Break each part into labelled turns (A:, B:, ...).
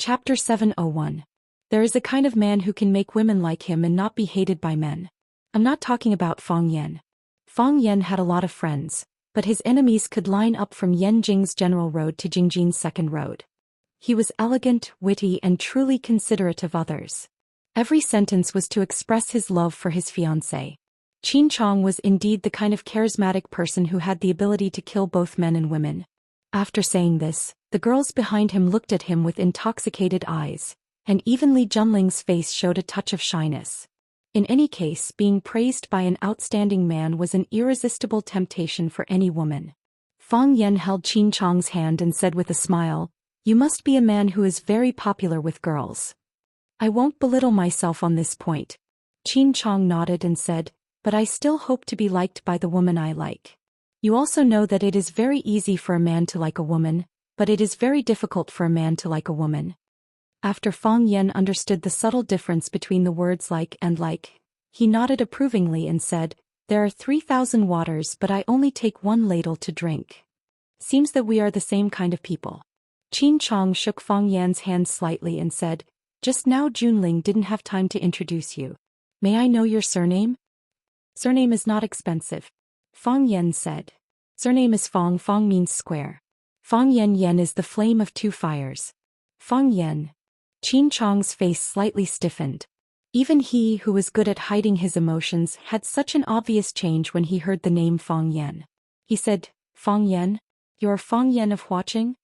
A: Chapter 701. There is a kind of man who can make women like him and not be hated by men. I'm not talking about Fang Yan. Fang Yan had a lot of friends, but his enemies could line up from Yanjing's General Road to Jingjin's Second Road. He was elegant, witty, and truly considerate of others. Every sentence was to express his love for his fiancée. Qin Chong was indeed the kind of charismatic person who had the ability to kill both men and women. After saying this, the girls behind him looked at him with intoxicated eyes, and even Li Junling's face showed a touch of shyness. In any case, being praised by an outstanding man was an irresistible temptation for any woman. Fang Yan held Qin Chong's hand and said with a smile, "You must be a man who is very popular with girls." "I won't belittle myself on this point." Qin Chong nodded and said, "But I still hope to be liked by the woman I like. You also know that it is very easy for a man to like a woman, but it is very difficult for a man to like a woman." After Fang Yan understood the subtle difference between the words like and like, he nodded approvingly and said, "There are 3,000 waters, but I only take one ladle to drink. Seems that we are the same kind of people." Qin Chong shook Fang Yan's hand slightly and said, "Just now Junling didn't have time to introduce you. May I know your surname?" "Surname is not expensive," Fang Yan said. "Surname is Fang. Fang means square. Fang Yan Yan is the flame of two fires." Fang Yan. Qin Chong's face slightly stiffened. Even he who was good at hiding his emotions had such an obvious change when he heard the name Fang Yan. He said, "Fang Yan? You are Fang Yan of Huaqing?"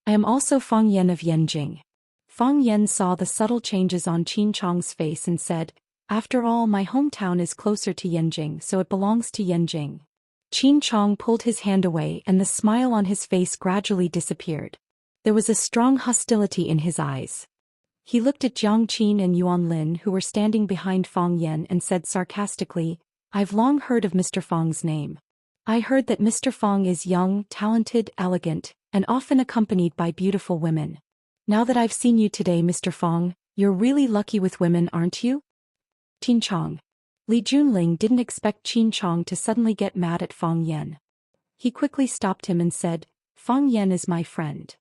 A: "I am also Fang Yan of Yanjing." Fang Yan saw the subtle changes on Qin Chong's face and said, "After all, my hometown is closer to Yanjing, so it belongs to Yanjing." Qin Chong pulled his hand away and the smile on his face gradually disappeared. There was a strong hostility in his eyes. He looked at Jiang Qin and Yuan Lin, who were standing behind Fang Yan, and said sarcastically, "I've long heard of Mr. Fang's name. I heard that Mr. Fang is young, talented, elegant, and often accompanied by beautiful women. Now that I've seen you today, Mr. Fang, you're really lucky with women, aren't you?" Qin Chong. Li Junling didn't expect Qin Chong to suddenly get mad at Fang Yan. He quickly stopped him and said, "Fang Yan is my friend."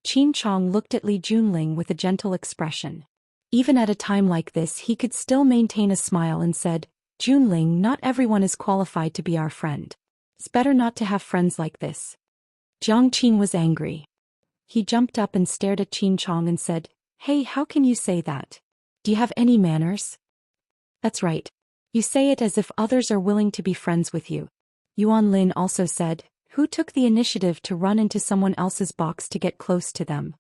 A: Qin Chong looked at Li Junling with a gentle expression. Even at a time like this he could still maintain a smile and said, "Junling, not everyone is qualified to be our friend. It's better not to have friends like this." Jiang Qin was angry. He jumped up and stared at Qin Chong and said, "Hey, how can you say that? Do you have any manners?" "That's right. You say it as if others are willing to be friends with you." Yuan Lin also said, "Who took the initiative to run into someone else's box to get close to them?"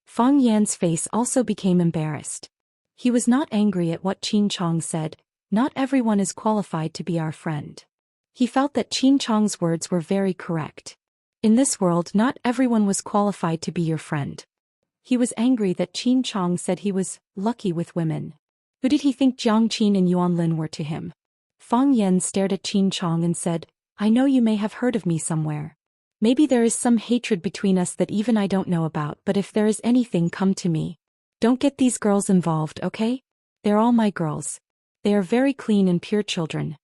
A: Fang Yan's face also became embarrassed. He was not angry at what Qin Chong said, "Not everyone is qualified to be our friend." He felt that Qin Chong's words were very correct. In this world, not everyone was qualified to be your friend. He was angry that Qin Chong said he was lucky with women. Who did he think Jiang Qin and Yuan Lin were to him? Fang Yan stared at Qin Chong and said, "I know you may have heard of me somewhere. Maybe there is some hatred between us that even I don't know about, but if there is anything, come to me. Don't get these girls involved, okay? They're all my girls. They are very clean and pure children."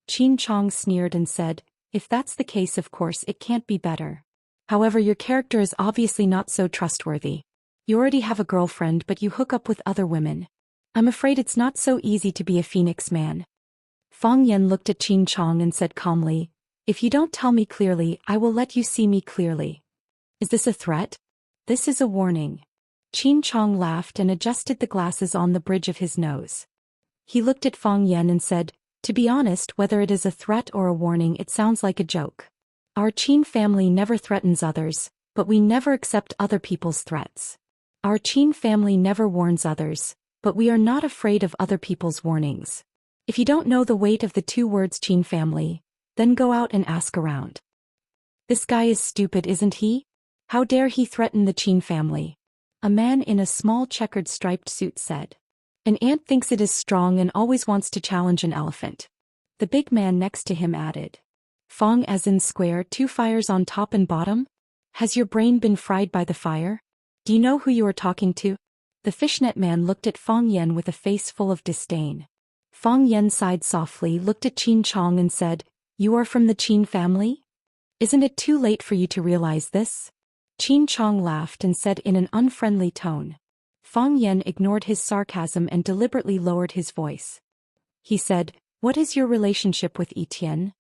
A: Qin Chong sneered and said, "If that's the case, of course it can't be better. However, your character is obviously not so trustworthy. You already have a girlfriend, but you hook up with other women. I'm afraid it's not so easy to be a phoenix man." Fang Yan looked at Qin Chong and said calmly, "If you don't tell me clearly, I will let you see me clearly." "Is this a threat?" "This is a warning." Qin Chong laughed and adjusted the glasses on the bridge of his nose. He looked at Fang Yan and said, "To be honest, whether it is a threat or a warning, it sounds like a joke. Our Qin family never threatens others, but we never accept other people's threats. Our Qin family never warns others, but we are not afraid of other people's warnings. If you don't know the weight of the two words Qin family, then go out and ask around." "This guy is stupid, isn't he? How dare he threaten the Qin family?" a man in a small checkered striped suit said. "An ant thinks it is strong and always wants to challenge an elephant," the big man next to him added. "Fang as in square, two fires on top and bottom? Has your brain been fried by the fire? Do you know who you are talking to?" The fishnet man looked at Fang Yan with a face full of disdain. Fang Yan sighed softly, looked at Qin Chong and said, "You are from the Qin family? Isn't it too late for you to realize this?" Qin Chong laughed and said in an unfriendly tone, Fang Yan ignored his sarcasm and deliberately lowered his voice. He said, "What is your relationship with Etienne?"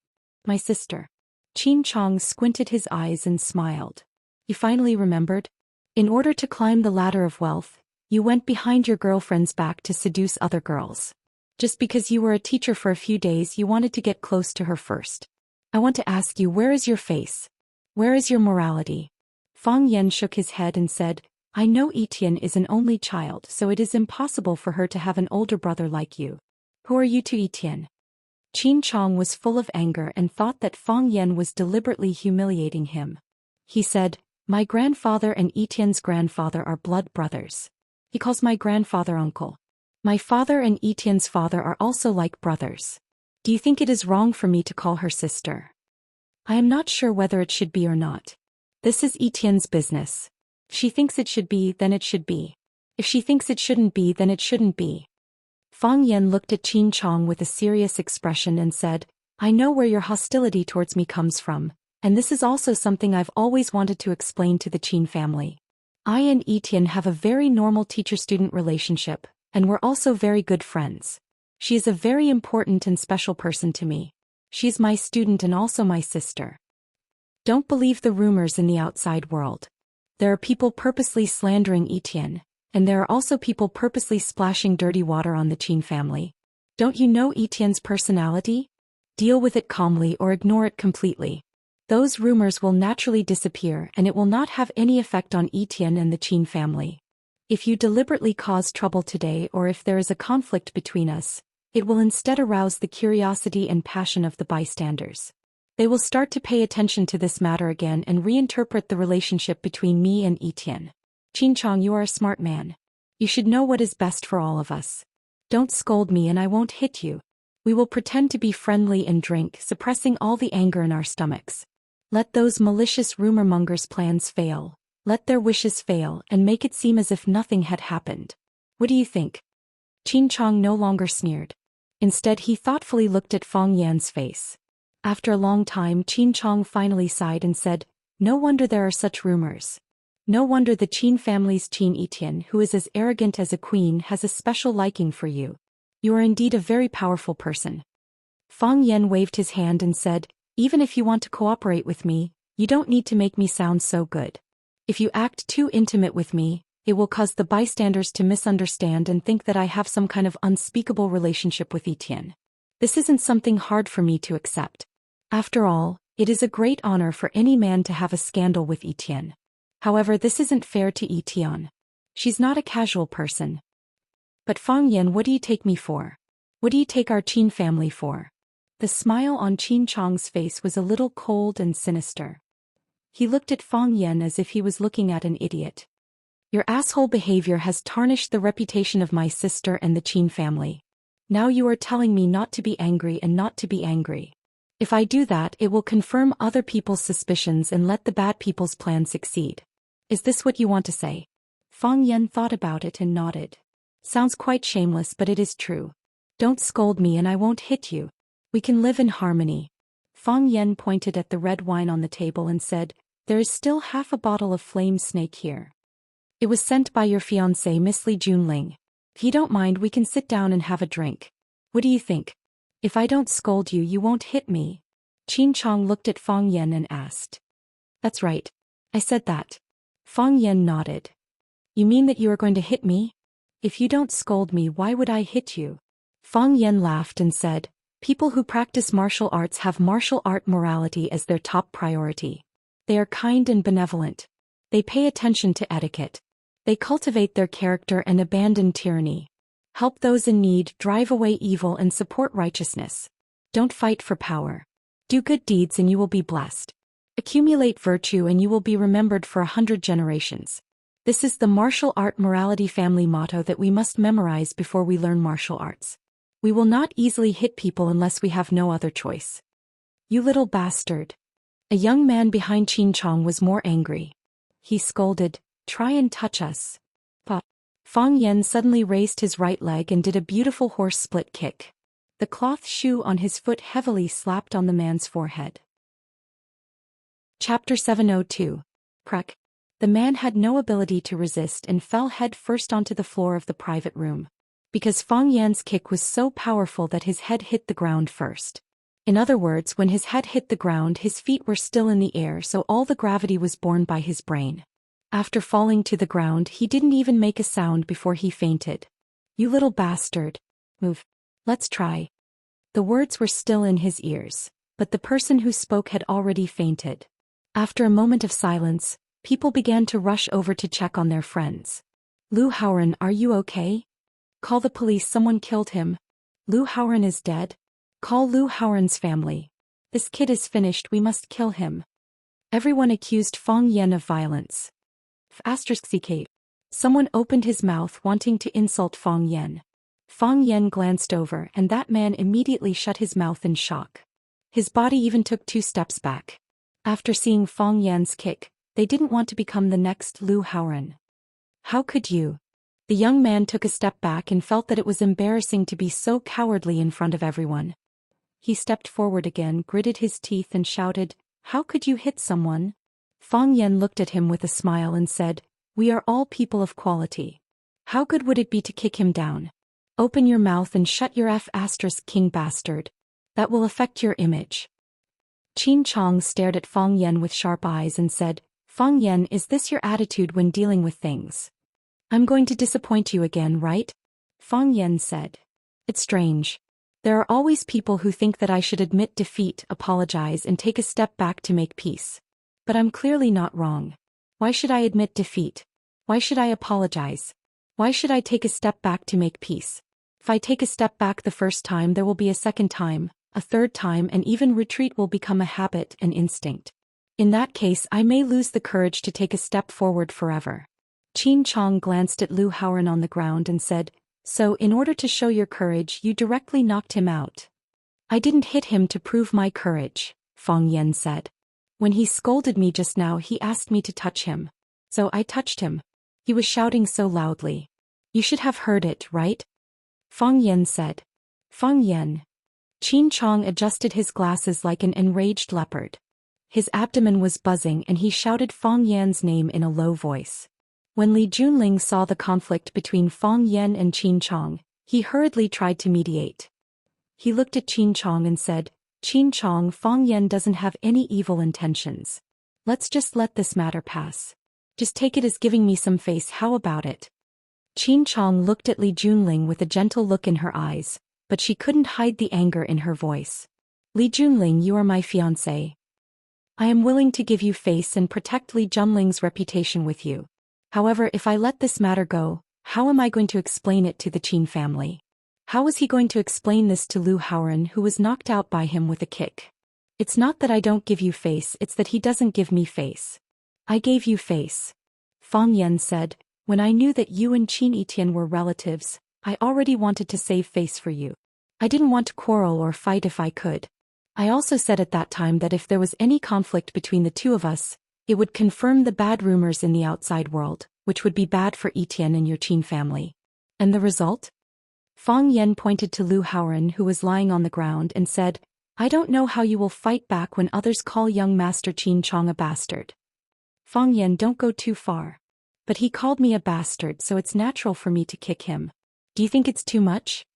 A: "My sister." Qin Chong squinted his eyes and smiled. "You finally remembered? In order to climb the ladder of wealth, you went behind your girlfriend's back to seduce other girls. Just because you were a teacher for a few days, you wanted to get close to her first. I want to ask you, where is your face? Where is your morality?" Fang Yan shook his head and said, "I know Etienne is an only child, so it is impossible for her to have an older brother like you. Who are you to Etienne?" Qin Chong was full of anger and thought that Fang Yan was deliberately humiliating him. He said, "My grandfather and Etienne's grandfather are blood brothers. He calls my grandfather uncle. My father and Etienne's father are also like brothers. Do you think it is wrong for me to call her sister?" "I am not sure whether it should be or not. This is Etienne's business. If she thinks it should be, then it should be. If she thinks it shouldn't be, then it shouldn't be." Fang Yan looked at Qin Chong with a serious expression and said, "I know where your hostility towards me comes from, and this is also something I've always wanted to explain to the Qin family. I and Etienne have a very normal teacher-student relationship, and we're also very good friends. She is a very important and special person to me. She is my student and also my sister. Don't believe the rumors in the outside world. There are people purposely slandering Etienne, and there are also people purposely splashing dirty water on the Qin family. Don't you know Etienne's personality? Deal with it calmly or ignore it completely. Those rumors will naturally disappear and it will not have any effect on Etienne and the Qin family. If you deliberately cause trouble today or if there is a conflict between us, it will instead arouse the curiosity and passion of the bystanders. They will start to pay attention to this matter again and reinterpret the relationship between me and Etienne. Qin Chong, you are a smart man. You should know what is best for all of us. Don't scold me and I won't hit you. We will pretend to be friendly and drink, suppressing all the anger in our stomachs. Let those malicious rumor-mongers' plans fail. Let their wishes fail and make it seem as if nothing had happened. What do you think?" Qin Chong no longer sneered. Instead, he thoughtfully looked at Fang Yan's face. After a long time, Qin Chong finally sighed and said, "No wonder there are such rumors. No wonder the Qin family's Qin Etienne, who is as arrogant as a queen, has a special liking for you. You are indeed a very powerful person." Fang Yan waved his hand and said, "Even if you want to cooperate with me, you don't need to make me sound so good. If you act too intimate with me, it will cause the bystanders to misunderstand and think that I have some kind of unspeakable relationship with Etienne. This isn't something hard for me to accept. After all, it is a great honor for any man to have a scandal with Etienne. However, this isn't fair to Etienne. She's not a casual person." "But Fang Yan, what do you take me for? What do you take our Qin family for?" The smile on Qin Chong's face was a little cold and sinister. He looked at Fang Yan as if he was looking at an idiot. "Your asshole behavior has tarnished the reputation of my sister and the Qin family. Now you are telling me not to be angry and not to be angry. If I do that, it will confirm other people's suspicions and let the bad people's plan succeed. Is this what you want to say?" Fang Yan thought about it and nodded. "Sounds quite shameless, but it is true. Don't scold me and I won't hit you. We can live in harmony." Fang Yan pointed at the red wine on the table and said, "There is still half a bottle of flame snake here. It was sent by your fiancée, Miss Li Junling. If you don't mind, we can sit down and have a drink. What do you think? If I don't scold you, you won't hit me." Qin Chong looked at Fang Yan and asked. "That's right. I said that." Fang Yan nodded. "You mean that you are going to hit me? If you don't scold me, why would I hit you?" Fang Yan laughed and said, "People who practice martial arts have martial art morality as their top priority. They are kind and benevolent. They pay attention to etiquette. They cultivate their character and abandon tyranny. Help those in need, drive away evil and support righteousness. Don't fight for power. Do good deeds and you will be blessed. Accumulate virtue and you will be remembered for 100 generations. This is the martial art morality family motto that we must memorize before we learn martial arts. We will not easily hit people unless we have no other choice." "You little bastard." A young man behind Qin Chong was more angry. He scolded, "Try and touch us." But Fang Yan suddenly raised his right leg and did a beautiful horse split kick. The cloth shoe on his foot heavily slapped on the man's forehead. Chapter 702. Prek. The man had no ability to resist and fell head first onto the floor of the private room. Because Fang Yan's kick was so powerful that his head hit the ground first. In other words, when his head hit the ground, his feet were still in the air, so all the gravity was borne by his brain. After falling to the ground, he didn't even make a sound before he fainted. "You little bastard. Move. Let's try." The words were still in his ears, but the person who spoke had already fainted. After a moment of silence, people began to rush over to check on their friends. "Lu Haoran, are you okay? Call the police, someone killed him. Lu Haoran is dead. Call Lu Haoran's family. This kid is finished, we must kill him." Everyone accused Fang Yan of violence. **CK. Someone opened his mouth wanting to insult Fang Yan. Fang Yan glanced over and that man immediately shut his mouth in shock. His body even took 2 steps back. After seeing Fang Yan's kick, they didn't want to become the next Lu Haoran. "How could you?" The young man took a step back and felt that it was embarrassing to be so cowardly in front of everyone. He stepped forward again, gritted his teeth and shouted, "How could you hit someone?" Fang Yan looked at him with a smile and said, "We are all people of quality. How good would it be to kick him down? Open your mouth and shut your *king bastard. That will affect your image." Qin Chong stared at Fang Yan with sharp eyes and said, "Fang Yan, is this your attitude when dealing with things? I'm going to disappoint you again, right?" Fang Yan said. "It's strange. There are always people who think that I should admit defeat, apologize and take a step back to make peace. But I'm clearly not wrong. Why should I admit defeat? Why should I apologize? Why should I take a step back to make peace? If I take a step back the first time, there will be a second time, a third time, and even retreat will become a habit, an instinct. In that case, I may lose the courage to take a step forward forever." Qin Chong glanced at Lu Haoran on the ground and said, "So, in order to show your courage, you directly knocked him out." "I didn't hit him to prove my courage," Fang Yan said. "When he scolded me just now, he asked me to touch him. So I touched him. He was shouting so loudly. You should have heard it, right?" Fang Yan said. "Fang Yan." Qin Chong adjusted his glasses like an enraged leopard. His abdomen was buzzing and he shouted Fang Yan's name in a low voice. When Li Junling saw the conflict between Fang Yan and Qin Chong, he hurriedly tried to mediate. He looked at Qin Chong and said, "Qin Chong, Fang Yan doesn't have any evil intentions. Let's just let this matter pass. Just take it as giving me some face, how about it?" Qin Chong looked at Li Junling with a gentle look in her eyes, but she couldn't hide the anger in her voice. "Li Junling, you are my fiancé. I am willing to give you face and protect Li Junling's reputation with you. However, if I let this matter go, how am I going to explain it to the Qin family? How is he going to explain this to Lu Haoran, who was knocked out by him with a kick? It's not that I don't give you face, it's that he doesn't give me face." "I gave you face," Fang Yan said. "When I knew that you and Qin Etian were relatives, I already wanted to save face for you. I didn't want to quarrel or fight if I could. I also said at that time that if there was any conflict between the two of us, it would confirm the bad rumors in the outside world, which would be bad for Etian and your Qin family. And the result?" Fang Yan pointed to Lu Haoran, who was lying on the ground, and said, "I don't know how you will fight back when others call young Master Qin Chong a bastard." "Fang Yan, don't go too far. But he called me a bastard, so it's natural for me to kick him. Do you think it's too much?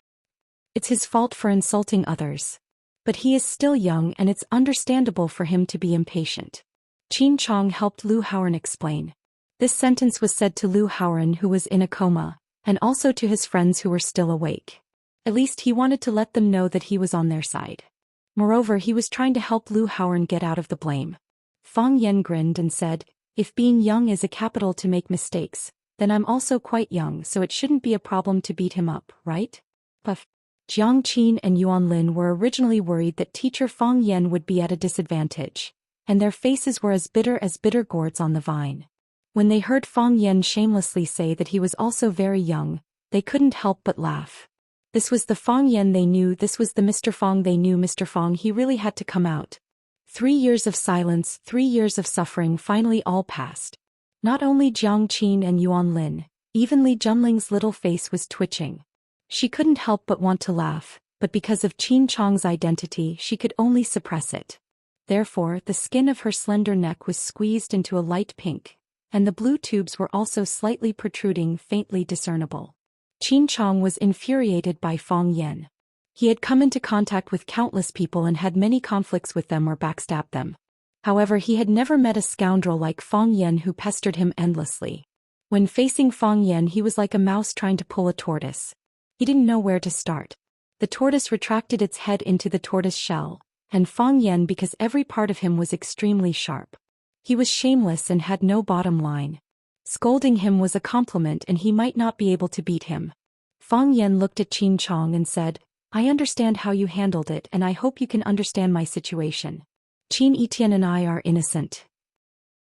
A: It's his fault for insulting others. But he is still young and it's understandable for him to be impatient." Qin Chong helped Lu Haoran explain. This sentence was said to Lu Haoran, who was in a coma, and also to his friends who were still awake. At least he wanted to let them know that he was on their side. Moreover, he was trying to help Lu Haoran get out of the blame. Fang Yan grinned and said, "If being young is a capital to make mistakes, then I'm also quite young, so it shouldn't be a problem to beat him up, right?" Puff. Jiang Qin and Yuan Lin were originally worried that teacher Fang Yan would be at a disadvantage, and their faces were as bitter gourds on the vine. When they heard Fang Yan shamelessly say that he was also very young, they couldn't help but laugh. This was the Fang Yan they knew, this was the Mr. Fang they knew. Mr. Fang, he really had to come out. 3 years of silence, 3 years of suffering finally all passed. Not only Jiang Qin and Yuan Lin, even Li Junling's little face was twitching. She couldn't help but want to laugh, but because of Qin Chong's identity she could only suppress it. Therefore, the skin of her slender neck was squeezed into a light pink, and the blue tubes were also slightly protruding, faintly discernible. Qin Chong was infuriated by Fang Yan. He had come into contact with countless people and had many conflicts with them or backstabbed them. However, he had never met a scoundrel like Fang Yan who pestered him endlessly. When facing Fang Yan, he was like a mouse trying to pull a tortoise. He didn't know where to start. The tortoise retracted its head into the tortoise shell, and Fang Yan because every part of him was extremely sharp. He was shameless and had no bottom line. Scolding him was a compliment and he might not be able to beat him. Fang Yan looked at Qin Chong and said, "I understand how you handled it and I hope you can understand my situation. Qin Etian and I are innocent.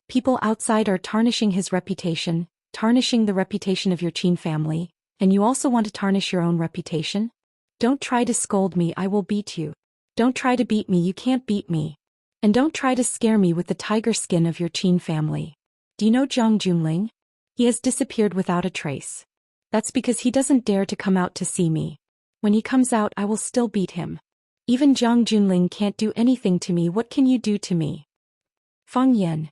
A: People outside are tarnishing his reputation, tarnishing the reputation of your Qin family, and you also want to tarnish your own reputation? Don't try to scold me, I will beat you. Don't try to beat me, you can't beat me. And don't try to scare me with the tiger skin of your Qin family. Do you know Zhang Junling? He has disappeared without a trace. That's because he doesn't dare to come out to see me. When he comes out, I will still beat him. Even Zhang Junling can't do anything to me, what can you do to me?" Fang Yan.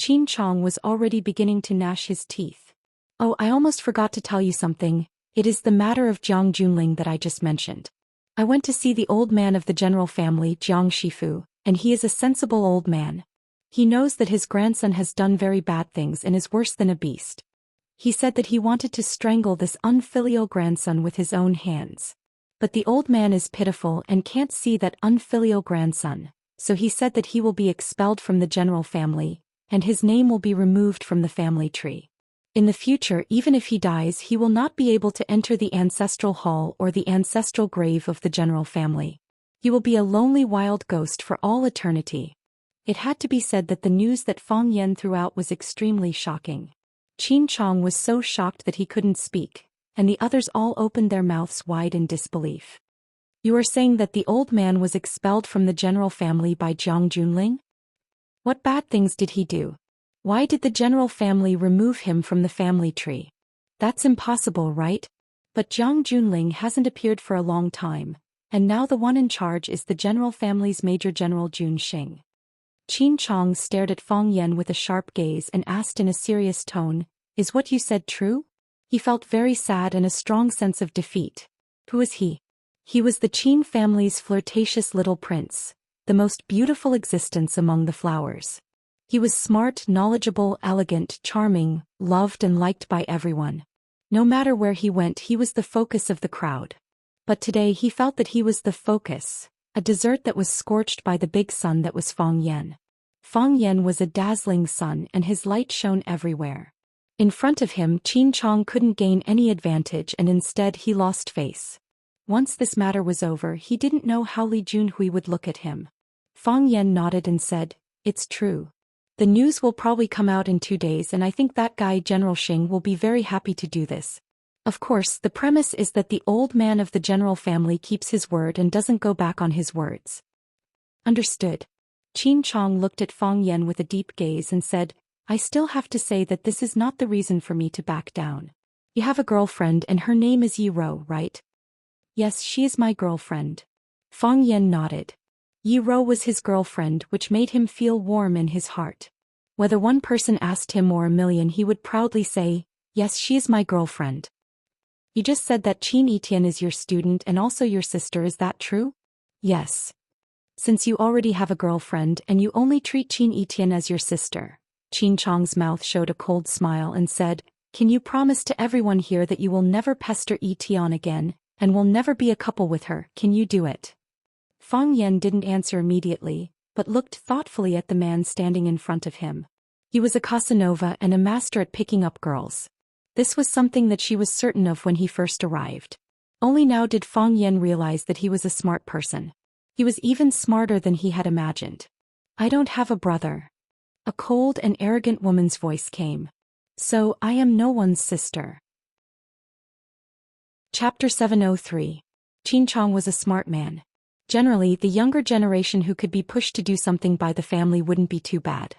A: Qin Chong was already beginning to gnash his teeth. "Oh, I almost forgot to tell you something. It is the matter of Zhang Junling that I just mentioned. I went to see the old man of the general family, Jiang Shifu, and he is a sensible old man. He knows that his grandson has done very bad things and is worse than a beast. He said that he wanted to strangle this unfilial grandson with his own hands. But the old man is pitiful and can't see that unfilial grandson, so he said that he will be expelled from the general family, and his name will be removed from the family tree. In the future, even if he dies, he will not be able to enter the ancestral hall or the ancestral grave of the general family. He will be a lonely wild ghost for all eternity." It had to be said that the news that Fang Yan threw out was extremely shocking. Qin Chong was so shocked that he couldn't speak, and the others all opened their mouths wide in disbelief. "You are saying that the old man was expelled from the general family by Zhang Junling? What bad things did he do? Why did the general family remove him from the family tree? That's impossible, right? But Zhang Junling hasn't appeared for a long time, and now the one in charge is the general family's Major General Jun Xing." Qin Chong stared at Fang Yan with a sharp gaze and asked in a serious tone, "Is what you said true?" He felt very sad and a strong sense of defeat. Who is he? He was the Qin family's flirtatious little prince, the most beautiful existence among the flowers. He was smart, knowledgeable, elegant, charming, loved and liked by everyone. No matter where he went, he was the focus of the crowd. But today he felt that he was the focus, a dessert that was scorched by the big sun that was Fang Yan. Fang Yan was a dazzling sun and his light shone everywhere. In front of him, Qin Chong couldn't gain any advantage and instead he lost face. Once this matter was over, he didn't know how Li Junhui would look at him. Fang Yan nodded and said, "It's true. The news will probably come out in 2 days and I think that guy General Xing will be very happy to do this. Of course, the premise is that the old man of the general family keeps his word and doesn't go back on his words." "Understood." Qin Chong looked at Fang Yan with a deep gaze and said, "I still have to say that this is not the reason for me to back down. You have a girlfriend and her name is Yi Ro, right?" "Yes, she is my girlfriend." Fang Yan nodded. Yi Ro was his girlfriend, which made him feel warm in his heart. Whether one person asked him or a million, he would proudly say, "Yes, she is my girlfriend." "You just said that Qin Etian is your student and also your sister, is that true?" "Yes. Since you already have a girlfriend and you only treat Qin Etian as your sister." Qin Chong's mouth showed a cold smile and said, "Can you promise to everyone here that you will never pester Etian again, and will never be a couple with her? Can you do it?" Fang Yan didn't answer immediately, but looked thoughtfully at the man standing in front of him. He was a Casanova and a master at picking up girls. This was something that she was certain of when he first arrived. Only now did Fang Yan realize that he was a smart person. He was even smarter than he had imagined. "I don't have a brother." A cold and arrogant woman's voice came. "So, I am no one's sister." Chapter 703. Qin Chong was a smart man. Generally, the younger generation who could be pushed to do something by the family wouldn't be too bad.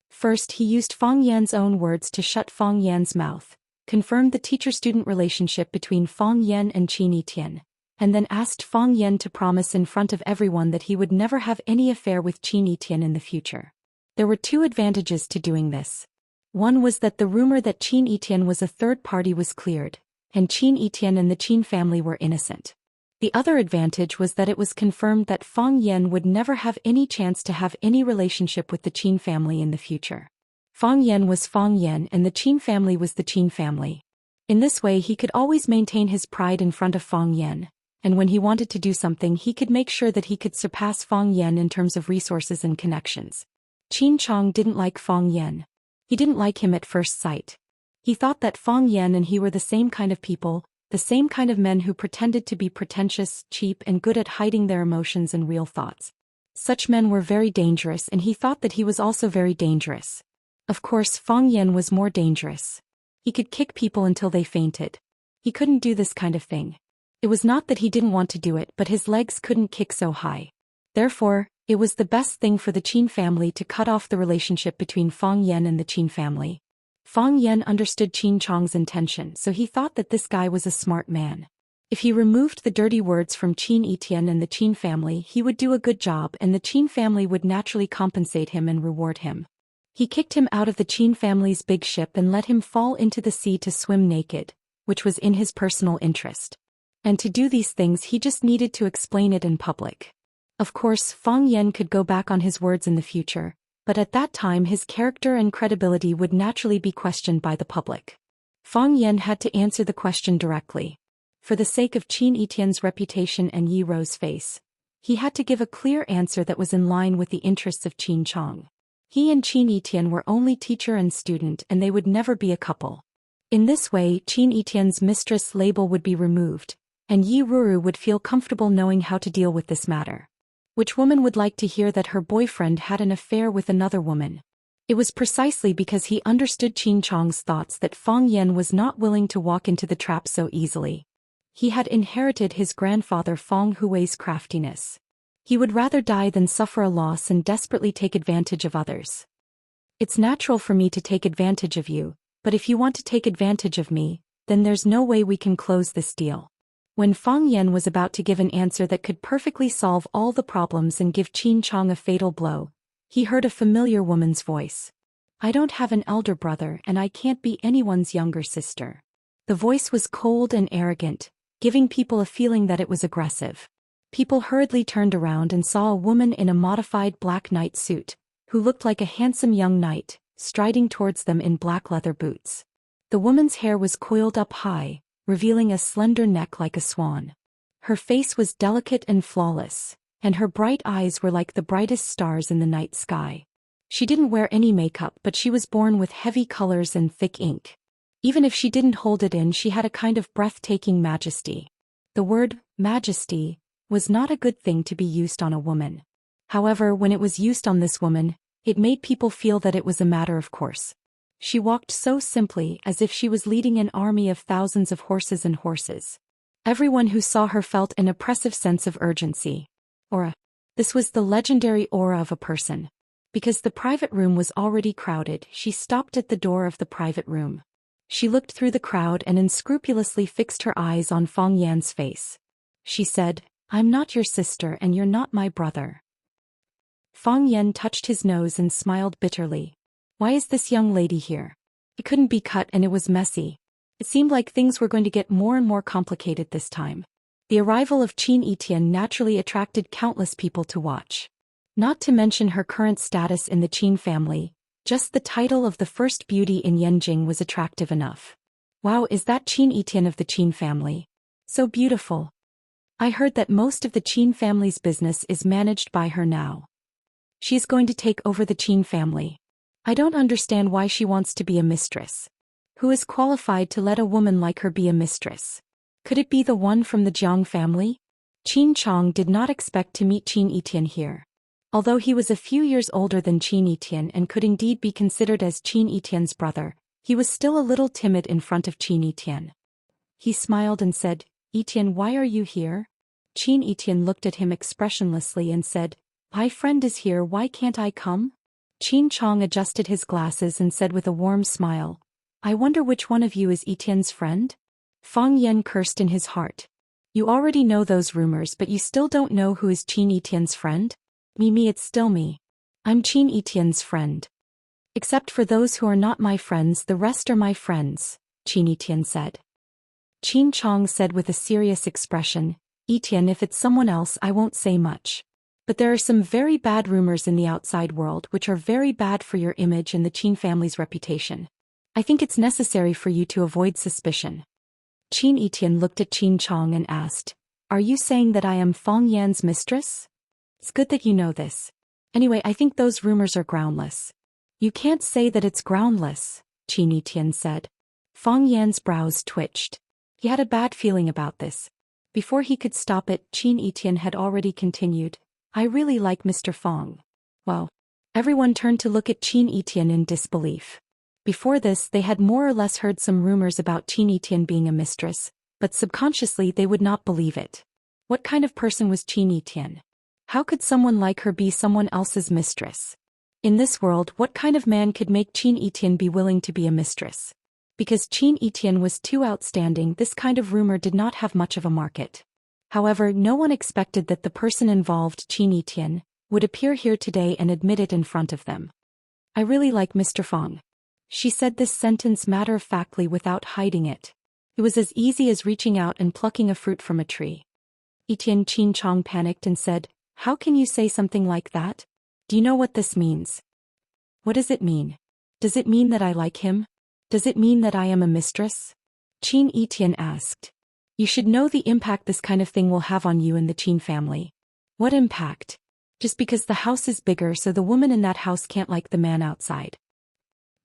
A: First, he used Fang Yan's own words to shut Fang Yan's mouth, confirmed the teacher-student relationship between Fang Yan and Qin Etian, and then asked Fang Yan to promise in front of everyone that he would never have any affair with Qin Etian in the future. There were 2 advantages to doing this. One was that the rumor that Qin Yitian was a third party was cleared, and Qin Yitian and the Qin family were innocent. The other advantage was that it was confirmed that Fang Yan would never have any chance to have any relationship with the Qin family in the future. Fang Yan was Fang Yan and the Qin family was the Qin family. In this way he could always maintain his pride in front of Fang Yan, and when he wanted to do something he could make sure that he could surpass Fang Yan in terms of resources and connections. Qin Chong didn't like Fang Yan. He didn't like him at first sight. He thought that Fang Yan and he were the same kind of people, the same kind of men who pretended to be pretentious, cheap and good at hiding their emotions and real thoughts. Such men were very dangerous and he thought that he was also very dangerous. Of course Fang Yan was more dangerous. He could kick people until they fainted. He couldn't do this kind of thing. It was not that he didn't want to do it, but his legs couldn't kick so high. Therefore, it was the best thing for the Qin family to cut off the relationship between Fang Yan and the Qin family. Fang Yan understood Qin Chong's intention, so he thought that this guy was a smart man. If he removed the dirty words from Qin Yitian and the Qin family, he would do a good job and the Qin family would naturally compensate him and reward him. He kicked him out of the Qin family's big ship and let him fall into the sea to swim naked, which was in his personal interest. And to do these things he just needed to explain it in public. Of course, Fang Yan could go back on his words in the future, but at that time his character and credibility would naturally be questioned by the public. Fang Yan had to answer the question directly. For the sake of Qin Yitian's reputation and Yi Rou's face, he had to give a clear answer that was in line with the interests of Qin Chong. He and Qin Yitian were only teacher and student and they would never be a couple. In this way Qin Yitian's mistress label would be removed, and Yi Ruru would feel comfortable knowing how to deal with this matter. Which woman would like to hear that her boyfriend had an affair with another woman? It was precisely because he understood Qin Chong's thoughts that Fang Yan was not willing to walk into the trap so easily. He had inherited his grandfather Fang Hui's craftiness. He would rather die than suffer a loss and desperately take advantage of others. It's natural for me to take advantage of you, but if you want to take advantage of me, then there's no way we can close this deal. When Fang Yan was about to give an answer that could perfectly solve all the problems and give Qin Chong a fatal blow, he heard a familiar woman's voice. I don't have an elder brother and I can't be anyone's younger sister. The voice was cold and arrogant, giving people a feeling that it was aggressive. People hurriedly turned around and saw a woman in a modified black knight suit, who looked like a handsome young knight, striding towards them in black leather boots. The woman's hair was coiled up high, revealing a slender neck like a swan. Her face was delicate and flawless, and her bright eyes were like the brightest stars in the night sky. She didn't wear any makeup, but she was born with heavy colors and thick ink. Even if she didn't hold it in, she had a kind of breathtaking majesty. The word, majesty, was not a good thing to be used on a woman. However, when it was used on this woman, it made people feel that it was a matter of course. She walked so simply as if she was leading an army of thousands of horses and horses. Everyone who saw her felt an oppressive sense of urgency. Aura. This was the legendary aura of a person. Because the private room was already crowded, she stopped at the door of the private room. She looked through the crowd and unscrupulously fixed her eyes on Fang Yan's face. She said, I'm not your sister and you're not my brother. Fang Yan touched his nose and smiled bitterly. Why is this young lady here? It couldn't be cut and it was messy. It seemed like things were going to get more and more complicated this time. The arrival of Qin Yitian naturally attracted countless people to watch. Not to mention her current status in the Qin family, just the title of the first beauty in Yanjing was attractive enough. Wow, is that Qin Yitian of the Qin family? So beautiful. I heard that most of the Qin family's business is managed by her now. She's going to take over the Qin family. I don't understand why she wants to be a mistress. Who is qualified to let a woman like her be a mistress? Could it be the one from the Jiang family? Qin Chong did not expect to meet Qin Yitian here. Although he was a few years older than Qin Yitian and could indeed be considered as Qin Yitian's brother, he was still a little timid in front of Qin Yitian. He smiled and said, Yitian, why are you here? Qin Yitian looked at him expressionlessly and said, my friend is here, why can't I come? Qin Chong adjusted his glasses and said with a warm smile, I wonder which one of you is Yitian's friend? Fang Yan cursed in his heart. You already know those rumors, but you still don't know who is Qin Yitian's friend? Me, it's still me. I'm Qin Yitian's friend. Except for those who are not my friends, the rest are my friends, Qin Etienne said. Qin Chong said with a serious expression, Etienne, if it's someone else I won't say much. But there are some very bad rumors in the outside world which are very bad for your image and the Qin family's reputation. I think it's necessary for you to avoid suspicion. Qin Etienne looked at Qin Chong and asked, Are you saying that I am Fang Yan's mistress? It's good that you know this. Anyway, I think those rumors are groundless. You can't say that it's groundless, Qin Etienne said. Fang Yan's brows twitched. He had a bad feeling about this. Before he could stop it, Qin Etienne had already continued, I really like Mr. Fang. Well, everyone turned to look at Qin Etienne in disbelief. Before this, they had more or less heard some rumors about Qin Etienne being a mistress, but subconsciously they would not believe it. What kind of person was Qin Etienne? How could someone like her be someone else's mistress? In this world, what kind of man could make Qin Etienne be willing to be a mistress? Because Qin Etienne was too outstanding, this kind of rumor did not have much of a market. However, no one expected that the person involved, Qin Etienne, would appear here today and admit it in front of them. I really like Mr. Fang. She said this sentence matter-of-factly without hiding it. It was as easy as reaching out and plucking a fruit from a tree. Etienne Qin Chong panicked and said, How can you say something like that? Do you know what this means? What does it mean? Does it mean that I like him? Does it mean that I am a mistress? Qin Etienne asked. You should know the impact this kind of thing will have on you and the Qin family. What impact? Just because the house is bigger so the woman in that house can't like the man outside.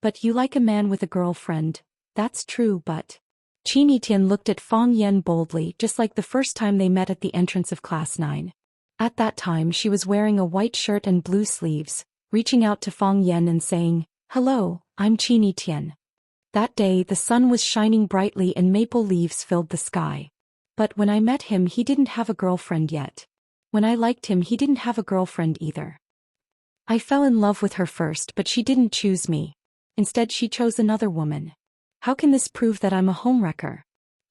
A: But you like a man with a girlfriend, that's true, but... Qin Etienne looked at Fang Yan boldly, just like the first time they met at the entrance of Class 9. At that time she was wearing a white shirt and blue sleeves, reaching out to Fang Yan and saying, Hello, I'm Qin Etienne. That day the sun was shining brightly and maple leaves filled the sky. But when I met him he didn't have a girlfriend yet. When I liked him he didn't have a girlfriend either. I fell in love with her first but she didn't choose me. Instead she chose another woman. How can this prove that I'm a homewrecker?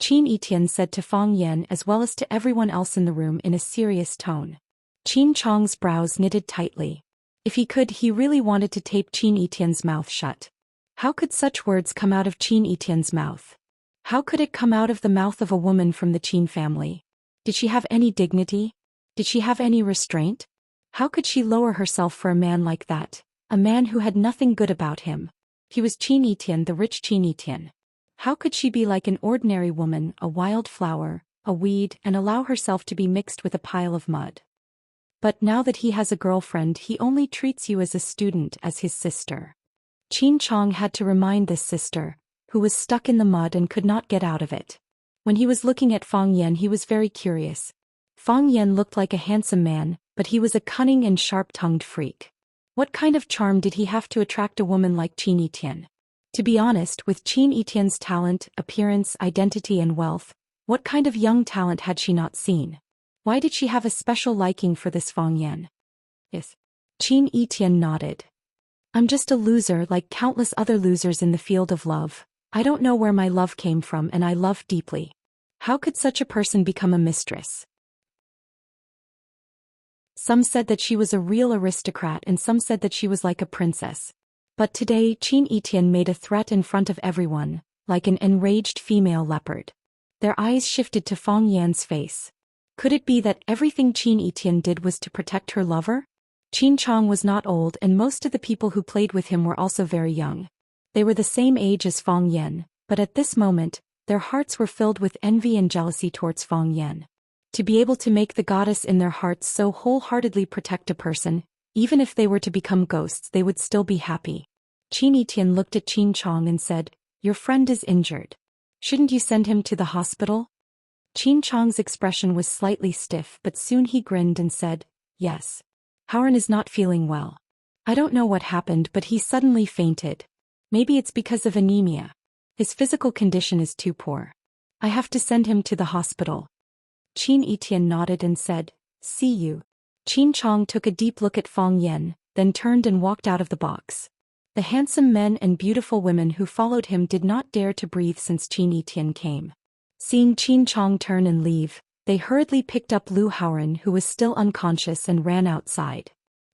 A: Qin Etienne said to Fang Yan as well as to everyone else in the room in a serious tone. Qin Chong's brows knitted tightly. If he could, he really wanted to tape Qin Etienne's mouth shut. How could such words come out of Qin Etienne's mouth? How could it come out of the mouth of a woman from the Qin family? Did she have any dignity? Did she have any restraint? How could she lower herself for a man like that? A man who had nothing good about him. He was Qin Etienne, the rich Qin Etienne. How could she be like an ordinary woman, a wild flower, a weed, and allow herself to be mixed with a pile of mud? But now that he has a girlfriend, he only treats you as a student, as his sister. Qin Chong had to remind this sister, who was stuck in the mud and could not get out of it. When he was looking at Fang Yan he was very curious. Fang Yan looked like a handsome man, but he was a cunning and sharp-tongued freak. What kind of charm did he have to attract a woman like Qin Etienne? To be honest, with Qin Etienne's talent, appearance, identity and wealth, what kind of young talent had she not seen? Why did she have a special liking for this Fang Yan? Yes. Qin Etienne nodded. I'm just a loser like countless other losers in the field of love. I don't know where my love came from and I love deeply. How could such a person become a mistress? Some said that she was a real aristocrat and some said that she was like a princess. But today Qin Etienne made a threat in front of everyone, like an enraged female leopard. Their eyes shifted to Fang Yan's face. Could it be that everything Qin Etienne did was to protect her lover? Qin Chong was not old and most of the people who played with him were also very young. They were the same age as Fang Yan, but at this moment, their hearts were filled with envy and jealousy towards Fang Yan. To be able to make the goddess in their hearts so wholeheartedly protect a person, even if they were to become ghosts they would still be happy. Qin Etienne looked at Qin Chong and said, Your friend is injured. Shouldn't you send him to the hospital? Qin Chong's expression was slightly stiff but soon he grinned and said, Yes. Howren is not feeling well. I don't know what happened but he suddenly fainted. Maybe it's because of anemia. His physical condition is too poor. I have to send him to the hospital. Qin Etienne nodded and said, See you. Qin Chong took a deep look at Fang Yan, then turned and walked out of the box. The handsome men and beautiful women who followed him did not dare to breathe since Qin Etienne came. Seeing Qin Chong turn and leave, they hurriedly picked up Lu Haoren who was still unconscious and ran outside.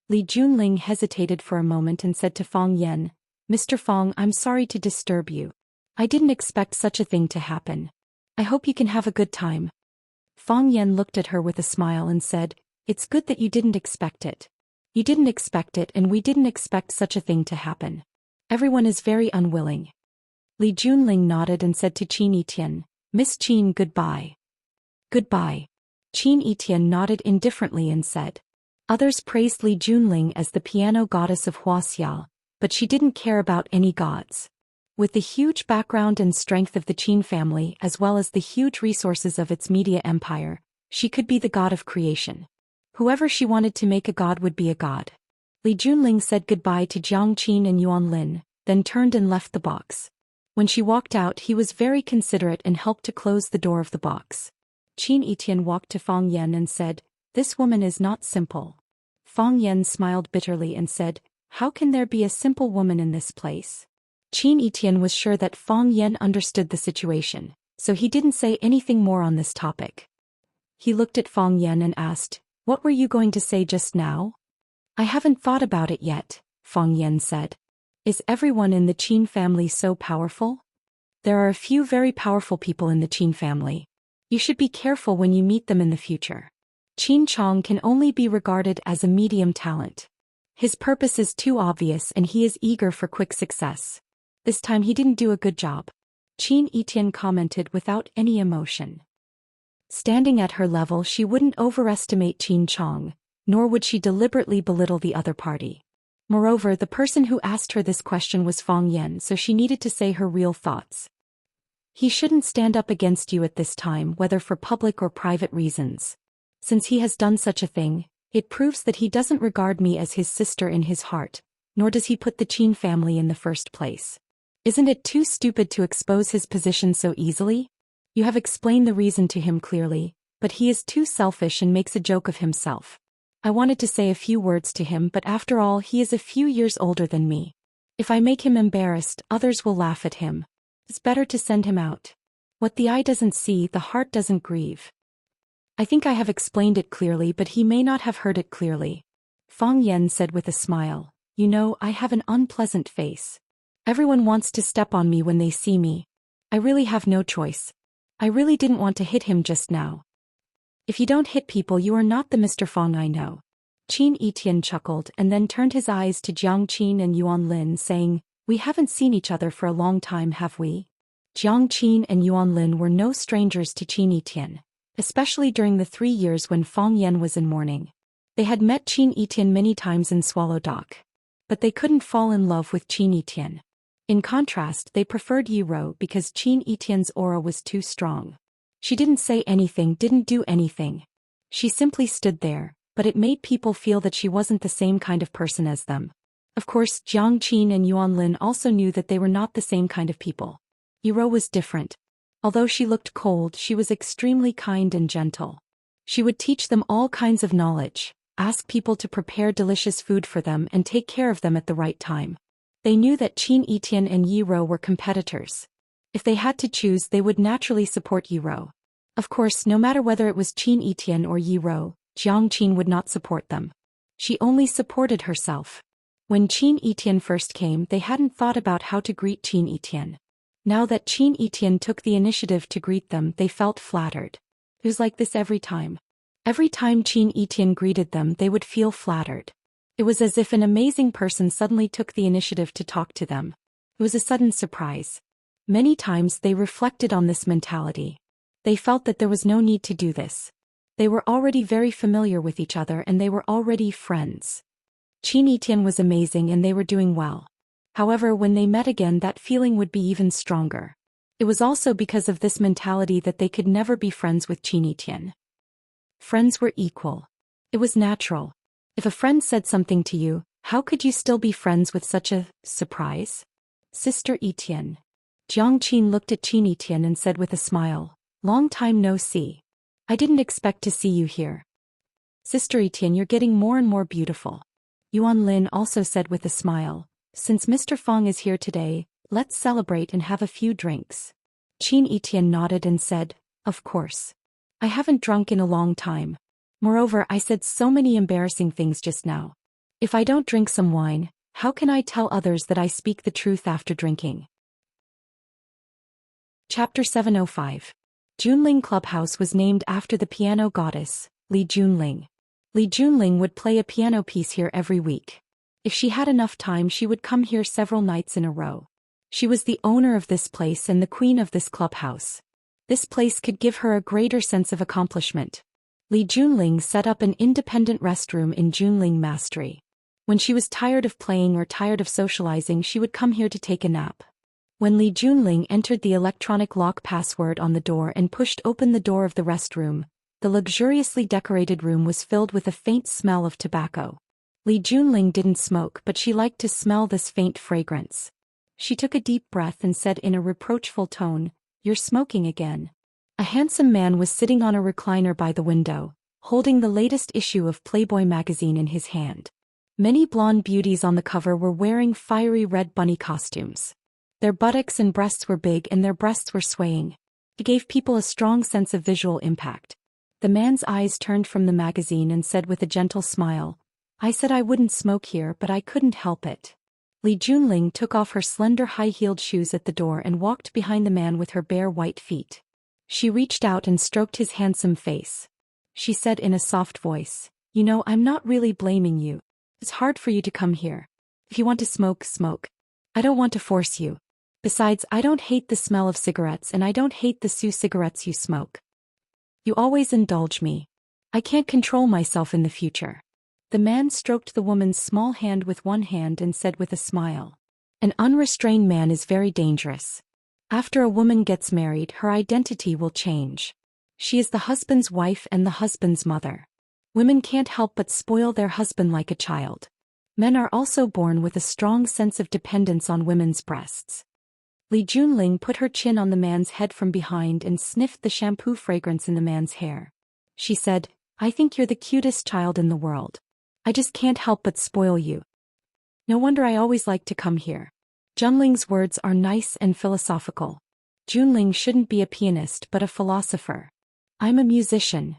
A: Li Junling hesitated for a moment and said to Fang Yan, Mr. Fong, I'm sorry to disturb you. I didn't expect such a thing to happen. I hope you can have a good time. Fong Yan looked at her with a smile and said, It's good that you didn't expect it. You didn't expect it and we didn't expect such a thing to happen. Everyone is very unwilling. Li Junling nodded and said to Qin Etienne, Miss Qin, goodbye. Goodbye. Qin Etienne nodded indifferently and said. Others praised Li Junling as the piano goddess of Wuxia, but she didn't care about any gods. With the huge background and strength of the Qin family as well as the huge resources of its media empire, she could be the god of creation. Whoever she wanted to make a god would be a god. Li Junling said goodbye to Jiang Qin and Yuan Lin, then turned and left the box. When she walked out, he was very considerate and helped to close the door of the box. Qin Etienne walked to Fong Yan and said, This woman is not simple. Fong Yan smiled bitterly and said, How can there be a simple woman in this place? Qin Etienne was sure that Fong Yan understood the situation, so he didn't say anything more on this topic. He looked at Fong Yan and asked, What were you going to say just now? I haven't thought about it yet, Fong Yan said. Is everyone in the Qin family so powerful? There are a few very powerful people in the Qin family. You should be careful when you meet them in the future. Qin Chong can only be regarded as a medium talent. His purpose is too obvious and he is eager for quick success. This time he didn't do a good job. Qin Etienne commented without any emotion. Standing at her level, she wouldn't overestimate Qin Chong, nor would she deliberately belittle the other party. Moreover, the person who asked her this question was Fong Yan, so she needed to say her real thoughts. He shouldn't stand up against you at this time, whether for public or private reasons. Since he has done such a thing, it proves that he doesn't regard me as his sister in his heart, nor does he put the Qin family in the first place. Isn't it too stupid to expose his position so easily? You have explained the reason to him clearly, but he is too selfish and makes a joke of himself. I wanted to say a few words to him, but after all he is a few years older than me. If I make him embarrassed, others will laugh at him. It's better to send him out. What the eye doesn't see, the heart doesn't grieve. I think I have explained it clearly, but he may not have heard it clearly. Fong Yan said with a smile, You know, I have an unpleasant face. Everyone wants to step on me when they see me. I really have no choice. I really didn't want to hit him just now. If you don't hit people, you are not the Mr. Fong I know. Qin Etienne chuckled and then turned his eyes to Jiang Qin and Yuan Lin, saying, We haven't seen each other for a long time, have we? Jiang Qin and Yuan Lin were no strangers to Qin Etienne, especially during the 3 years when Fong Yan was in mourning. They had met Qin Etienne many times in Swallow Dock. But they couldn't fall in love with Qin Etienne. In contrast, they preferred Yi Ro because Qin Etienne's aura was too strong. She didn't say anything, didn't do anything. She simply stood there, but it made people feel that she wasn't the same kind of person as them. Of course, Jiang Qin and Yuan Lin also knew that they were not the same kind of people. Yi Ro was different. Although she looked cold, she was extremely kind and gentle. She would teach them all kinds of knowledge, ask people to prepare delicious food for them and take care of them at the right time. They knew that Qin Etienne and Yi Ro were competitors. If they had to choose, they would naturally support Yi Ro. Of course, no matter whether it was Qin Etienne or Yi Ro, Jiang Qin would not support them. She only supported herself. When Qin Etienne first came, they hadn't thought about how to greet Qin Etienne. Now that Qin Etienne took the initiative to greet them, they felt flattered. It was like this every time. Every time Qin Etienne greeted them, they would feel flattered. It was as if an amazing person suddenly took the initiative to talk to them. It was a sudden surprise. Many times they reflected on this mentality. They felt that there was no need to do this. They were already very familiar with each other and they were already friends. Qin Etienne was amazing and they were doing well. However, when they met again, that feeling would be even stronger. It was also because of this mentality that they could never be friends with Qin Etienne. Friends were equal. It was natural. If a friend said something to you, how could you still be friends with such a surprise? Sister Etienne. Jiang Qin looked at Qin Etienne and said with a smile, Long time no see. I didn't expect to see you here. Sister Etienne, you're getting more and more beautiful. Yuan Lin also said with a smile, Since Mr. Fong is here today, let's celebrate and have a few drinks. Qin Etienne nodded and said, Of course. I haven't drunk in a long time. Moreover, I said so many embarrassing things just now. If I don't drink some wine, How can I tell others that I speak the truth after drinking? Chapter 705. Junling Clubhouse was named after the piano goddess, Li Junling. Li Junling would play a piano piece here every week. If she had enough time, she would come here several nights in a row. She was the owner of this place and the queen of this clubhouse. This place could give her a greater sense of accomplishment. Li Junling set up an independent restroom in Junling Mastery. When she was tired of playing or tired of socializing, she would come here to take a nap. When Li Junling entered the electronic lock password on the door and pushed open the door of the restroom, the luxuriously decorated room was filled with a faint smell of tobacco. Li Junling didn't smoke, but she liked to smell this faint fragrance. She took a deep breath and said in a reproachful tone, "You're smoking again." A handsome man was sitting on a recliner by the window, holding the latest issue of Playboy magazine in his hand. Many blonde beauties on the cover were wearing fiery red bunny costumes. Their buttocks and breasts were big and their breasts were swaying. It gave people a strong sense of visual impact. The man's eyes turned from the magazine and said with a gentle smile, "I said I wouldn't smoke here, but I couldn't help it." Li Junling took off her slender high-heeled shoes at the door and walked behind the man with her bare white feet. She reached out and stroked his handsome face. She said in a soft voice, "You know, I'm not really blaming you. It's hard for you to come here. If you want to smoke, smoke. I don't want to force you. Besides, I don't hate the smell of cigarettes and I don't hate the cigarettes you smoke. You always indulge me. I can't control myself in the future." The man stroked the woman's small hand with one hand and said with a smile, "An unrestrained man is very dangerous. After a woman gets married, her identity will change. She is the husband's wife and the husband's mother. Women can't help but spoil their husband like a child. Men are also born with a strong sense of dependence on women's breasts." Li Junling put her chin on the man's head from behind and sniffed the shampoo fragrance in the man's hair. She said, "I think you're the cutest child in the world. I just can't help but spoil you. No wonder I always like to come here." Junling's words are nice and philosophical. Junling shouldn't be a pianist but a philosopher. "I'm a musician."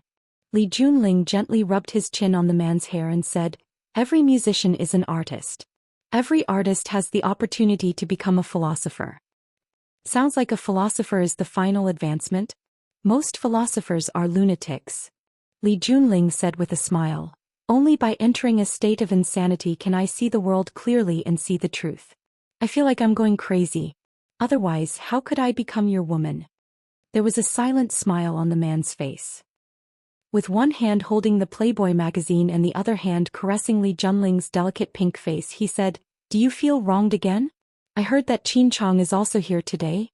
A: Li Junling gently rubbed his chin on the man's hair and said, "Every musician is an artist. Every artist has the opportunity to become a philosopher." Sounds like a philosopher is the final advancement? Most philosophers are lunatics. Li Junling said with a smile, "Only by entering a state of insanity can I see the world clearly and see the truth. I feel like I'm going crazy. Otherwise, how could I become your woman?" There was a silent smile on the man's face. With one hand holding the Playboy magazine and the other hand caressing Li Junling's delicate pink face, he said, "Do you feel wronged again? I heard that Qin Chong is also here today."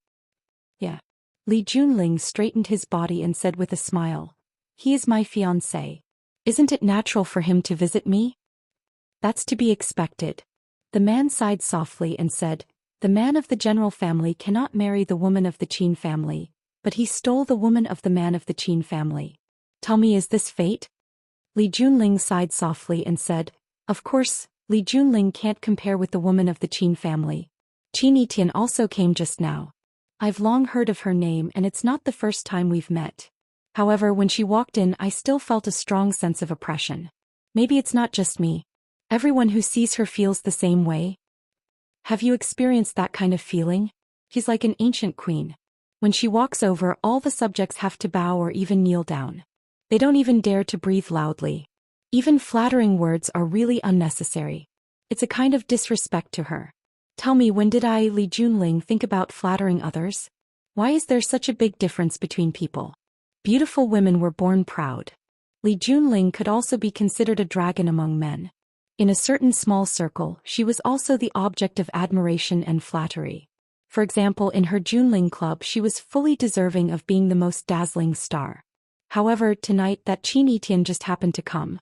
A: "Yeah." Li Junling straightened his body and said with a smile, "He is my fiancé. Isn't it natural for him to visit me?" "That's to be expected." The man sighed softly and said, "The man of the general family cannot marry the woman of the Qin family, but he stole the woman of the man of the Qin family. Tell me, is this fate?" Li Junling sighed softly and said, "Of course, Li Junling can't compare with the woman of the Qin family. Xianxia also came just now. I've long heard of her name and it's not the first time we've met. However, when she walked in, I still felt a strong sense of oppression. Maybe it's not just me. Everyone who sees her feels the same way. Have you experienced that kind of feeling? She's like an ancient queen. When she walks over, all the subjects have to bow or even kneel down. They don't even dare to breathe loudly. Even flattering words are really unnecessary. It's a kind of disrespect to her. Tell me, when did I, Li Junling, think about flattering others? Why is there such a big difference between people? Beautiful women were born proud. Li Junling could also be considered a dragon among men. In a certain small circle, she was also the object of admiration and flattery. For example, in her Junling club, she was fully deserving of being the most dazzling star. However, tonight that Xianxia just happened to come.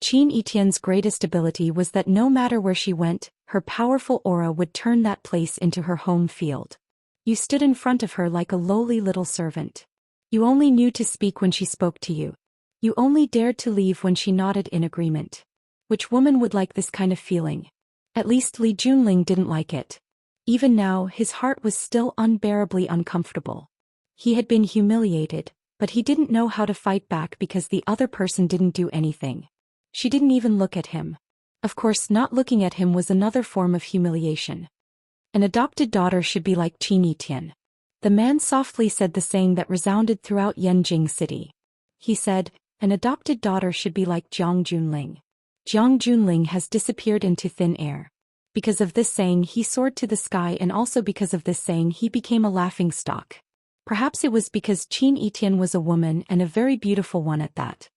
A: Xianxia's greatest ability was that no matter where she went, her powerful aura would turn that place into her home field. You stood in front of her like a lowly little servant. You only knew to speak when she spoke to you. You only dared to leave when she nodded in agreement. Which woman would like this kind of feeling? At least Li Junling didn't like it. Even now, his heart was still unbearably uncomfortable. He had been humiliated, but he didn't know how to fight back because the other person didn't do anything. She didn't even look at him. Of course, not looking at him was another form of humiliation. An adopted daughter should be like Qin Yitian. The man softly said the saying that resounded throughout Yanjing City. He said, an adopted daughter should be like Jiang Junling. Jiang Junling has disappeared into thin air. Because of this saying he soared to the sky, and also because of this saying he became a laughingstock. Perhaps it was because Qin Yitian was a woman, and a very beautiful one at that.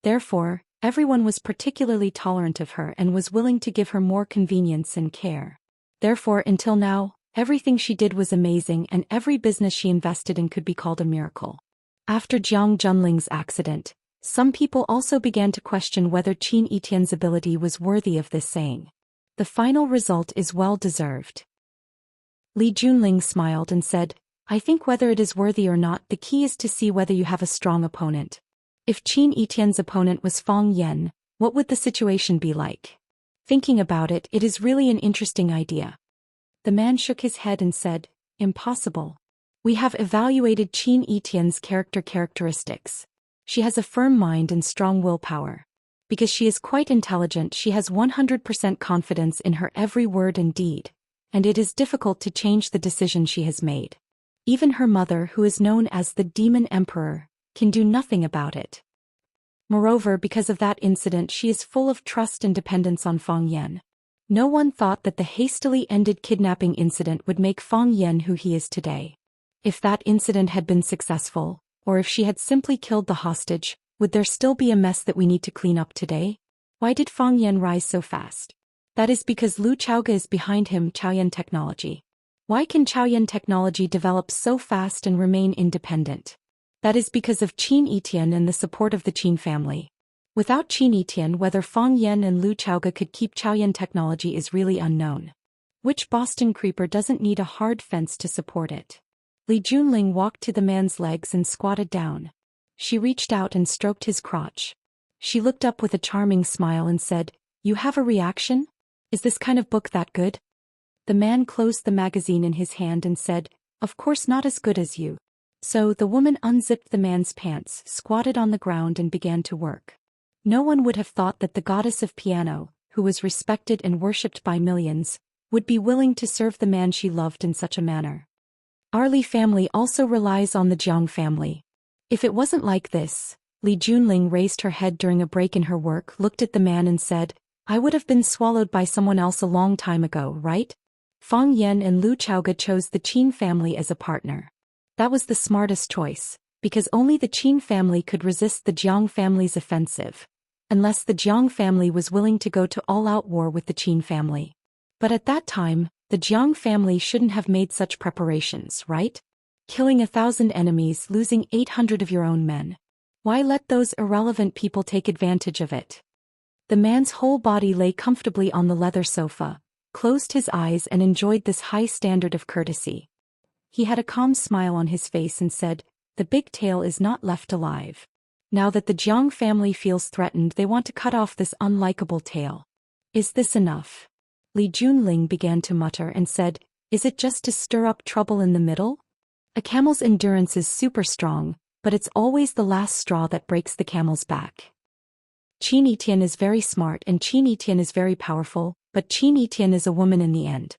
A: Therefore, everyone was particularly tolerant of her and was willing to give her more convenience and care. Therefore, until now, everything she did was amazing, and every business she invested in could be called a miracle. After Jiang Junling's accident, some people also began to question whether Qin Yitian's ability was worthy of this saying. The final result is well deserved. Li Junling smiled and said, I think whether it is worthy or not, the key is to see whether you have a strong opponent. If Qin Yitian's opponent was Fang Yan, what would the situation be like? Thinking about it, it is really an interesting idea. The man shook his head and said, impossible. We have evaluated Qin Yitian's characteristics. She has a firm mind and strong willpower. Because she is quite intelligent, she has 100% confidence in her every word and deed, and it is difficult to change the decision she has made. Even her mother, who is known as the Demon Emperor, can do nothing about it. Moreover, because of that incident, she is full of trust and dependence on Fang Yan. No one thought that the hastily ended kidnapping incident would make Fang Yan who he is today. If that incident had been successful, or if she had simply killed the hostage, would there still be a mess that we need to clean up today? Why did Fang Yan rise so fast? That is because Lu Chaoge is behind him. Chaoyan technology. Why can Chaoyan technology develop so fast and remain independent? That is because of Qin Yitian and the support of the Qin family. Without Qin Yitian, whether Fang Yan and Lu Chaoge could keep Chaoyan technology is really unknown. Which Boston creeper doesn't need a hard fence to support it? Li Junling walked to the man's legs and squatted down. She reached out and stroked his crotch. She looked up with a charming smile and said, you have a reaction? Is this kind of book that good? The man closed the magazine in his hand and said, of course not as good as you. So the woman unzipped the man's pants, squatted on the ground and began to work. No one would have thought that the goddess of piano, who was respected and worshipped by millions, would be willing to serve the man she loved in such a manner. Our Li family also relies on the Jiang family. If it wasn't like this, Li Junling raised her head during a break in her work, looked at the man and said, I would have been swallowed by someone else a long time ago, right? Fang Yan and Lu Chaoge chose the Qin family as a partner. That was the smartest choice, because only the Qin family could resist the Jiang family's offensive, unless the Jiang family was willing to go to all-out war with the Qin family. But at that time, the Jiang family shouldn't have made such preparations, right? Killing 1,000 enemies, losing 800 of your own men. Why let those irrelevant people take advantage of it? The man's whole body lay comfortably on the leather sofa, closed his eyes and enjoyed this high standard of courtesy. He had a calm smile on his face and said, the big tail is not left alive. Now that the Jiang family feels threatened, they want to cut off this unlikable tail. Is this enough? Li Junling began to mutter and said, is it just to stir up trouble in the middle? A camel's endurance is super strong, but it's always the last straw that breaks the camel's back. Qin Yitian is very smart and Qin Yitian is very powerful, but Qin Yitian is a woman in the end.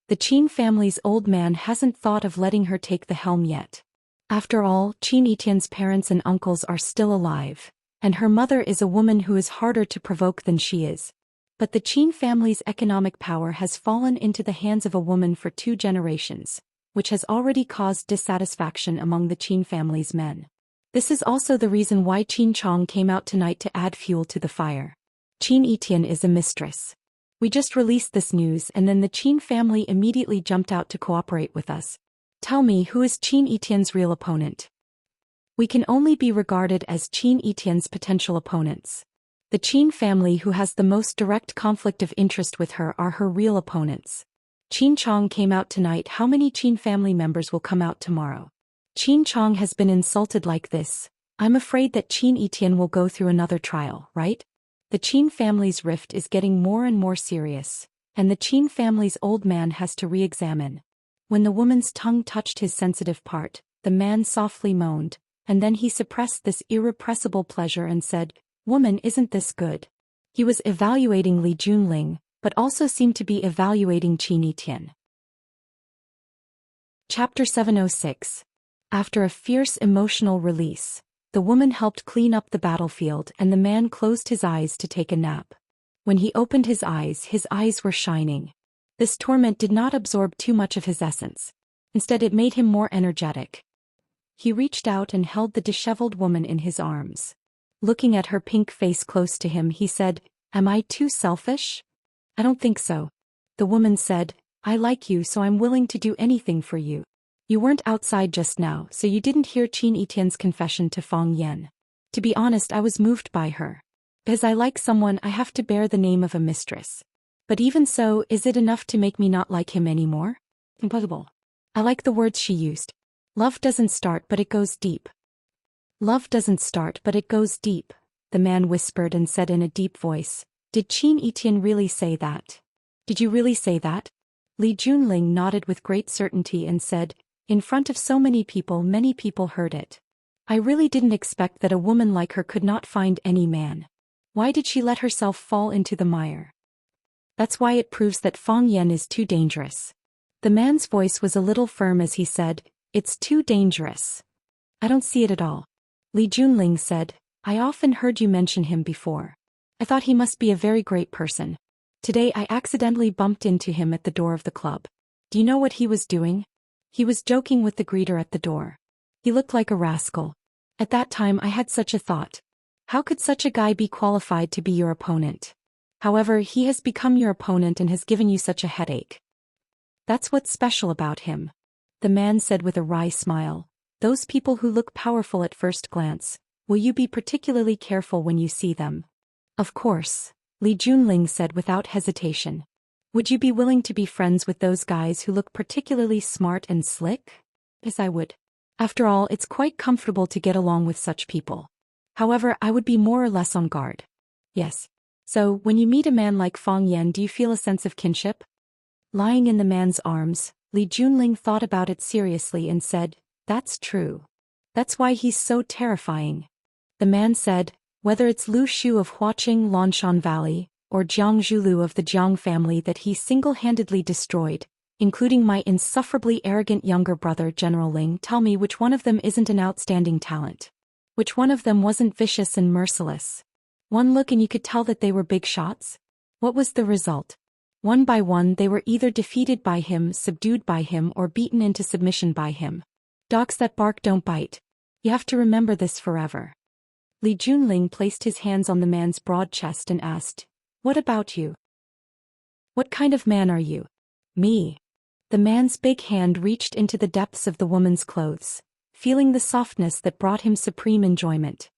A: The Qin family's old man hasn't thought of letting her take the helm yet. After all, Qin Yitian's parents and uncles are still alive, and her mother is a woman who is harder to provoke than she is. But the Qin family's economic power has fallen into the hands of a woman for 2 generations, which has already caused dissatisfaction among the Qin family's men. This is also the reason why Qin Chong came out tonight to add fuel to the fire. Qin Yitian is a mistress. We just released this news and then the Qin family immediately jumped out to cooperate with us. Tell me, who is Qin Yitian's real opponent? We can only be regarded as Qin Yitian's potential opponents. The Qin family who has the most direct conflict of interest with her are her real opponents. Qin Chong came out tonight. How many Qin family members will come out tomorrow? Qin Chong has been insulted like this. I'm afraid that Qin Yitian will go through another trial, right? The Qin family's rift is getting more and more serious, and the Qin family's old man has to re-examine. When the woman's tongue touched his sensitive part, the man softly moaned, and then he suppressed this irrepressible pleasure and said, Woman, isn't this good? He was evaluating Li Junling, but also seemed to be evaluating Qin Yitian. Chapter 706. After a fierce emotional release, the woman helped clean up the battlefield and the man closed his eyes to take a nap. When he opened his eyes were shining. This torment did not absorb too much of his essence. Instead, it made him more energetic. He reached out and held the disheveled woman in his arms. Looking at her pink face close to him, he said, "Am I too selfish?" "I don't think so." The woman said, "I like you, so I'm willing to do anything for you. You weren't outside just now, so you didn't hear Qin Yitian's confession to Fang Yan. To be honest, I was moved by her. Because I like someone, I have to bear the name of a mistress. But even so, is it enough to make me not like him anymore? Impossible." I like the words she used. "Love doesn't start, but it goes deep." "Love doesn't start, but it goes deep," the man whispered and said in a deep voice. "Did Qin Yitian really say that?" "Did you really say that?" Li Junling nodded with great certainty and said, "In front of so many people heard it. I really didn't expect that a woman like her could not find any man. Why did she let herself fall into the mire? That's why it proves that Fang Yan is too dangerous." The man's voice was a little firm as he said, "It's too dangerous." "I don't see it at all." Li Junling said, "I often heard you mention him before. I thought he must be a very great person. Today I accidentally bumped into him at the door of the club. Do you know what he was doing? He was joking with the greeter at the door. He looked like a rascal. At that time I had such a thought. How could such a guy be qualified to be your opponent? However, he has become your opponent and has given you such a headache. That's what's special about him." The man said with a wry smile, "Those people who look powerful at first glance, will you be particularly careful when you see them?" "Of course," Li Junling said without hesitation. "Would you be willing to be friends with those guys who look particularly smart and slick?" "Yes, I would. After all, it's quite comfortable to get along with such people. However, I would be more or less on guard." "Yes. So, when you meet a man like Fang Yan, do you feel a sense of kinship?" Lying in the man's arms, Li Junling thought about it seriously and said, "That's true. That's why he's so terrifying." The man said, "Whether it's Lu Shu of Huaqing Lanshan Valley, or Jiang Zhulu of the Jiang family that he single-handedly destroyed, including my insufferably arrogant younger brother General Ling, tell me which one of them isn't an outstanding talent? Which one of them wasn't vicious and merciless? One look and you could tell that they were big shots? What was the result? One by one they were either defeated by him, subdued by him, or beaten into submission by him. Dogs that bark don't bite. You have to remember this forever." Li Junling placed his hands on the man's broad chest and asked, "What about you? What kind of man are you?" "Me." The man's big hand reached into the depths of the woman's clothes, feeling the softness that brought him supreme enjoyment.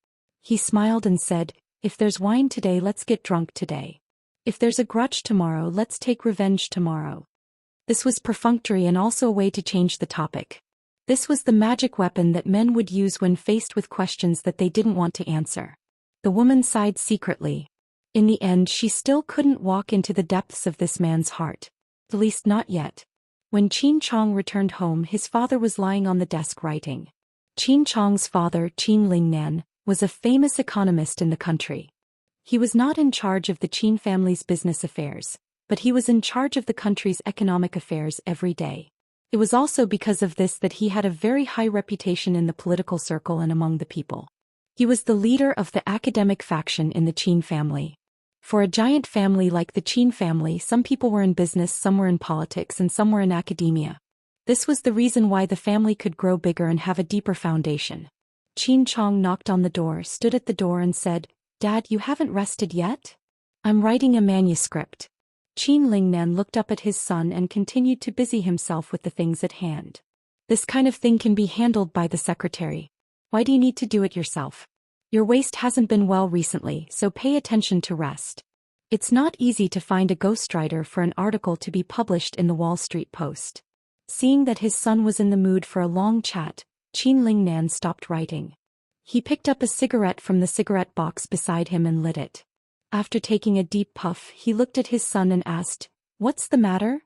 A: He smiled and said, "If there's wine today, let's get drunk today. If there's a grudge tomorrow, let's take revenge tomorrow." This was perfunctory and also a way to change the topic. This was the magic weapon that men would use when faced with questions that they didn't want to answer. The woman sighed secretly. In the end, she still couldn't walk into the depths of this man's heart. At least not yet. When Qin Chong returned home, his father was lying on the desk writing. Qin Chong's father, Qin Lingnan, was a famous economist in the country. He was not in charge of the Qin family's business affairs, but he was in charge of the country's economic affairs every day. It was also because of this that he had a very high reputation in the political circle and among the people. He was the leader of the academic faction in the Qin family. For a giant family like the Qin family, some people were in business, some were in politics, and some were in academia. This was the reason why the family could grow bigger and have a deeper foundation. Qin Chong knocked on the door, stood at the door and said, "Dad, you haven't rested yet?" "I'm writing a manuscript." Qin Lingnan looked up at his son and continued to busy himself with the things at hand. "This kind of thing can be handled by the secretary. Why do you need to do it yourself? Your waist hasn't been well recently, so pay attention to rest." It's not easy to find a ghostwriter for an article to be published in the Wall Street Post. Seeing that his son was in the mood for a long chat, Qin Lingnan stopped writing. He picked up a cigarette from the cigarette box beside him and lit it. After taking a deep puff, he looked at his son and asked, "What's the matter?"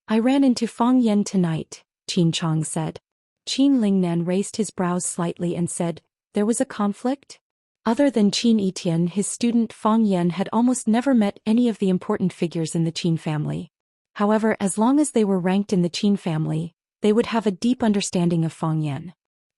A: "I ran into Fang Yan tonight," Qin Chong said. Qin Lingnan raised his brows slightly and said, "There was a conflict?" Other than Qin Etian, his student Fang Yan had almost never met any of the important figures in the Qin family. However, as long as they were ranked in the Qin family, they would have a deep understanding of Fang Yan.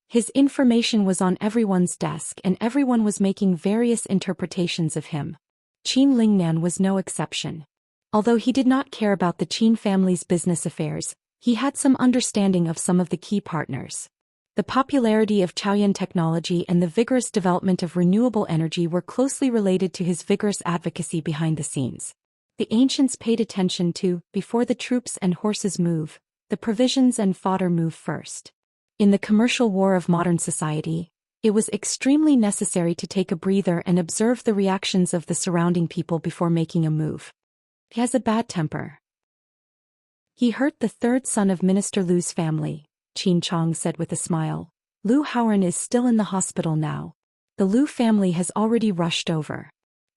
A: His information was on everyone's desk and everyone was making various interpretations of him. Qin Lingnan was no exception. Although he did not care about the Qin family's business affairs, he had some understanding of some of the key partners. The popularity of Chaoyan technology and the vigorous development of renewable energy were closely related to his vigorous advocacy behind the scenes. The ancients paid attention to, before the troops and horses move, the provisions and fodder move first. In the commercial war of modern society, it was extremely necessary to take a breather and observe the reactions of the surrounding people before making a move. He has a bad temper. He hurt the third son of Minister Lu's family, Qin Chong said with a smile. Lu Haoren is still in the hospital now. The Lu family has already rushed over.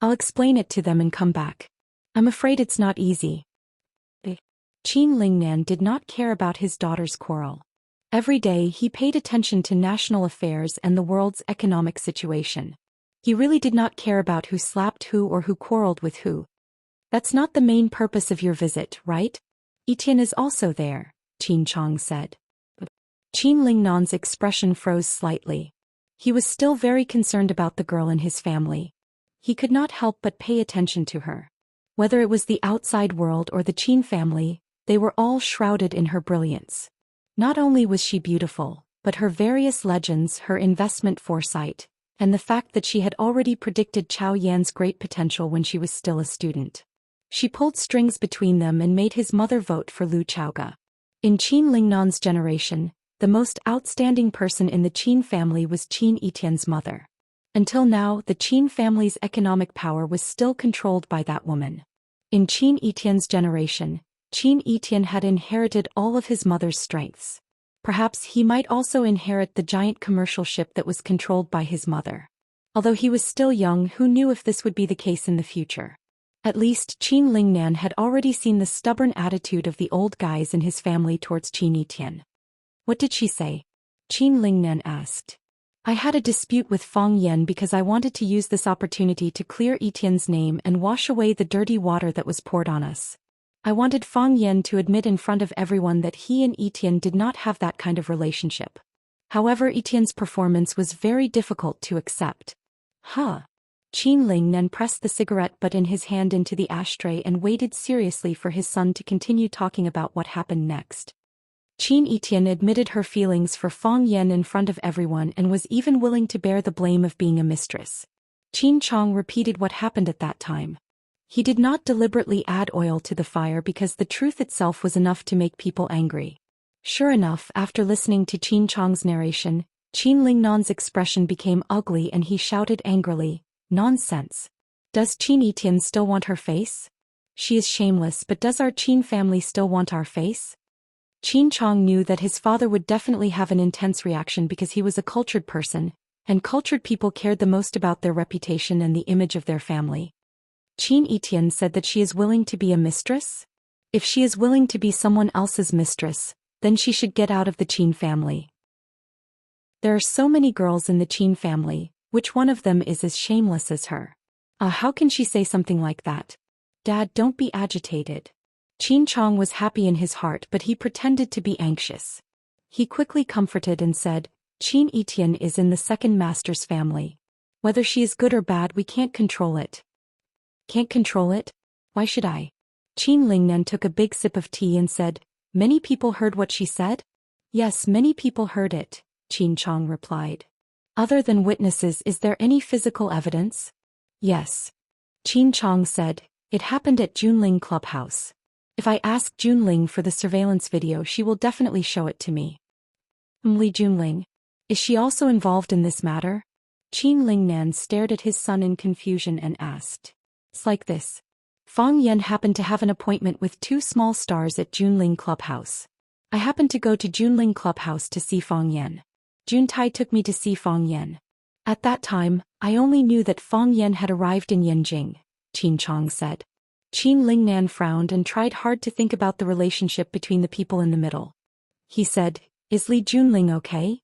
A: I'll explain it to them and come back. I'm afraid it's not easy. Qin Lingnan did not care about his daughter's quarrel. Every day he paid attention to national affairs and the world's economic situation. He really did not care about who slapped who or who quarreled with who. That's not the main purpose of your visit, right? Etienne is also there, Qin Chong said. Qin Lingnan's expression froze slightly. He was still very concerned about the girl and his family. He could not help but pay attention to her. Whether it was the outside world or the Qin family, they were all shrouded in her brilliance. Not only was she beautiful, but her various legends, her investment foresight, and the fact that she had already predicted Chao Yan's great potential when she was still a student. She pulled strings between them and made his mother vote for Lu Chaoga. In Qin Lingnan's generation, the most outstanding person in the Qin family was Qin Etienne's mother. Until now, the Qin family's economic power was still controlled by that woman. In Qin Etienne's generation, Qin Etienne had inherited all of his mother's strengths. Perhaps he might also inherit the giant commercial ship that was controlled by his mother. Although he was still young, who knew if this would be the case in the future? At least Qin Lingnan had already seen the stubborn attitude of the old guys in his family towards Qin Etienne. What did she say? Qin Lingnan asked. I had a dispute with Fang Yan because I wanted to use this opportunity to clear Etienne's name and wash away the dirty water that was poured on us. I wanted Fang Yan to admit in front of everyone that he and Etienne did not have that kind of relationship. However, Etienne's performance was very difficult to accept. Qin Lingnan pressed the cigarette butt in his hand into the ashtray and waited seriously for his son to continue talking about what happened next. Qin Etienne admitted her feelings for Fang Yan in front of everyone and was even willing to bear the blame of being a mistress. Qin Chong repeated what happened at that time. He did not deliberately add oil to the fire because the truth itself was enough to make people angry. Sure enough, after listening to Qin Chong's narration, Qin Lingnan's expression became ugly and he shouted angrily, Nonsense! Does Qin Etienne still want her face? She is shameless, but does our Qin family still want our face? Qin Chong knew that his father would definitely have an intense reaction because he was a cultured person, and cultured people cared the most about their reputation and the image of their family. Qin Etienne said that she is willing to be a mistress? If she is willing to be someone else's mistress, then she should get out of the Qin family. There are so many girls in the Qin family, which one of them is as shameless as her? How can she say something like that? Dad, don't be agitated. Qin Chong was happy in his heart, but he pretended to be anxious. He quickly comforted and said, Qin Etienne is in the second master's family. Whether she is good or bad, we can't control it. Can't control it? Why should I? Qin Lingnan took a big sip of tea and said, Many people heard what she said? Yes, many people heard it, Qin Chong replied. Other than witnesses, is there any physical evidence? Yes. Qin Chong said, it happened at Junling Clubhouse. If I ask Junling for the surveillance video, she will definitely show it to me. Li Junling. Is she also involved in this matter? Qin Lingnan stared at his son in confusion and asked. It's like this. Fang Yan happened to have an appointment with two small stars at Junling Clubhouse. I happened to go to Junling Clubhouse to see Fang Yan. Juntai took me to see Fang Yan. At that time, I only knew that Fang Yan had arrived in Yanjing, Qin Chong said. Qin Lingnan frowned and tried hard to think about the relationship between the people in the middle. He said, Is Li Junling okay?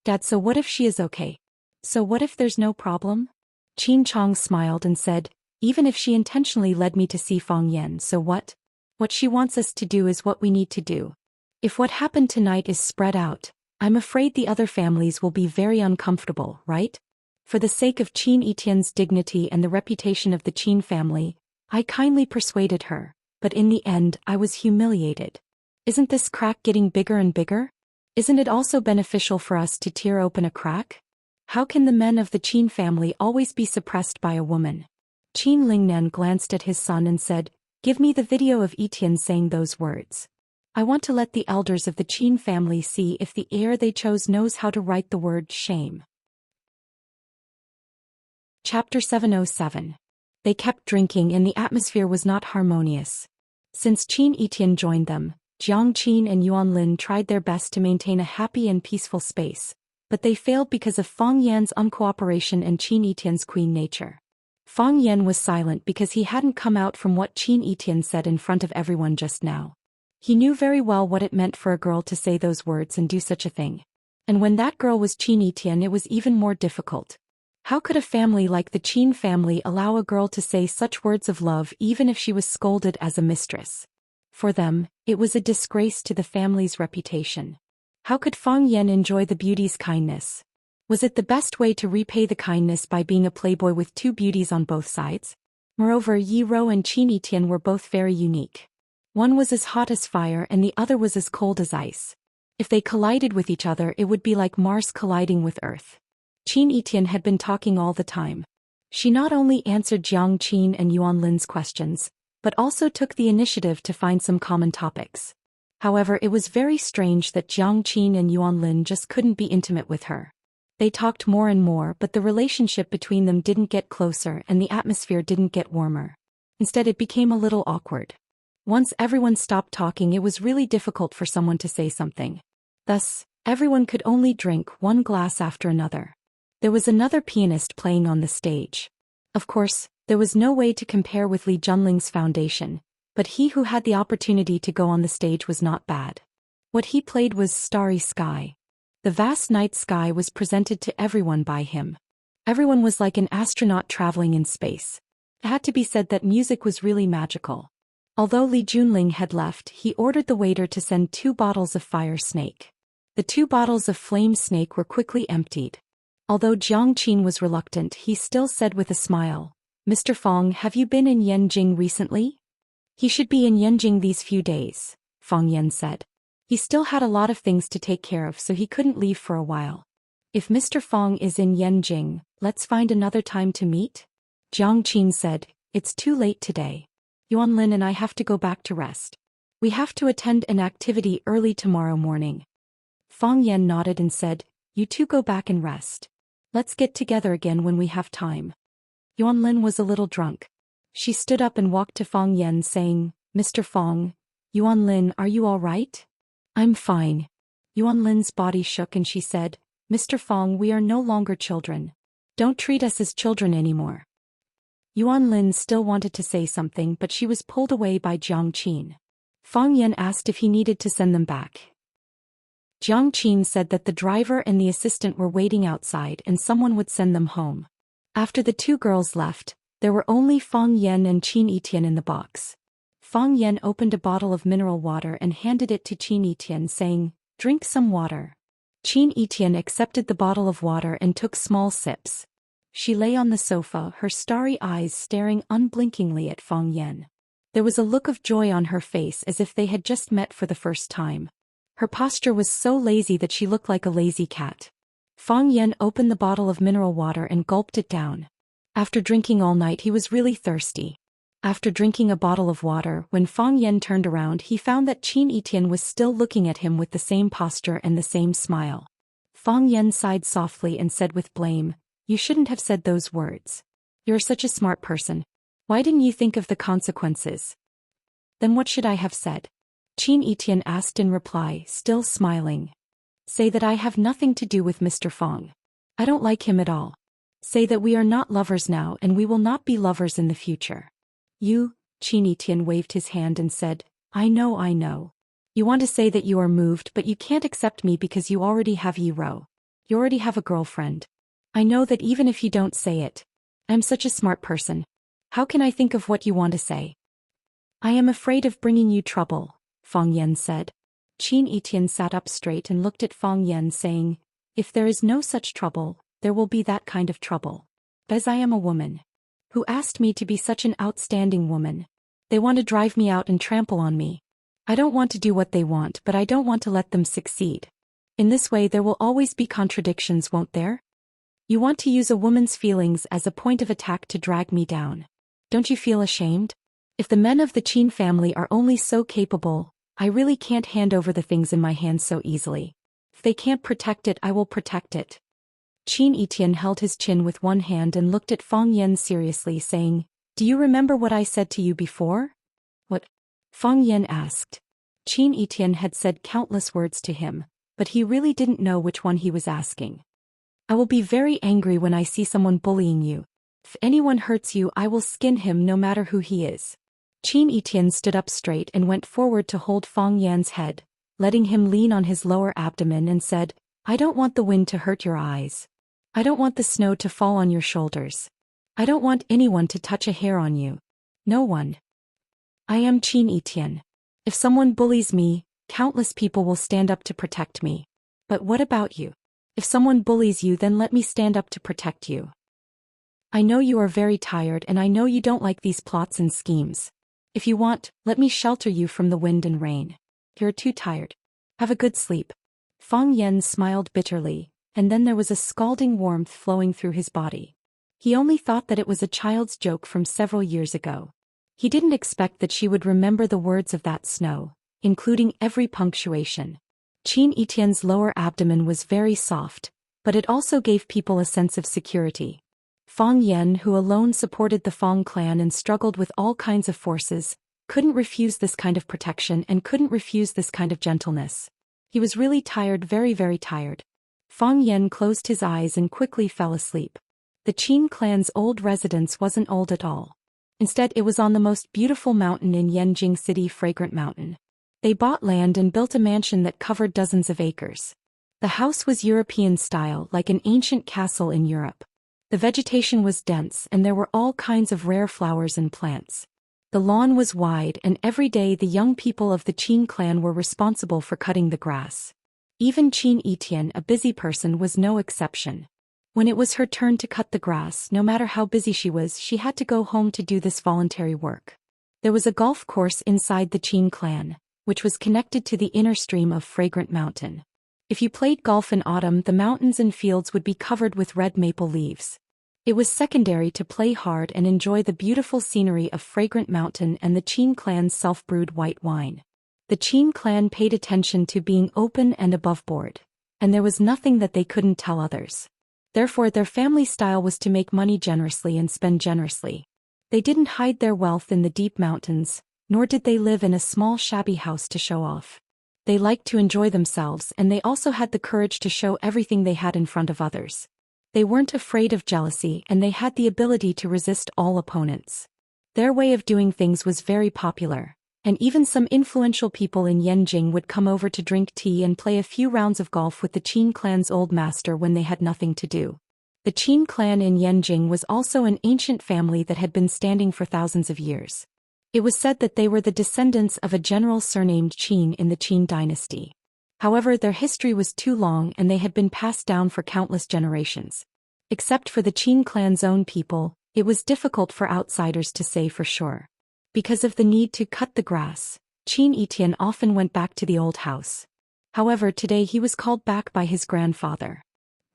A: Dad, so what if she is okay? So what if there's no problem? Qin Chong smiled and said, even if she intentionally led me to see Fang Yan, so what? What she wants us to do is what we need to do. If what happened tonight is spread out, I'm afraid the other families will be very uncomfortable, right? For the sake of Qin Etienne's dignity and the reputation of the Qin family, I kindly persuaded her, but in the end I was humiliated. Isn't this crack getting bigger and bigger? Isn't it also beneficial for us to tear open a crack? How can the men of the Qin family always be suppressed by a woman? Qin Lingnan glanced at his son and said, give me the video of Etienne saying those words. I want to let the elders of the Qin family see if the heir they chose knows how to write the word shame. Chapter 707. They kept drinking and the atmosphere was not harmonious. Since Qin Etienne joined them, Jiang Qin and Yuan Lin tried their best to maintain a happy and peaceful space, but they failed because of Fang Yan's uncooperation and Qin Etienne's queen nature. Fang Yan was silent because he hadn't come out from what Qin Etienne said in front of everyone just now. He knew very well what it meant for a girl to say those words and do such a thing. And when that girl was Qin Etienne, it was even more difficult. How could a family like the Qin family allow a girl to say such words of love even if she was scolded as a mistress? For them, it was a disgrace to the family's reputation. How could Fang Yan enjoy the beauty's kindness? Was it the best way to repay the kindness by being a playboy with two beauties on both sides? Moreover, Yi Ro and Qin Etienne were both very unique. One was as hot as fire and the other was as cold as ice. If they collided with each other, it would be like Mars colliding with Earth. Qin Etienne had been talking all the time. She not only answered Jiang Qin and Yuan Lin's questions, but also took the initiative to find some common topics. However, it was very strange that Jiang Qin and Yuan Lin just couldn't be intimate with her. They talked more and more, but the relationship between them didn't get closer and the atmosphere didn't get warmer. Instead, it became a little awkward. Once everyone stopped talking, it was really difficult for someone to say something. Thus, everyone could only drink one glass after another. There was another pianist playing on the stage. Of course, there was no way to compare with Li Junling's foundation, but he who had the opportunity to go on the stage was not bad. What he played was Starry Sky. The vast night sky was presented to everyone by him. Everyone was like an astronaut traveling in space. It had to be said that music was really magical. Although Li Junling had left, he ordered the waiter to send 2 bottles of fire snake. The 2 bottles of flame snake were quickly emptied. Although Jiang Qin was reluctant, he still said with a smile, Mr. Fang, have you been in Yanjing recently? He should be in Yanjing these few days, Fang Yan said. He still had a lot of things to take care of, so he couldn't leave for a while. If Mr. Fang is in Yanjing, let's find another time to meet? Jiang Qin said, it's too late today. Yuan Lin and I have to go back to rest. We have to attend an activity early tomorrow morning. Fang Yan nodded and said, you two go back and rest. Let's get together again when we have time. Yuan Lin was a little drunk. She stood up and walked to Fang Yan saying, Mr. Fang, Yuan Lin, are you all right? I'm fine. Yuan Lin's body shook and she said, Mr. Fang, we are no longer children. Don't treat us as children anymore. Yuan Lin still wanted to say something, but she was pulled away by Jiang Qin. Fang Yan asked if he needed to send them back. Jiang Qin said that the driver and the assistant were waiting outside and someone would send them home. After the 2 girls left, there were only Fang Yan and Qin Etienne in the box. Fang Yan opened a bottle of mineral water and handed it to Qin Etienne, saying, drink some water. Qin Etienne accepted the bottle of water and took small sips. She lay on the sofa, her starry eyes staring unblinkingly at Fang Yan. There was a look of joy on her face as if they had just met for the first time. Her posture was so lazy that she looked like a lazy cat. Fang Yan opened the bottle of mineral water and gulped it down. After drinking all night, he was really thirsty. After drinking a bottle of water, when Fang Yan turned around, he found that Qin Etienne was still looking at him with the same posture and the same smile. Fang Yan sighed softly and said with blame, you shouldn't have said those words. You're such a smart person. Why didn't you think of the consequences? Then what should I have said? Qin Etienne asked in reply, still smiling. Say that I have nothing to do with Mr. Fang. I don't like him at all. Say that we are not lovers now and we will not be lovers in the future. You, Qin Etienne waved his hand and said, I know. You want to say that you are moved, but you can't accept me because you already have Yi Ro. You already have a girlfriend. I know that even if you don't say it, I'm such a smart person. How can I think of what you want to say? I am afraid of bringing you trouble, Fang Yan said. Qin Etian sat up straight and looked at Fang Yan saying, if there is no such trouble, there will be that kind of trouble. As I am a woman. Who asked me to be such an outstanding woman? They want to drive me out and trample on me. I don't want to do what they want, but I don't want to let them succeed. In this way there will always be contradictions, won't there? You want to use a woman's feelings as a point of attack to drag me down. Don't you feel ashamed? If the men of the Qin family are only so capable, I really can't hand over the things in my hands so easily. If they can't protect it, I will protect it. Qin Etian held his chin with one hand and looked at Fang Yan seriously, saying, do you remember what I said to you before? What? Fang Yan asked. Qin Etian had said countless words to him, but he really didn't know which one he was asking. I will be very angry when I see someone bullying you. If anyone hurts you, I will skin him no matter who he is. Qin Etian stood up straight and went forward to hold Fang Yan's head, letting him lean on his lower abdomen, and said, I don't want the wind to hurt your eyes. I don't want the snow to fall on your shoulders. I don't want anyone to touch a hair on you. No one. I am Qin Etian. If someone bullies me, countless people will stand up to protect me. But what about you? If someone bullies you, then let me stand up to protect you. I know you are very tired, and I know you don't like these plots and schemes. If you want, let me shelter you from the wind and rain. You're too tired. Have a good sleep. Fang Yan smiled bitterly, and then there was a scalding warmth flowing through his body. He only thought that it was a child's joke from several years ago. He didn't expect that she would remember the words of that snow, including every punctuation. Qin Etien's lower abdomen was very soft, but it also gave people a sense of security. Fang Yan, who alone supported the Fang clan and struggled with all kinds of forces, couldn't refuse this kind of protection and couldn't refuse this kind of gentleness. He was really tired, very, very tired. Fang Yan closed his eyes and quickly fell asleep. The Qin clan's old residence wasn't old at all. Instead, it was on the most beautiful mountain in Yanjing City, Fragrant Mountain. They bought land and built a mansion that covered dozens of acres. The house was European style, like an ancient castle in Europe. The vegetation was dense and there were all kinds of rare flowers and plants. The lawn was wide, and every day the young people of the Qin clan were responsible for cutting the grass. Even Qin Etian, a busy person, was no exception. When it was her turn to cut the grass, no matter how busy she was, she had to go home to do this voluntary work. There was a golf course inside the Qin clan, which was connected to the inner stream of Fragrant Mountain. If you played golf in autumn, the mountains and fields would be covered with red maple leaves. It was secondary to play hard and enjoy the beautiful scenery of Fragrant Mountain and the Qin clan's self-brewed white wine. The Qin clan paid attention to being open and above board, and there was nothing that they couldn't tell others. Therefore, their family style was to make money generously and spend generously. They didn't hide their wealth in the deep mountains, nor did they live in a small shabby house to show off. They liked to enjoy themselves, and they also had the courage to show everything they had in front of others. They weren't afraid of jealousy, and they had the ability to resist all opponents. Their way of doing things was very popular, and even some influential people in Yanjing would come over to drink tea and play a few rounds of golf with the Qin clan's old master when they had nothing to do. The Qin clan in Yanjing was also an ancient family that had been standing for thousands of years. It was said that they were the descendants of a general surnamed Qin in the Qin dynasty. However, their history was too long and they had been passed down for countless generations. Except for the Qin clan's own people, it was difficult for outsiders to say for sure. Because of the need to cut the grass, Qin Etian often went back to the old house. However, today he was called back by his grandfather.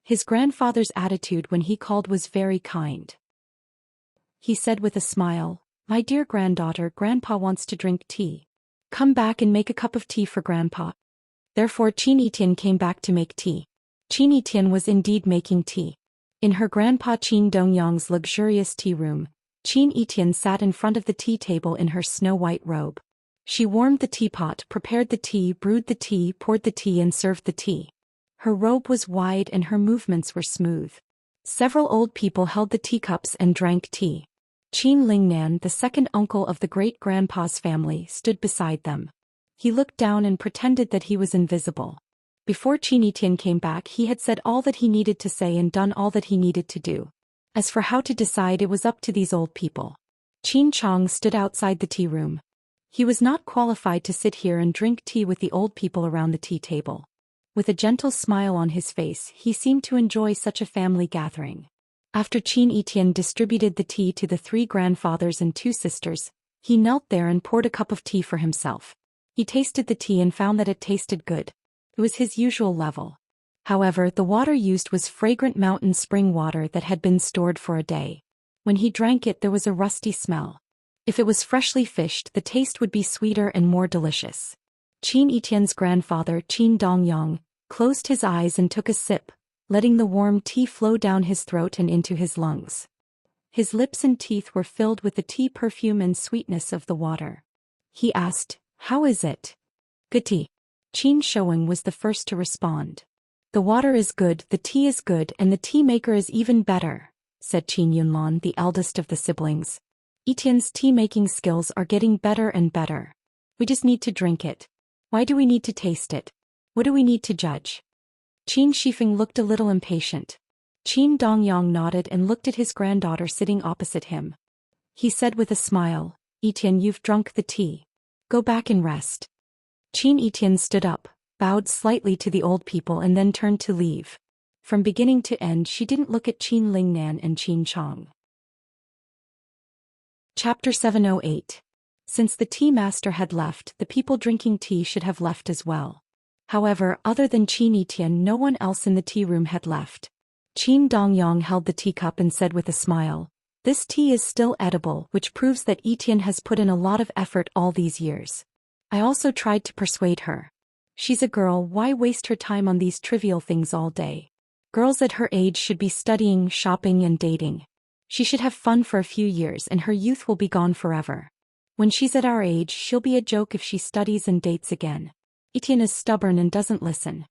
A: His grandfather's attitude when he called was very kind. He said with a smile, "My dear granddaughter, Grandpa wants to drink tea. Come back and make a cup of tea for Grandpa." Therefore Qin Etian came back to make tea. Qin Etian was indeed making tea. In her Grandpa Qin Dongyang's luxurious tea room, Qin Etian sat in front of the tea table in her snow-white robe. She warmed the teapot, prepared the tea, brewed the tea, poured the tea and served the tea. Her robe was wide and her movements were smooth. Several old people held the teacups and drank tea. Qin Lingnan, the second uncle of the great-grandpa's family, stood beside them. He looked down and pretended that he was invisible. Before Qin Etian came back, he had said all that he needed to say and done all that he needed to do. As for how to decide, it was up to these old people. Qin Chong stood outside the tea room. He was not qualified to sit here and drink tea with the old people around the tea table. With a gentle smile on his face, he seemed to enjoy such a family gathering. After Qin Etienne distributed the tea to the 3 grandfathers and 2 sisters, he knelt there and poured a cup of tea for himself. He tasted the tea and found that it tasted good. It was his usual level. However, the water used was fragrant mountain spring water that had been stored for a day. When he drank it, there was a rusty smell. If it was freshly fished, the taste would be sweeter and more delicious. Qin Etienne's grandfather, Qin Dongyang, closed his eyes and took a sip, letting the warm tea flow down his throat and into his lungs. His lips and teeth were filled with the tea perfume and sweetness of the water. He asked, "How is it?" "Good tea." Qin Shouing was the first to respond. "The water is good, the tea is good, and the tea maker is even better," said Qin Yunlan, the eldest of the siblings. "Etienne's tea-making skills are getting better and better. We just need to drink it. Why do we need to taste it? What do we need to judge?" Qin Shifeng looked a little impatient. Qin Dongyang nodded and looked at his granddaughter sitting opposite him. He said with a smile, "Etienne, you've drunk the tea. Go back and rest." Qin Etienne stood up, bowed slightly to the old people and then turned to leave. From beginning to end she didn't look at Qin Lingnan and Qin Chong. Chapter 708. Since the tea master had left, the people drinking tea should have left as well. However, other than Qin Etienne, no one else in the tea room had left. Qin Dongyang held the teacup and said with a smile, "This tea is still edible, which proves that Etienne has put in a lot of effort all these years. I also tried to persuade her. She's a girl, why waste her time on these trivial things all day? Girls at her age should be studying, shopping and dating. She should have fun for a few years and her youth will be gone forever. When she's at our age, she'll be a joke if she studies and dates again. Etienne is stubborn and doesn't listen."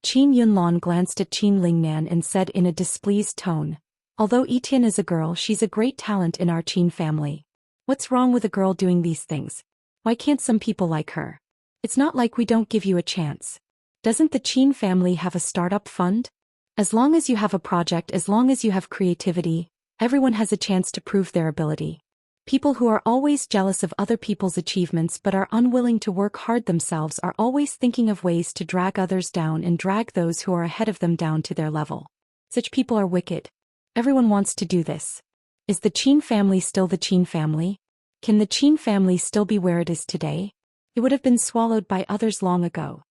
A: Qin Yunlan glanced at Qin Lingnan and said in a displeased tone, "Although Etienne is a girl, she's a great talent in our Qin family. What's wrong with a girl doing these things? Why can't some people like her? It's not like we don't give you a chance. Doesn't the Qin family have a startup fund? As long as you have a project, as long as you have creativity, everyone has a chance to prove their ability. People who are always jealous of other people's achievements but are unwilling to work hard themselves are always thinking of ways to drag others down and drag those who are ahead of them down to their level. Such people are wicked. Everyone wants to do this. Is the Qin family still the Qin family? Can the Qin family still be where it is today? It would have been swallowed by others long ago.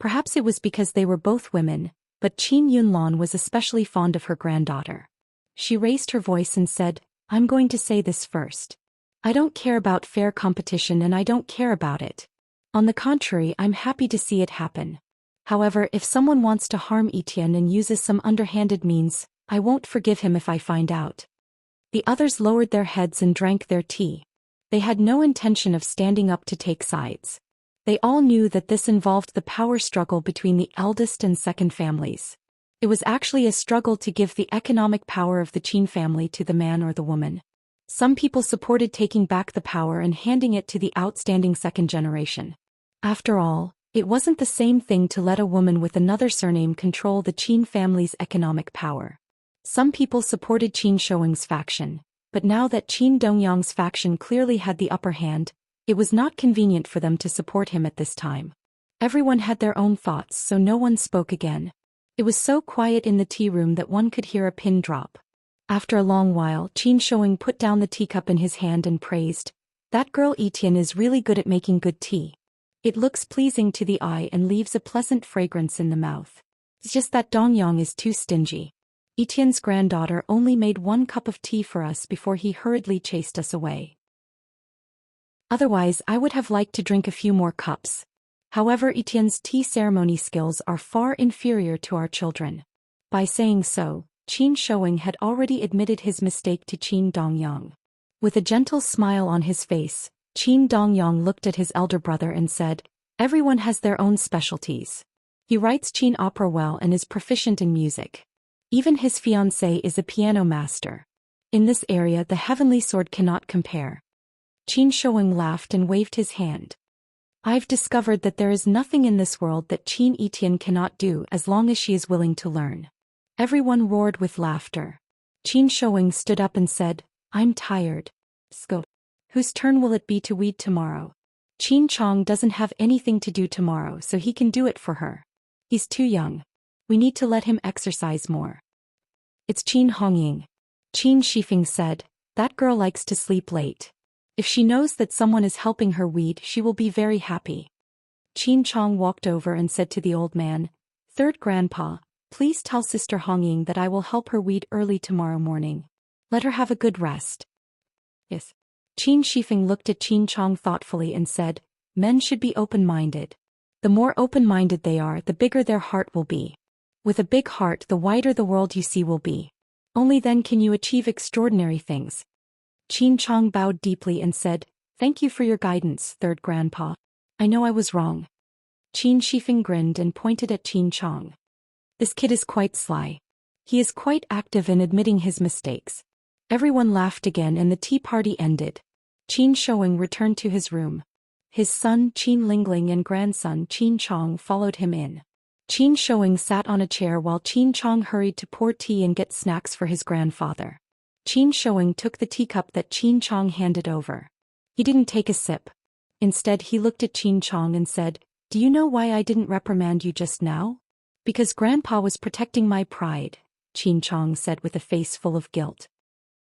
A: Perhaps it was because they were both women, but Qin Yunlan was especially fond of her granddaughter. She raised her voice and said, "I'm going to say this first. I don't care about fair competition and I don't care about it. On the contrary, I'm happy to see it happen. However, if someone wants to harm Etienne and uses some underhanded means, I won't forgive him if I find out." The others lowered their heads and drank their tea. They had no intention of standing up to take sides. They all knew that this involved the power struggle between the eldest and second families. It was actually a struggle to give the economic power of the Qin family to the man or the woman. Some people supported taking back the power and handing it to the outstanding second generation. After all, it wasn't the same thing to let a woman with another surname control the Qin family's economic power. Some people supported Qin Shouing's faction, but now that Qin Dongyang's faction clearly had the upper hand, it was not convenient for them to support him at this time. Everyone had their own thoughts, so no one spoke again. It was so quiet in the tea room that one could hear a pin drop. After a long while, Qin Shouing put down the teacup in his hand and praised, "That girl Etienne is really good at making good tea. It looks pleasing to the eye and leaves a pleasant fragrance in the mouth. It's just that Dongyang is too stingy. Etienne's granddaughter only made 1 cup of tea for us before he hurriedly chased us away. Otherwise, I would have liked to drink a few more cups. However, Etienne's tea ceremony skills are far inferior to our children." By saying so, Qin Shouing had already admitted his mistake to Qin Dongyang. With a gentle smile on his face, Qin Dongyang looked at his elder brother and said, "Everyone has their own specialties. He writes Qin opera well and is proficient in music. Even his fiancée is a piano master. In this area the heavenly sword cannot compare." Qin Shouing laughed and waved his hand. "I've discovered that there is nothing in this world that Qin Etienne cannot do as long as she is willing to learn." Everyone roared with laughter. Qin Shouing stood up and said, I'm tired. Sco. Whose turn will it be to weed tomorrow? Qin Chong doesn't have anything to do tomorrow, so he can do it for her. He's too young. We need to let him exercise more. It's Qin Hongying. Qin Shifeng said, that girl likes to sleep late. If she knows that someone is helping her weed, she will be very happy. Qin Chong walked over and said to the old man, Third Grandpa, please tell Sister Hongying that I will help her weed early tomorrow morning. Let her have a good rest. Yes. Qin Shifeng looked at Qin Chong thoughtfully and said, men should be open-minded. The more open-minded they are, the bigger their heart will be. With a big heart, the wider the world you see will be. Only then can you achieve extraordinary things. Qin Chong bowed deeply and said, thank you for your guidance, Third Grandpa. I know I was wrong. Qin Shifeng grinned and pointed at Qin Chong. This kid is quite sly. He is quite active in admitting his mistakes. Everyone laughed again and the tea party ended. Qin Shouing returned to his room. His son Qin Lingling and grandson Qin Chong followed him in. Qin Shouing sat on a chair while Qin Chong hurried to pour tea and get snacks for his grandfather. Qin Shouing took the teacup that Qin Chong handed over. He didn't take a sip. Instead, he looked at Qin Chong and said, do you know why I didn't reprimand you just now? Because Grandpa was protecting my pride, Qin Chong said with a face full of guilt.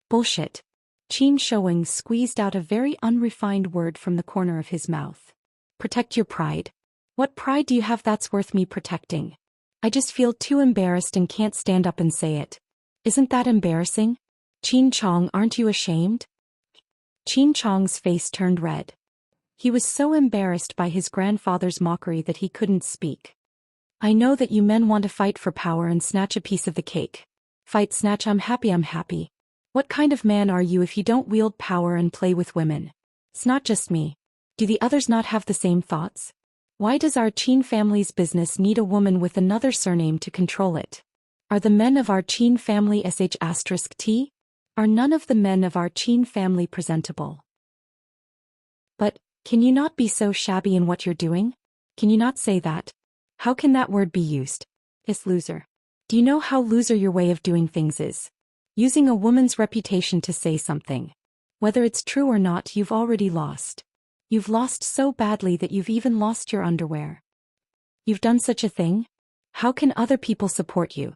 A: Bullshit. Qin Shouing squeezed out a very unrefined word from the corner of his mouth. Protect your pride. What pride do you have that's worth me protecting? I just feel too embarrassed and can't stand up and say it. Isn't that embarrassing? Qin Chong, aren't you ashamed? Qin Chong's face turned red. He was so embarrassed by his grandfather's mockery that he couldn't speak. I know that you men want to fight for power and snatch a piece of the cake. Fight, snatch, I'm happy. What kind of man are you if you don't wield power and play with women? It's not just me. Do the others not have the same thoughts? Why does our Qin family's business need a woman with another surname to control it? Are the men of our Qin family sh*t? Are none of the men of our Qin family presentable? But, can you not be so shabby in what you're doing? Can you not say that? How can that word be used? It's loser. Do you know how loser your way of doing things is? Using a woman's reputation to say something. Whether it's true or not, you've already lost. You've lost so badly that you've even lost your underwear. You've done such a thing? How can other people support you?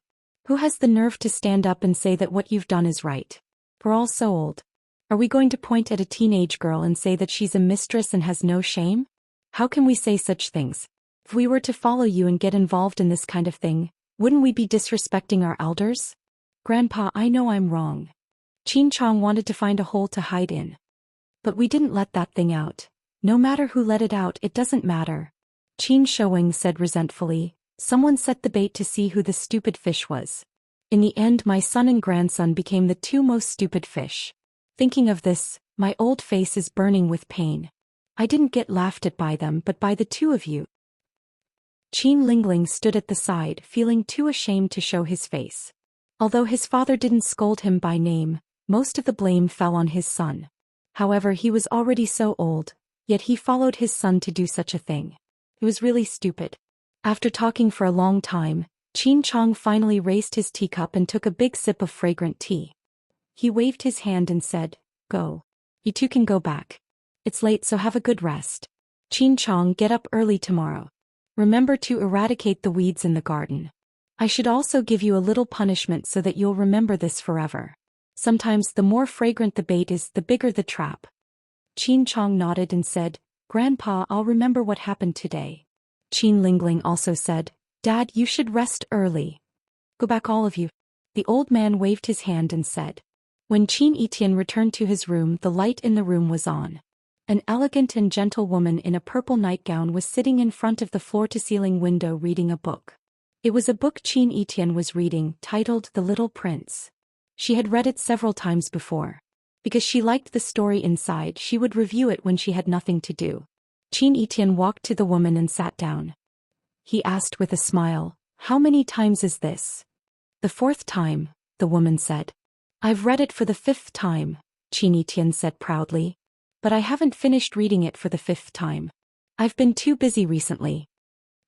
A: Who has the nerve to stand up and say that what you've done is right? We're all so old. Are we going to point at a teenage girl and say that she's a mistress and has no shame? How can we say such things? If we were to follow you and get involved in this kind of thing, wouldn't we be disrespecting our elders? Grandpa, I know I'm wrong. Qin Chong wanted to find a hole to hide in. But we didn't let that thing out. No matter who let it out, it doesn't matter. Qin Shouing said resentfully, someone set the bait to see who the stupid fish was. In the end, my son and grandson became the two most stupid fish. Thinking of this, my old face is burning with pain. I didn't get laughed at by them but by the two of you. Qin Lingling stood at the side, feeling too ashamed to show his face. Although his father didn't scold him by name, most of the blame fell on his son. However, he was already so old, yet he followed his son to do such a thing. It was really stupid. After talking for a long time, Qin Chong finally raised his teacup and took a big sip of fragrant tea. He waved his hand and said, go. You two can go back. It's late, so have a good rest. Qin Chong, get up early tomorrow. Remember to eradicate the weeds in the garden. I should also give you a little punishment so that you'll remember this forever. Sometimes the more fragrant the bait is, the bigger the trap. Qin Chong nodded and said, Grandpa, I'll remember what happened today. Qin Lingling also said, Dad, you should rest early. Go back, all of you. The old man waved his hand and said. When Qin Etienne returned to his room, the light in the room was on. An elegant and gentle woman in a purple nightgown was sitting in front of the floor-to-ceiling window reading a book. It was a book Qin Etienne was reading, titled The Little Prince. She had read it several times before. Because she liked the story inside, she would review it when she had nothing to do. Qin Etienne walked to the woman and sat down. He asked with a smile, How many times is this? The 4th time, the woman said. I've read it for the 5th time, Qin Etienne said proudly. But I haven't finished reading it for the 5th time. I've been too busy recently.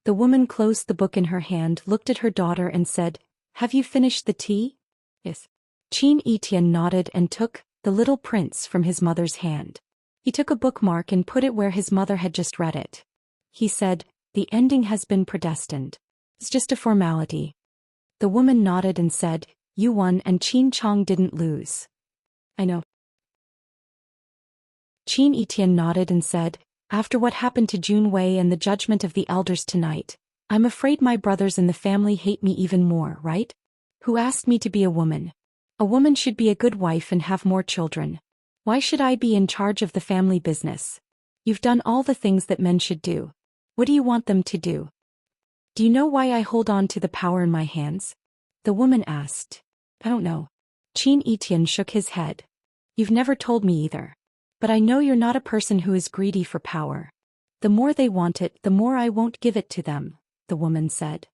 A: The woman closed the book in her hand, looked at her daughter and said, Have you finished the tea? Yes. Qin Etian nodded and took The Little Prince from his mother's hand. He took a bookmark and put it where his mother had just read it. He said, "The ending has been predestined. It's just a formality." The woman nodded and said, "You won and Qin Chong didn't lose." "I know." Qin Etian nodded and said, "After what happened to Jun Wei and the judgment of the elders tonight, I'm afraid my brothers in the family hate me even more, right? Who asked me to be a woman? A woman should be a good wife and have more children. Why should I be in charge of the family business? You've done all the things that men should do. What do you want them to do? Do you know why I hold on to the power in my hands?" The woman asked. "I don't know." Qin Etian shook his head. "You've never told me either. But I know you're not a person who is greedy for power. The more they want it, the more I won't give it to them," the woman said.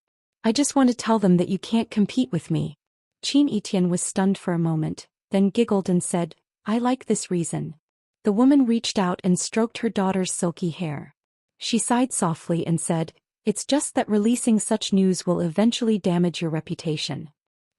A: "I just want to tell them that you can't compete with me." Qin Etian was stunned for a moment, then giggled and said, "I like this reason." The woman reached out and stroked her daughter's silky hair. She sighed softly and said, "It's just that releasing such news will eventually damage your reputation."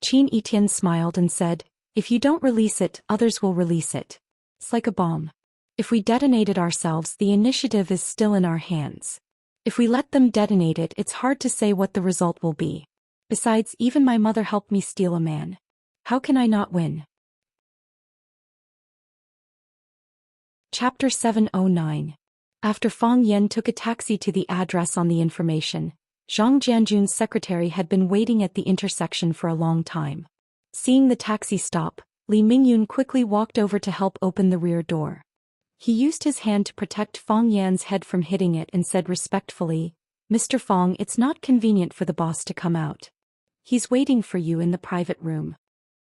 A: Qin Etian smiled and said, "If you don't release it, others will release it. It's like a bomb. If we detonate it ourselves, the initiative is still in our hands. If we let them detonate it, it's hard to say what the result will be. Besides, even my mother helped me steal a man. How can I not win?" Chapter 709. After Fang Yan took a taxi to the address on the information, Zhang Jianjun's secretary had been waiting at the intersection for a long time. Seeing the taxi stop, Li Mingyun quickly walked over to help open the rear door. He used his hand to protect Fang Yan's head from hitting it and said respectfully, "Mr. Fang, it's not convenient for the boss to come out. He's waiting for you in the private room."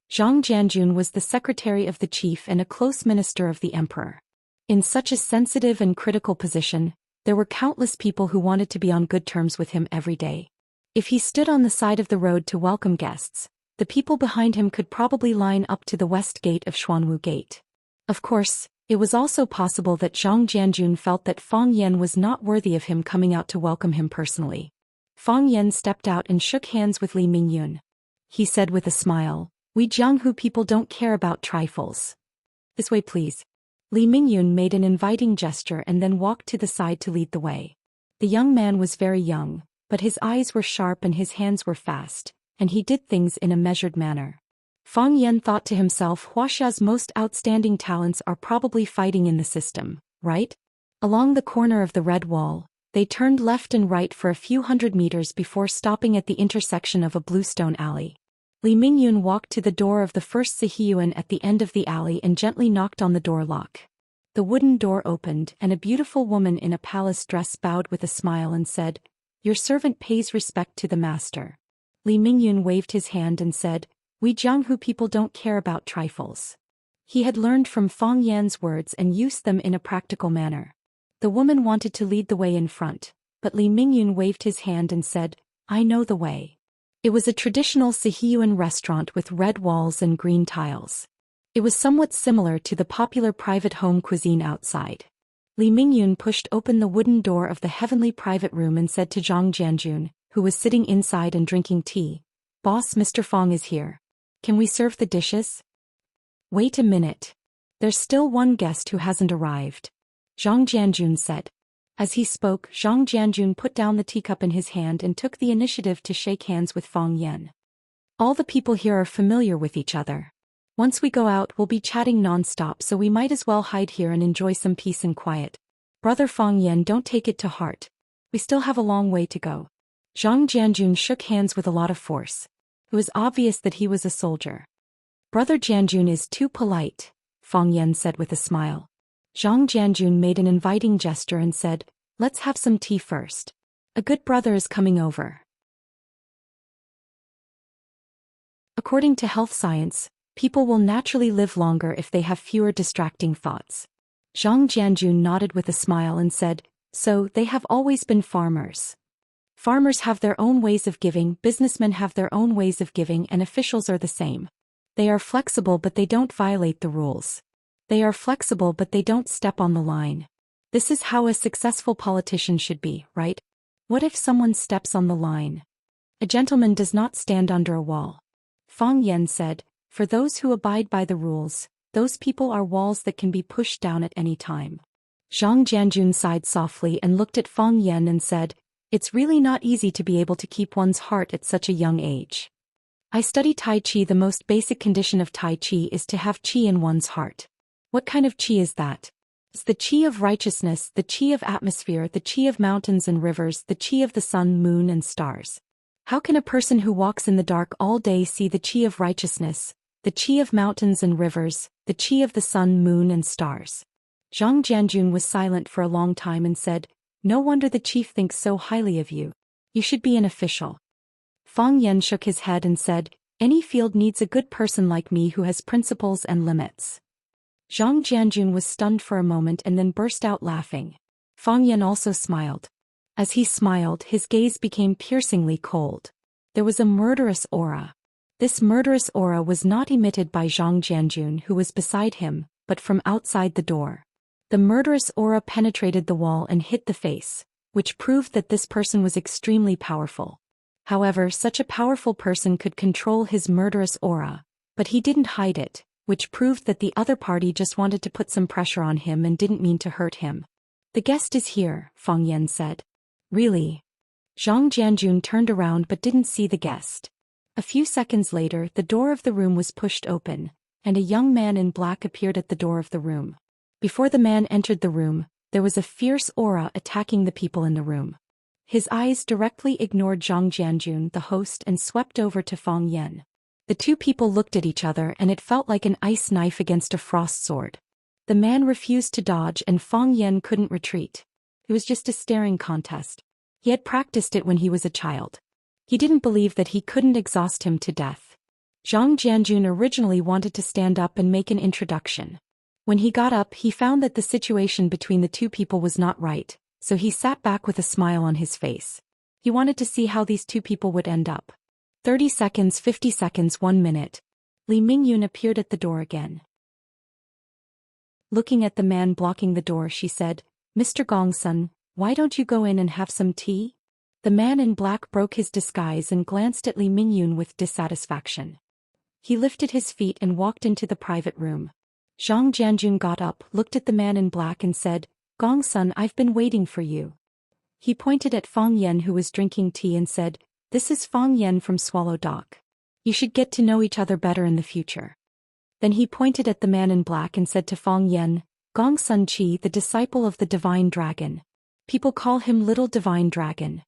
A: Zhang Jianjun was the secretary of the chief and a close minister of the emperor. In such a sensitive and critical position, there were countless people who wanted to be on good terms with him every day. If he stood on the side of the road to welcome guests, the people behind him could probably line up to the west gate of Xuanwu Gate. Of course, it was also possible that Zhang Jianjun felt that Fang Yan was not worthy of him coming out to welcome him personally. Fang Yan stepped out and shook hands with Li Mingyun. He said with a smile, "We Jianghu people don't care about trifles. This way please." Li Mingyun made an inviting gesture and then walked to the side to lead the way. The young man was very young, but his eyes were sharp and his hands were fast, and he did things in a measured manner. Fang Yan thought to himself, Wuxia's most outstanding talents are probably fighting in the system, right? Along the corner of the red wall, they turned left and right for a few hundred meters before stopping at the intersection of a bluestone alley. Li Mingyun walked to the door of the first Zhiyuan at the end of the alley and gently knocked on the door lock. The wooden door opened and a beautiful woman in a palace dress bowed with a smile and said, "Your servant pays respect to the master." Li Mingyun waved his hand and said, "We Jianghu people don't care about trifles." He had learned from Fang Yan's words and used them in a practical manner. The woman wanted to lead the way in front, but Li Mingyun waved his hand and said, "I know the way." It was a traditional Zhiyuan restaurant with red walls and green tiles. It was somewhat similar to the popular private home cuisine outside. Li Mingyun pushed open the wooden door of the heavenly private room and said to Zhang Jianjun, who was sitting inside and drinking tea, "Boss, Mr. Fang is here. Can we serve the dishes?" "Wait a minute. There's still one guest who hasn't arrived," Zhang Jianjun said. As he spoke, Zhang Jianjun put down the teacup in his hand and took the initiative to shake hands with Fang Yan. "All the people here are familiar with each other. Once we go out, we'll be chatting non-stop, so we might as well hide here and enjoy some peace and quiet. Brother Fang Yan, don't take it to heart. We still have a long way to go." Zhang Jianjun shook hands with a lot of force. It was obvious that he was a soldier. "Brother Jianjun is too polite," Fang Yan said with a smile. Zhang Jianjun made an inviting gesture and said, "Let's have some tea first. A good brother is coming over." According to health science, people will naturally live longer if they have fewer distracting thoughts. Zhang Jianjun nodded with a smile and said, "So, they have always been farmers. Farmers have their own ways of giving, businessmen have their own ways of giving, and officials are the same. They are flexible but they don't violate the rules. They are flexible but they don't step on the line. This is how a successful politician should be, right? What if someone steps on the line? A gentleman does not stand under a wall." Fang Yan said, For those who abide by the rules, those people are walls that can be pushed down at any time. Zhang Jianjun sighed softly and looked at Fang Yan and said, "It's really not easy to be able to keep one's heart at such a young age. I study Tai Chi. The most basic condition of Tai Chi is to have Qi in one's heart. What kind of Qi is that? It's the Qi of righteousness, the Qi of atmosphere, the Qi of mountains and rivers, the Qi of the sun, moon and stars. How can a person who walks in the dark all day see the Qi of righteousness, the Qi of mountains and rivers, the Qi of the sun, moon and stars?" Zhang Jianjun was silent for a long time and said, "No wonder the chief thinks so highly of you. You should be an official." Fang Yan shook his head and said, "Any field needs a good person like me who has principles and limits." Zhang Jianjun was stunned for a moment and then burst out laughing. Fang Yan also smiled. As he smiled, his gaze became piercingly cold. There was a murderous aura. This murderous aura was not emitted by Zhang Jianjun, who was beside him, but from outside the door. The murderous aura penetrated the wall and hit the face, which proved that this person was extremely powerful. However, such a powerful person could control his murderous aura, but he didn't hide it, which proved that the other party just wanted to put some pressure on him and didn't mean to hurt him. "The guest is here," Fang Yan said. "Really?" Zhang Jianjun turned around but didn't see the guest. A few seconds later, the door of the room was pushed open, and a young man in black appeared at the door of the room. Before the man entered the room, there was a fierce aura attacking the people in the room. His eyes directly ignored Zhang Jianjun, the host, and swept over to Fang Yan. The two people looked at each other and it felt like an ice knife against a frost sword. The man refused to dodge and Fang Yan couldn't retreat. It was just a staring contest. He had practiced it when he was a child. He didn't believe that he couldn't exhaust him to death. Zhang Jianjun originally wanted to stand up and make an introduction. When he got up, he found that the situation between the two people was not right, so he sat back with a smile on his face. He wanted to see how these two people would end up. 30 seconds, 50 seconds, 1 minute. Li Mingyun appeared at the door again. Looking at the man blocking the door, she said, "Mr. Gongsun, why don't you go in and have some tea?" The man in black broke his disguise and glanced at Li Mingyun with dissatisfaction. He lifted his feet and walked into the private room. Zhang Jianjun got up, looked at the man in black and said, "Gongsun, I've been waiting for you." He pointed at Fang Yan, who was drinking tea, and said, "This is Fang Yan from Swallow Dock. You should get to know each other better in the future." Then he pointed at the man in black and said to Fang Yan, "Gongsun Qi, the disciple of the Divine Dragon. People call him Little Divine Dragon."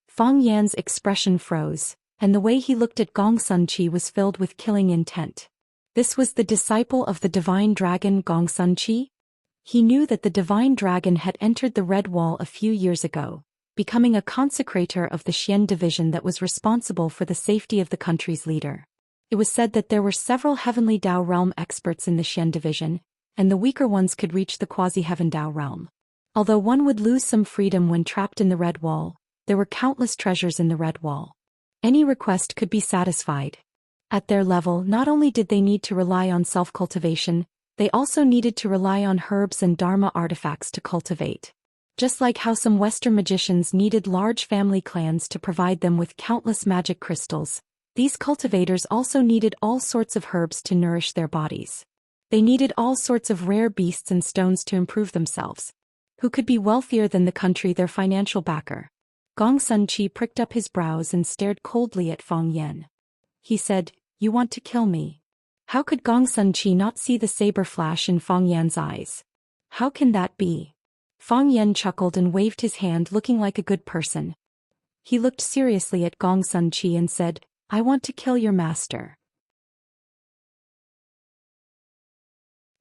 A: Fang Yan's expression froze, and the way he looked at Gongsun Qi was filled with killing intent. This was the disciple of the Divine Dragon, Gongsun Qi? He knew that the Divine Dragon had entered the Red Wall a few years ago, becoming a consecrator of the Xian division that was responsible for the safety of the country's leader. It was said that there were several Heavenly Dao realm experts in the Xian division, and the weaker ones could reach the quasi-Heaven Dao realm. Although one would lose some freedom when trapped in the Red Wall, there were countless treasures in the Red Wall. Any request could be satisfied. At their level, not only did they need to rely on self-cultivation, they also needed to rely on herbs and dharma artifacts to cultivate. Just like how some Western magicians needed large family clans to provide them with countless magic crystals, these cultivators also needed all sorts of herbs to nourish their bodies. They needed all sorts of rare beasts and stones to improve themselves. Who could be wealthier than the country, their financial backer? Gongsun Qi pricked up his brows and stared coldly at Fang Yan. He said, "You want to kill me?" How could Gongsun Qi not see the saber flash in Fang Yan's eyes? How can that be? Fang Yan chuckled and waved his hand, looking like a good person. He looked seriously at Gongsun Qi and said, "I want to kill your master."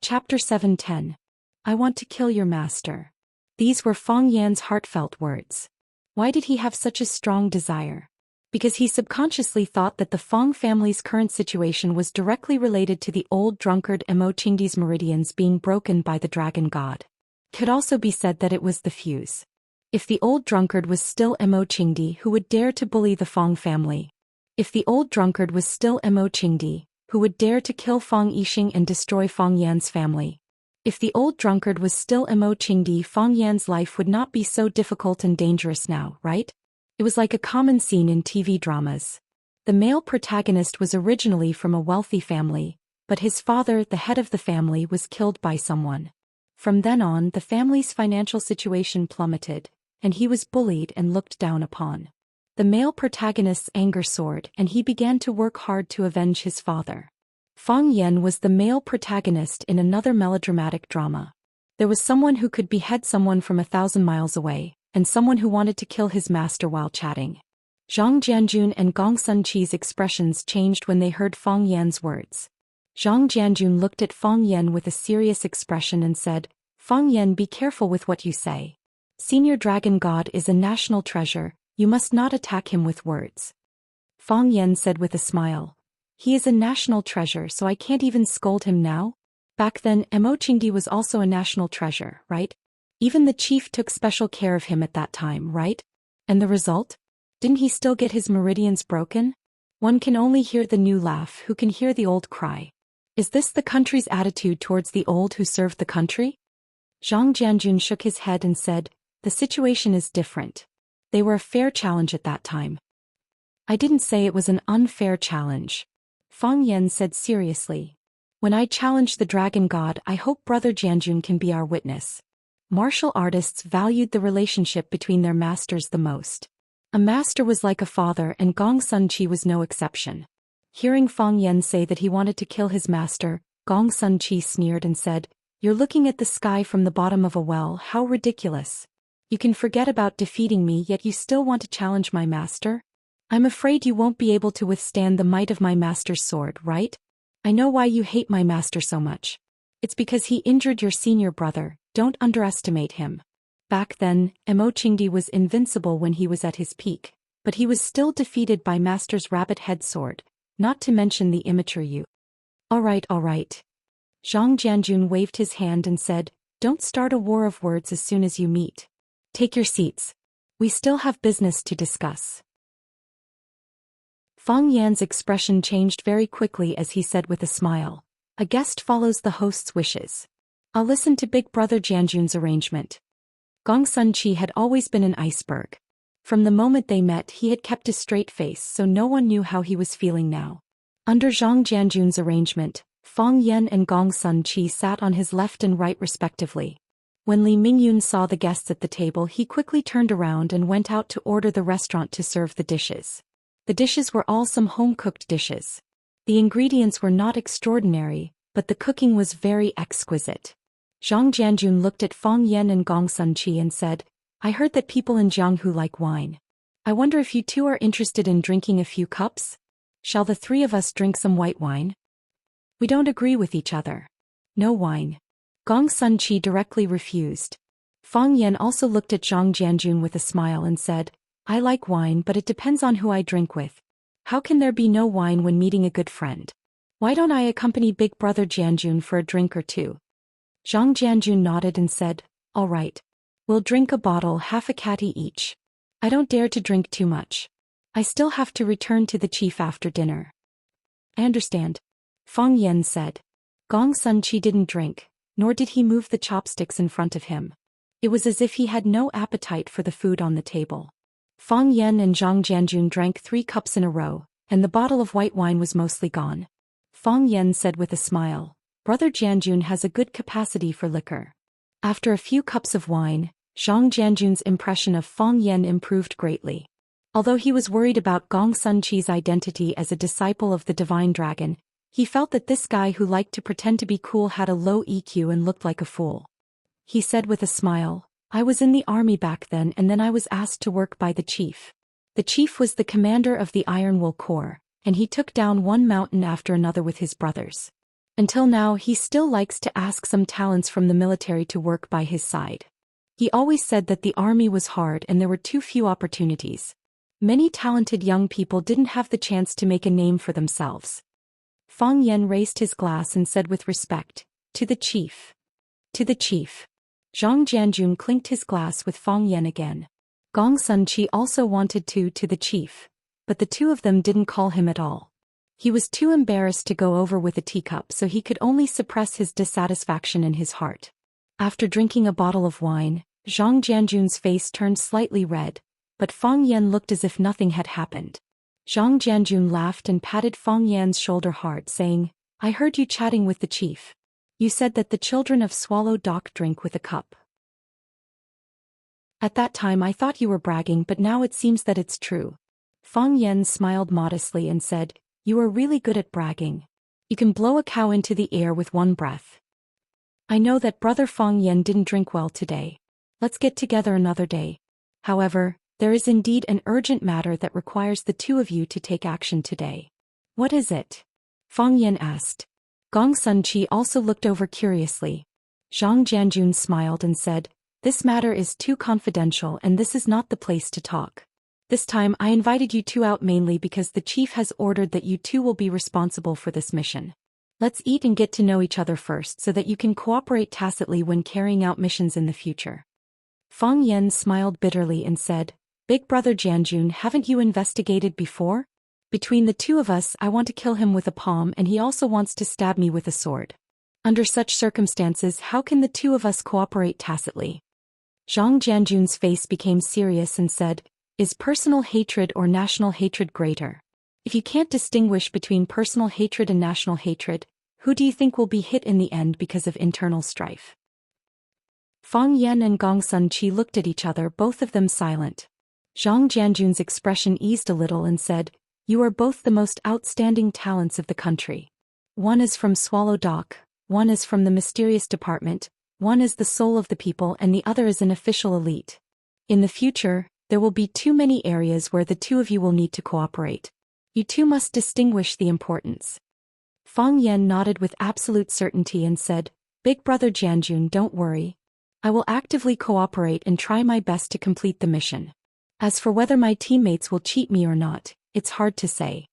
A: Chapter 710. I want to kill your master. These were Fang Yan's heartfelt words. Why did he have such a strong desire? Because he subconsciously thought that the Fang family's current situation was directly related to the old drunkard Mo Qingdi's meridians being broken by the dragon god. Could also be said that it was the fuse. If the old drunkard was still Mo Qingdi, who would dare to bully the Fang family? If the old drunkard was still Mo Qingdi, who would dare to kill Fang Yixing and destroy Fang Yan's family? If the old drunkard was still Mo Qingdi, Fang Yan's life would not be so difficult and dangerous now, right? It was like a common scene in TV dramas. The male protagonist was originally from a wealthy family, but his father, the head of the family, was killed by someone. From then on, the family's financial situation plummeted, and he was bullied and looked down upon. The male protagonist's anger soared, and he began to work hard to avenge his father. Fang Yan was the male protagonist in another melodramatic drama. There was someone who could behead someone from 1,000 miles away, and someone who wanted to kill his master while chatting. Zhang Jianjun and Gong Sunqi's expressions changed when they heard Fang Yan's words. Zhang Jianjun looked at Fang Yan with a serious expression and said, "Fang Yan, be careful with what you say. Senior Dragon God is a national treasure, you must not attack him with words." Fang Yan said with a smile, "He is a national treasure, so I can't even scold him now?" Back then, Mo Qingdi was also a national treasure, right? Even the chief took special care of him at that time, right? And the result? Didn't he still get his meridians broken? One can only hear the new laugh who can hear the old cry. Is this the country's attitude towards the old who served the country? Zhang Jianjun shook his head and said, "The situation is different. They were a fair challenge at that time." "I didn't say it was an unfair challenge," Fang Yan said seriously. "When I challenge the dragon god, I hope Brother Jianjun can be our witness." Martial artists valued the relationship between their masters the most. A master was like a father, and Gong Sunqi was no exception. Hearing Fang Yan say that he wanted to kill his master, Gong Sunqi sneered and said, "You're looking at the sky from the bottom of a well, how ridiculous. You can forget about defeating me, yet you still want to challenge my master? I'm afraid you won't be able to withstand the might of my master's sword, right? I know why you hate my master so much. It's because he injured your senior brother, don't underestimate him." Back then, Mo Qingdi was invincible when he was at his peak, but he was still defeated by Master's rabbit head sword, not to mention the immature you. All right. Zhang Jianjun waved his hand and said, "Don't start a war of words as soon as you meet. Take your seats. We still have business to discuss." Fang Yan's expression changed very quickly as he said with a smile, "A guest follows the host's wishes. I'll listen to Big Brother Jianjun's arrangement." Gong Sunqi had always been an iceberg. From the moment they met, he had kept a straight face, so no one knew how he was feeling now. Under Zhang Jianjun's arrangement, Fang Yan and Gong Sunqi sat on his left and right respectively. When Li Mingyun saw the guests at the table, he quickly turned around and went out to order the restaurant to serve the dishes. The dishes were all some home-cooked dishes. The ingredients were not extraordinary, but the cooking was very exquisite. Zhang Jianjun looked at Fang Yan and Gong Sunqi and said, "I heard that people in Jianghu like wine. I wonder if you two are interested in drinking a few cups? Shall the three of us drink some white wine?" "We don't agree with each other. No wine." Gong Sunqi directly refused. Fang Yan also looked at Zhang Jianjun with a smile and said, "I like wine, but it depends on who I drink with. How can there be no wine when meeting a good friend? Why don't I accompany Big Brother Jianjun for a drink or two?" Zhang Jianjun nodded and said, "All right. We'll drink a bottle, half a catty each. I don't dare to drink too much. I still have to return to the chief after dinner." "I understand," Fang Yan said. Gong Sunqi didn't drink, nor did he move the chopsticks in front of him. It was as if he had no appetite for the food on the table. Fang Yan and Zhang Jianjun drank 3 cups in a row, and the bottle of white wine was mostly gone. Fang Yan said with a smile, "Brother Jianjun has a good capacity for liquor." After a few cups of wine, Zhang Jianjun's impression of Fang Yan improved greatly. Although he was worried about Gong Sunqi's identity as a disciple of the Divine Dragon, he felt that this guy who liked to pretend to be cool had a low EQ and looked like a fool. He said with a smile, "I was in the army back then, and then I was asked to work by the chief. The chief was the commander of the Iron Wool Corps, and he took down one mountain after another with his brothers. Until now, he still likes to ask some talents from the military to work by his side. He always said that the army was hard and there were too few opportunities. Many talented young people didn't have the chance to make a name for themselves." Fang Yan raised his glass and said with respect, "To the chief." "To the chief." Zhang Jianjun clinked his glass with Fang Yan again. Gong Sunqi also wanted to the chief, but the two of them didn't call him at all. He was too embarrassed to go over with a teacup, so he could only suppress his dissatisfaction in his heart. After drinking a bottle of wine, Zhang Jianjun's face turned slightly red, but Fang Yan looked as if nothing had happened. Zhang Jianjun laughed and patted Fang Yan's shoulder hard, saying, I heard you chatting with the chief. You said that the children of Swallow Dock drink with a cup. At that time I thought you were bragging, but now it seems that it's true. Fang Yan smiled modestly and said, You are really good at bragging. You can blow a cow into the air with one breath. I know that Brother Fang Yan didn't drink well today. Let's get together another day. However, there is indeed an urgent matter that requires the two of you to take action today. What is it? Fang Yan asked. Gong Sunqi also looked over curiously. Zhang Jianjun smiled and said, This matter is too confidential and this is not the place to talk. This time I invited you two out mainly because the chief has ordered that you two will be responsible for this mission. Let's eat and get to know each other first so that you can cooperate tacitly when carrying out missions in the future. Fang Yan smiled bitterly and said, Big brother Jianjun, haven't you investigated before? Between the two of us I want to kill him with a palm and he also wants to stab me with a sword. Under such circumstances how can the two of us cooperate tacitly? Zhang Jianjun's face became serious and said, Is personal hatred or national hatred greater? If you can't distinguish between personal hatred and national hatred, who do you think will be hit in the end because of internal strife? Fang Yan and Gong Sunqi looked at each other, both of them silent. Zhang Jianjun's expression eased a little and said, You are both the most outstanding talents of the country. One is from Swallow Dock, one is from the mysterious department, one is the soul of the people and the other is an official elite. In the future, there will be too many areas where the two of you will need to cooperate. You two must distinguish the importance. Fang Yan nodded with absolute certainty and said, Big brother Jianjun, don't worry. I will actively cooperate and try my best to complete the mission. As for whether my teammates will cheat me or not, it's hard to say.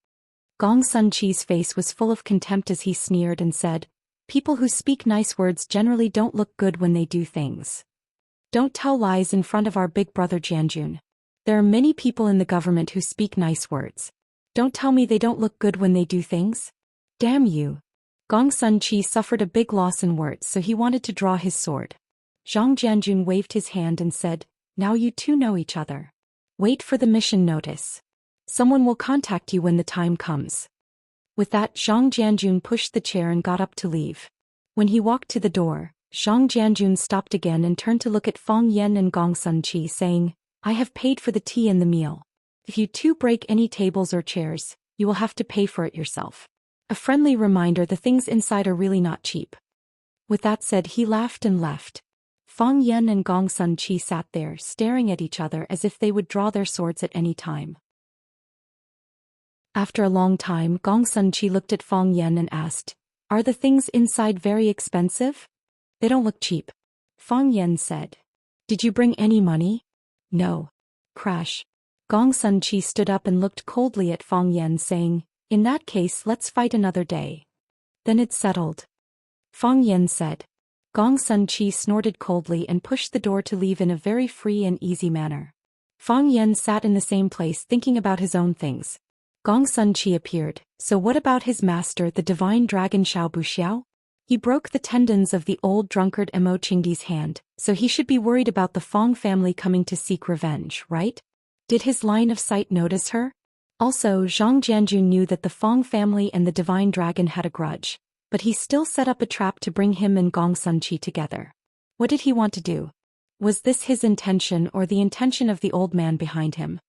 A: Gong Sunqi's face was full of contempt as he sneered and said, People who speak nice words generally don't look good when they do things. Don't tell lies in front of our big brother Jianjun. There are many people in the government who speak nice words. Don't tell me they don't look good when they do things. Damn you. Gong Sunqi suffered a big loss in words, so he wanted to draw his sword. Zhang Jianjun waved his hand and said, Now you two know each other. Wait for the mission notice. Someone will contact you when the time comes. With that, Zhang Jianjun pushed the chair and got up to leave. When he walked to the door, Zhang Jianjun stopped again and turned to look at Fang Yan and Gong Sunqi, saying, I have paid for the tea and the meal. If you two break any tables or chairs, you will have to pay for it yourself. A friendly reminder, the things inside are really not cheap. With that said, he laughed and left. Fang Yan and Gong Sunqi sat there, staring at each other as if they would draw their swords at any time. After a long time, Gong Sunqi looked at Fang Yan and asked, Are the things inside very expensive? They don't look cheap. Fang Yan said. Did you bring any money? No. Crash. Gong Sunqi stood up and looked coldly at Fang Yan, saying, In that case, let's fight another day. Then it's settled. Fang Yan said. Gong Sunqi snorted coldly and pushed the door to leave in a very free and easy manner. Fang Yan sat in the same place thinking about his own things. Gong Sunqi appeared. So what about his master, the divine dragon Xiao? He broke the tendons of the old drunkard Mo Qingdi's hand, so he should be worried about the Fang family coming to seek revenge, right? Did his line of sight notice her? Also, Zhang Jianjun knew that the Fang family and the divine dragon had a grudge, but he still set up a trap to bring him and Gong Sunqi together. What did he want to do? Was this his intention or the intention of the old man behind him?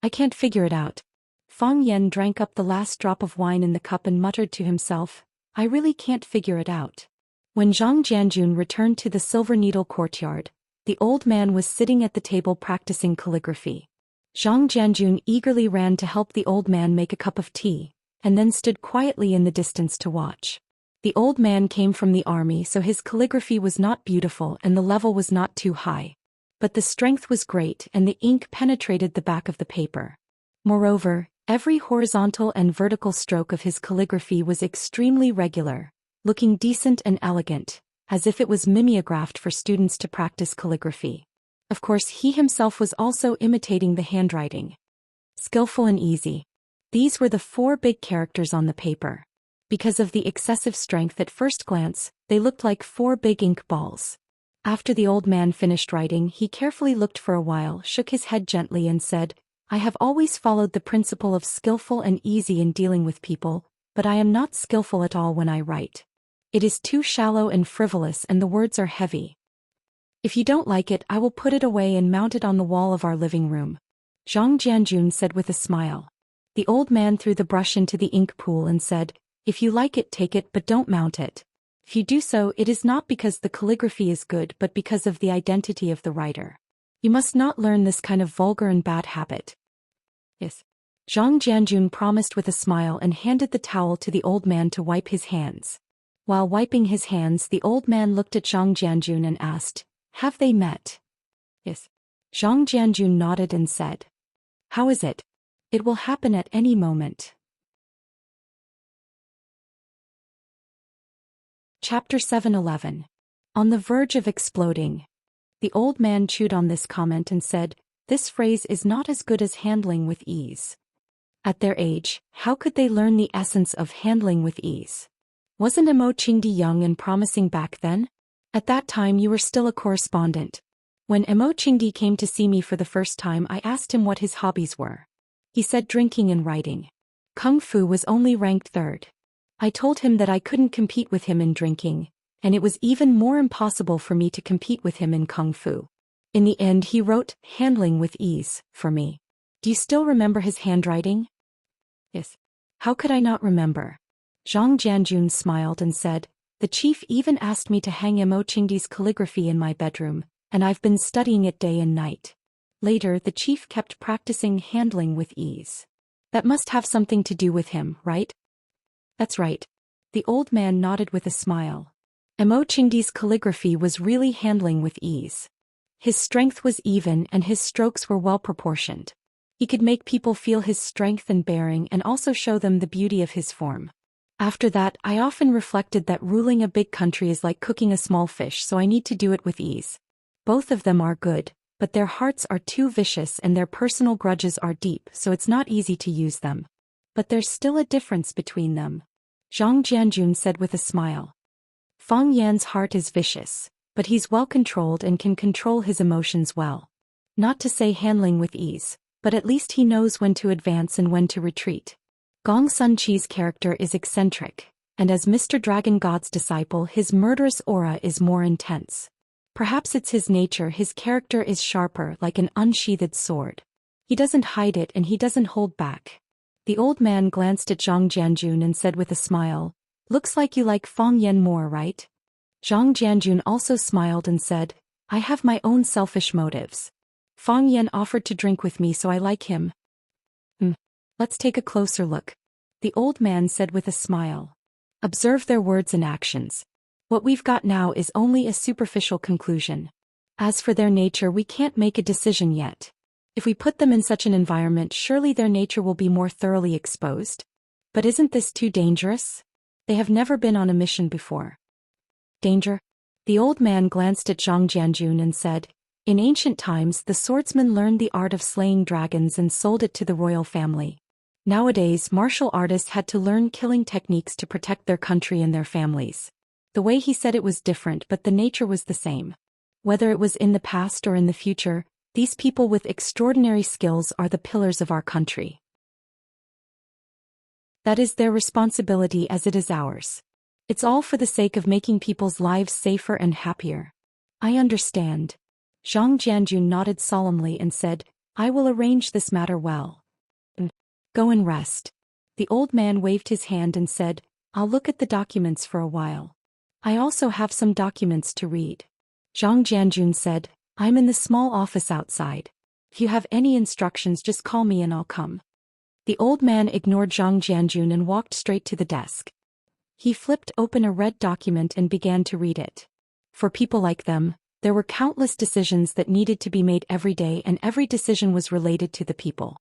A: I can't figure it out. Fang Yan drank up the last drop of wine in the cup and muttered to himself, I really can't figure it out. When Zhang Jianjun returned to the Silver Needle courtyard, the old man was sitting at the table practicing calligraphy. Zhang Jianjun eagerly ran to help the old man make a cup of tea, and then stood quietly in the distance to watch. The old man came from the army, so his calligraphy was not beautiful and the level was not too high. But the strength was great and the ink penetrated the back of the paper. Moreover, every horizontal and vertical stroke of his calligraphy was extremely regular, looking decent and elegant, as if it was mimeographed for students to practice calligraphy. Of course, he himself was also imitating the handwriting. Skillful and easy. These were the 4 big characters on the paper. Because of the excessive strength at first glance, they looked like 4 big ink balls. After the old man finished writing, he carefully looked for a while, shook his head gently and said, I have always followed the principle of skillful and easy in dealing with people, but I am not skillful at all when I write. It is too shallow and frivolous and the words are heavy. If you don't like it, I will put it away and mount it on the wall of our living room. Zhang Jianjun said with a smile. The old man threw the brush into the ink pool and said, if you like it, take it, but don't mount it. If you do so, it is not because the calligraphy is good but because of the identity of the writer. You must not learn this kind of vulgar and bad habit. Yes. Zhang Jianjun promised with a smile and handed the towel to the old man to wipe his hands. While wiping his hands, the old man looked at Zhang Jianjun and asked, have they met? Yes. Zhang Jianjun nodded and said, how is it? It will happen at any moment. Chapter 7:11. On the verge of exploding. The old man chewed on this comment and said, this phrase is not as good as handling with ease. At their age, how could they learn the essence of handling with ease? Wasn't Imo Qingdi young and promising back then? At that time you were still a correspondent. When Imo Qingdi came to see me for the first time, I asked him what his hobbies were. He said drinking and writing. Kung Fu was only ranked third. I told him that I couldn't compete with him in drinking, and it was even more impossible for me to compete with him in Kung Fu. In the end he wrote, handling with ease, for me. Do you still remember his handwriting? Yes. How could I not remember? Zhang Jianjun smiled and said, the chief even asked me to hang Imo Qingdi's calligraphy in my bedroom, and I've been studying it day and night. Later the chief kept practicing handling with ease. That must have something to do with him, right? That's right. The old man nodded with a smile. Imo Qingdi's calligraphy was really handling with ease. His strength was even and his strokes were well proportioned. He could make people feel his strength and bearing and also show them the beauty of his form. After that, I often reflected that ruling a big country is like cooking a small fish, so I need to do it with ease. Both of them are good, but their hearts are too vicious and their personal grudges are deep, so it's not easy to use them. But there's still a difference between them. Zhang Jianjun said with a smile. Fang Yan's heart is vicious, but he's well controlled and can control his emotions well. Not to say handling with ease, but at least he knows when to advance and when to retreat. Gong Sunqi's character is eccentric, and as Mr. Dragon God's disciple his murderous aura is more intense. Perhaps it's his nature, his character is sharper like an unsheathed sword. He doesn't hide it and he doesn't hold back. The old man glanced at Zhang Jianjun and said with a smile, looks like you like Fang Yan more, right? Zhang Jianjun also smiled and said, I have my own selfish motives. Fang Yan offered to drink with me, so I like him. Let's take a closer look. The old man said with a smile. Observe their words and actions. What we've got now is only a superficial conclusion. As for their nature, we can't make a decision yet. If we put them in such an environment, surely their nature will be more thoroughly exposed. But isn't this too dangerous? They have never been on a mission before. Danger? The old man glanced at Zhang Jianjun and said, in ancient times the swordsman learned the art of slaying dragons and sold it to the royal family. Nowadays martial artists had to learn killing techniques to protect their country and their families. The way he said it was different, but the nature was the same. Whether it was in the past or in the future, these people with extraordinary skills are the pillars of our country. That is their responsibility as it is ours. It's all for the sake of making people's lives safer and happier. I understand. Zhang Jianjun nodded solemnly and said, I will arrange this matter well. Go and rest. The old man waved his hand and said, I'll look at the documents for a while. I also have some documents to read. Zhang Jianjun said, I'm in the small office outside. If you have any instructions, just call me and I'll come. The old man ignored Zhang Jianjun and walked straight to the desk. He flipped open a red document and began to read it. For people like them, there were countless decisions that needed to be made every day, and every decision was related to the people.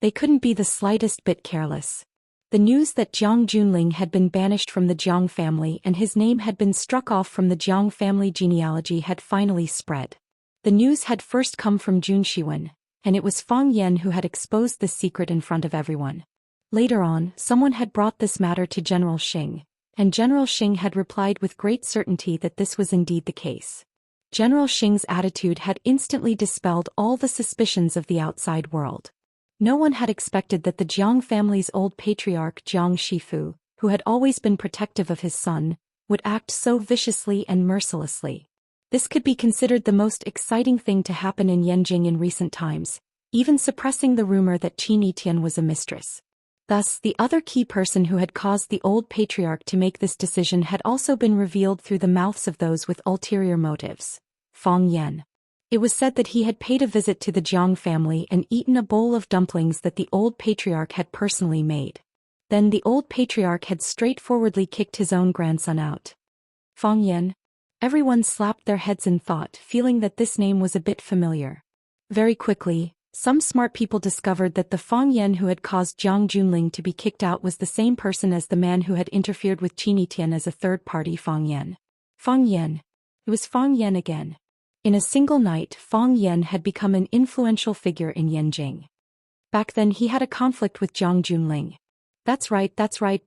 A: They couldn't be the slightest bit careless. The news that Jiang Junling had been banished from the Jiang family and his name had been struck off from the Jiang family genealogy had finally spread. The news had first come from Jun Shiwen, and it was Fang Yan who had exposed this secret in front of everyone. Later on, someone had brought this matter to General Xing, and General Xing had replied with great certainty that this was indeed the case. General Xing's attitude had instantly dispelled all the suspicions of the outside world. No one had expected that the Jiang family's old patriarch Jiang Shifu, who had always been protective of his son, would act so viciously and mercilessly. This could be considered the most exciting thing to happen in Yanjing in recent times, even suppressing the rumor that Qin Tian was a mistress. Thus, the other key person who had caused the old patriarch to make this decision had also been revealed through the mouths of those with ulterior motives. Fang Yan. It was said that he had paid a visit to the Jiang family and eaten a bowl of dumplings that the old patriarch had personally made. Then the old patriarch had straightforwardly kicked his own grandson out. Fang Yan. Everyone slapped their heads in thought, feeling that this name was a bit familiar. Very quickly, some smart people discovered that the Fang Yan who had caused Jiang Junling to be kicked out was the same person as the man who had interfered with Qin Tian as a third-party Fang Yan. Fang Yan. It was Fang Yan again. In a single night, Fang Yan had become an influential figure in Yanjing. Back then he had a conflict with Jiang Junling. That's right,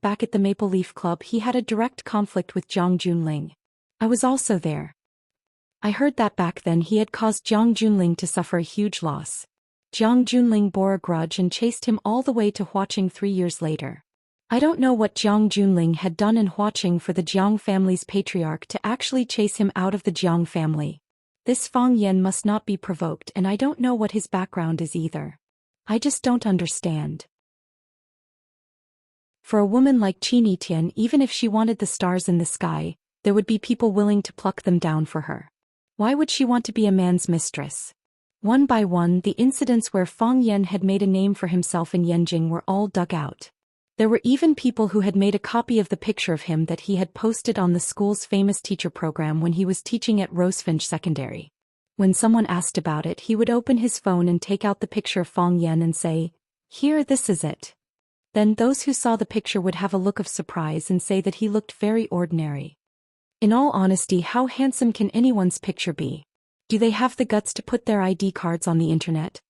A: back at the Maple Leaf Club he had a direct conflict with Jiang Junling. I was also there. I heard that back then he had caused Jiang Junling to suffer a huge loss. Jiang Junling bore a grudge and chased him all the way to Huaqing 3 years later. I don't know what Jiang Junling had done in Huaqing for the Jiang family's patriarch to actually chase him out of the Jiang family. This Fang Yan must not be provoked, and I don't know what his background is either. I just don't understand. For a woman like Qin Tian, even if she wanted the stars in the sky, there would be people willing to pluck them down for her. Why would she want to be a man's mistress? One by one, the incidents where Fang Yan had made a name for himself in Yanjing were all dug out. There were even people who had made a copy of the picture of him that he had posted on the school's famous teacher program when he was teaching at Rosefinch Secondary. When someone asked about it, he would open his phone and take out the picture of Fang Yan and say, "Here, this is it." Then those who saw the picture would have a look of surprise and say that he looked very ordinary. In all honesty, how handsome can anyone's picture be? Do they have the guts to put their ID cards on the internet?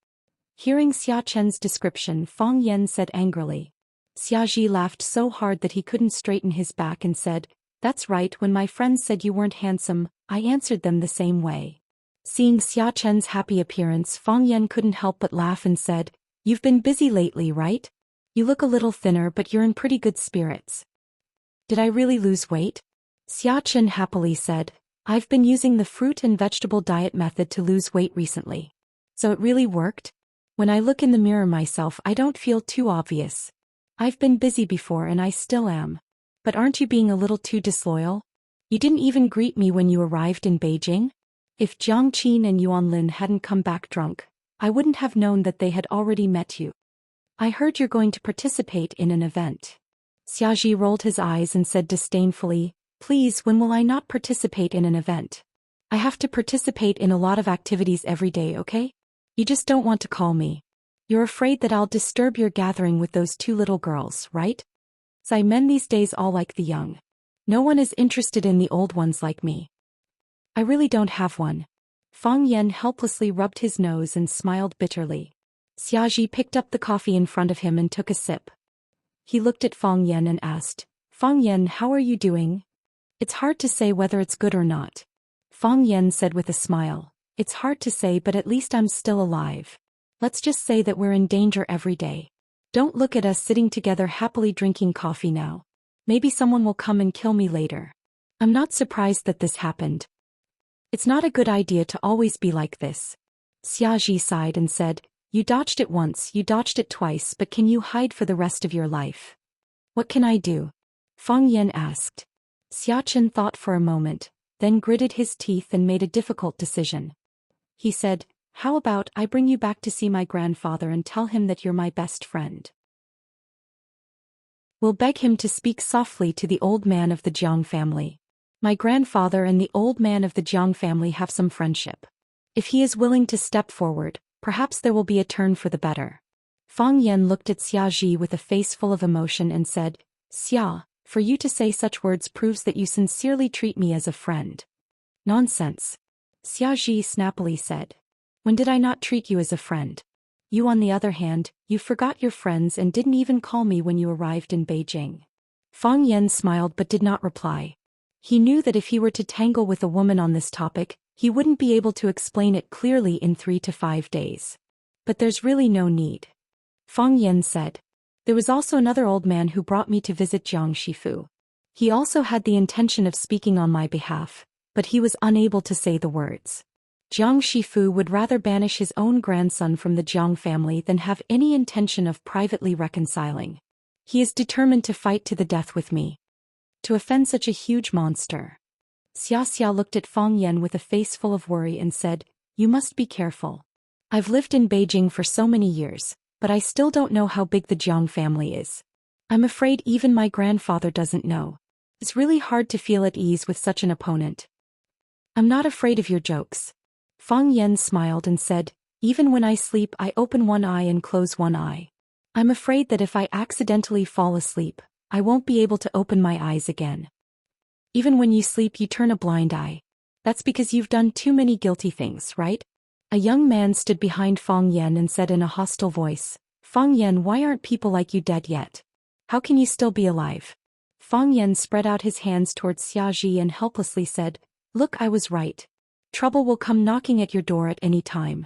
A: Hearing Xia Chen's description, Fang Yan said angrily. Xia Ji laughed so hard that he couldn't straighten his back and said, "That's right, when my friends said you weren't handsome, I answered them the same way." Seeing Xia Chen's happy appearance, Fang Yan couldn't help but laugh and said, "You've been busy lately, right? You look a little thinner, but you're in pretty good spirits." "Did I really lose weight?" Xia Chen happily said, "I've been using the fruit and vegetable diet method to lose weight recently. So it really worked? When I look in the mirror myself, I don't feel too obvious. I've been busy before and I still am. But aren't you being a little too disloyal? You didn't even greet me when you arrived in Beijing? If Jiang Qin and Yuan Lin hadn't come back drunk, I wouldn't have known that they had already met you. I heard you're going to participate in an event." Xia Ji rolled his eyes and said disdainfully, "Please, when will I not participate in an event? I have to participate in a lot of activities every day, okay? You just don't want to call me. You're afraid that I'll disturb your gathering with those 2 little girls, right? Zai men these days all like the young. No one is interested in the old ones like me. I really don't have one." Fang Yan helplessly rubbed his nose and smiled bitterly. Xia Ji picked up the coffee in front of him and took a sip. He looked at Fang Yan and asked, "Fang Yan, how are you doing?" "It's hard to say whether it's good or not." Fang Yan said with a smile, "It's hard to say, but at least I'm still alive. Let's just say that we're in danger every day. Don't look at us sitting together happily drinking coffee now. Maybe someone will come and kill me later. I'm not surprised that this happened. It's not a good idea to always be like this." Xia Ji sighed and said, "You dodged it once, you dodged it twice, but can you hide for the rest of your life?" "What can I do?" Fang Yan asked. Xia Chen thought for a moment, then gritted his teeth and made a difficult decision. He said, "How about I bring you back to see my grandfather and tell him that you're my best friend? We'll beg him to speak softly to the old man of the Jiang family. My grandfather and the old man of the Jiang family have some friendship. If he is willing to step forward, perhaps there will be a turn for the better." Fang Yan looked at Xia Ji with a face full of emotion and said, "Xia, for you to say such words proves that you sincerely treat me as a friend." "Nonsense," Xia Ji snappily said. "When did I not treat you as a friend? You, on the other hand, you forgot your friends and didn't even call me when you arrived in Beijing." Fang Yan smiled but did not reply. He knew that if he were to tangle with a woman on this topic, he wouldn't be able to explain it clearly in 3 to 5 days. But there's really no need. Fang Yan said. There was also another old man who brought me to visit Jiang Shifu. He also had the intention of speaking on my behalf, but he was unable to say the words. Jiang Shifu would rather banish his own grandson from the Jiang family than have any intention of privately reconciling. He is determined to fight to the death with me. To offend such a huge monster. Xianxia looked at Fang Yan with a face full of worry and said, "You must be careful. I've lived in Beijing for so many years, but I still don't know how big the Jiang family is. I'm afraid even my grandfather doesn't know. It's really hard to feel at ease with such an opponent." "I'm not afraid of your jokes." Fang Yan smiled and said, "Even when I sleep I open one eye and close one eye. I'm afraid that if I accidentally fall asleep, I won't be able to open my eyes again. Even when you sleep you turn a blind eye. That's because you've done too many guilty things, right?" A young man stood behind Fang Yan and said in a hostile voice, "Fang Yan, why aren't people like you dead yet? How can you still be alive?" Fang Yan spread out his hands towards Xiaji and helplessly said, "Look, I was right. Trouble will come knocking at your door at any time."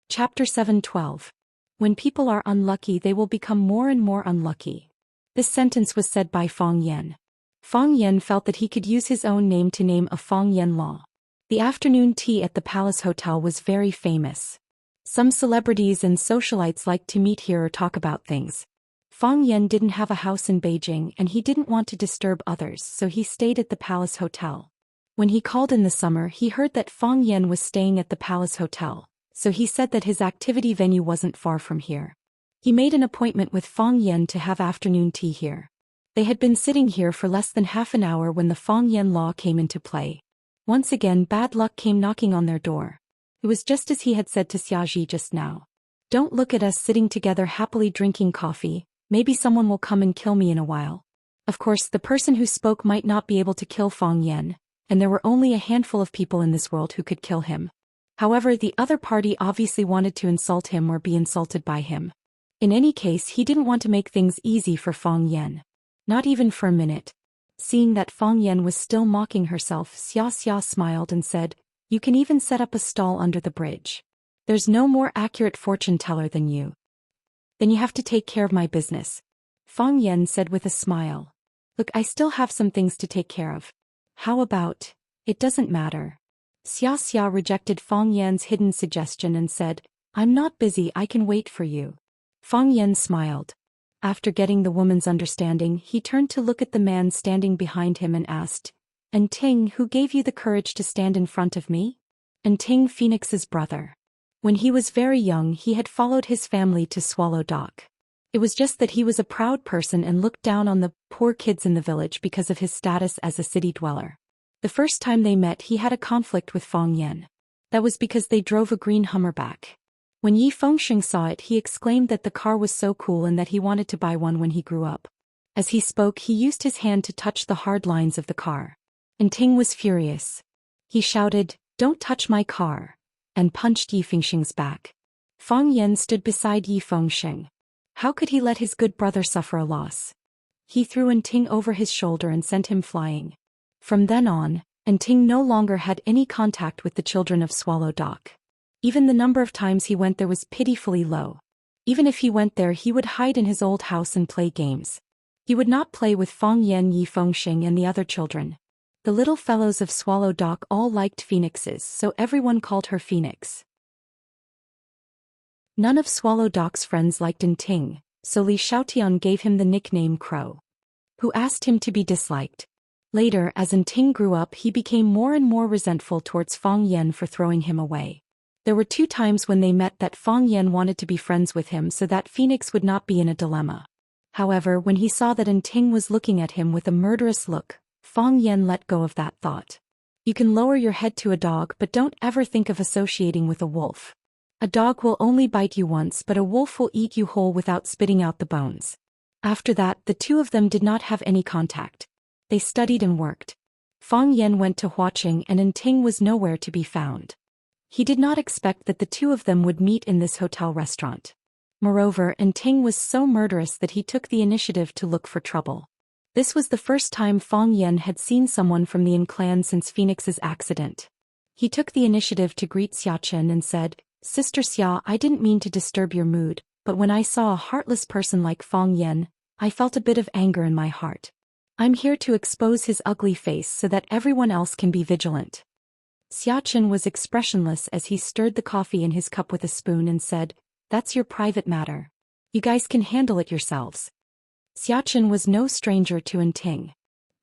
A: Chapter 7:12. When people are unlucky they will become more and more unlucky. This sentence was said by Fang Yan. Fang Yan felt that he could use his own name to name a Fang Yan law. The afternoon tea at the Palace Hotel was very famous. Some celebrities and socialites liked to meet here or talk about things. Fang Yan didn't have a house in Beijing and he didn't want to disturb others, so he stayed at the Palace Hotel. When he called in the summer he heard that Fang Yan was staying at the Palace Hotel, so he said that his activity venue wasn't far from here. He made an appointment with Fang Yan to have afternoon tea here. They had been sitting here for less than half an hour when the Fang Yan law came into play. Once again bad luck came knocking on their door. It was just as he had said to Xiaji just now. "Don't look at us sitting together happily drinking coffee. Maybe someone will come and kill me in a while." Of course, the person who spoke might not be able to kill Fang Yan, and there were only a handful of people in this world who could kill him. However, the other party obviously wanted to insult him or be insulted by him. In any case, he didn't want to make things easy for Fang Yan. Not even for a minute. Seeing that Fang Yan was still mocking herself, Xiaxia smiled and said, "You can even set up a stall under the bridge. There's no more accurate fortune teller than you. Then you have to take care of my business." Fang Yan said with a smile. "Look, I still have some things to take care of. How about, it doesn't matter." Xiaxia rejected Fang Yan's hidden suggestion and said, "I'm not busy, I can wait for you." Fang Yan smiled. After getting the woman's understanding, he turned to look at the man standing behind him and asked, "And Ting, who gave you the courage to stand in front of me?" And Ting, Phoenix's brother. When he was very young he had followed his family to Swallow Dock. It was just that he was a proud person and looked down on the poor kids in the village because of his status as a city dweller. The first time they met he had a conflict with Fang Yan. That was because they drove a green Hummerback. When Yi Fengsheng saw it he exclaimed that the car was so cool and that he wanted to buy one when he grew up. As he spoke he used his hand to touch the hard lines of the car. And Ting was furious. He shouted, "Don't touch my car," and punched Yi Fengsheng's back. Fang Yan stood beside Yi Fengsheng. How could he let his good brother suffer a loss? He threw Ting over his shoulder and sent him flying. From then on, Ting no longer had any contact with the children of Swallow Dock. Even the number of times he went there was pitifully low. Even if he went there he would hide in his old house and play games. He would not play with Fang Yan, Yi Fengsheng and the other children. The little fellows of Swallow Dock all liked phoenixes, so everyone called her Phoenix. None of Swallow Dock's friends liked Ting, so Li Xiaotian gave him the nickname Crow, who asked him to be disliked. Later, as Ting grew up he became more and more resentful towards Fang Yan for throwing him away. There were 2 times when they met that Fang Yan wanted to be friends with him so that Phoenix would not be in a dilemma. However, when he saw that Ting was looking at him with a murderous look, Fang Yan let go of that thought. You can lower your head to a dog but don't ever think of associating with a wolf. A dog will only bite you once but a wolf will eat you whole without spitting out the bones. After that, the 2 of them did not have any contact. They studied and worked. Fang Yan went to Huaqing and Ting was nowhere to be found. He did not expect that the 2 of them would meet in this hotel restaurant. Moreover, Ting was so murderous that he took the initiative to look for trouble. This was the first time Fang Yan had seen someone from the Yin clan since Phoenix's accident. He took the initiative to greet Xiachen and said, "Sister Xia, I didn't mean to disturb your mood, but when I saw a heartless person like Fang Yan, I felt a bit of anger in my heart. I'm here to expose his ugly face so that everyone else can be vigilant." Xiachen was expressionless as he stirred the coffee in his cup with a spoon and said, "That's your private matter. You guys can handle it yourselves." Xiachen was no stranger to Enting.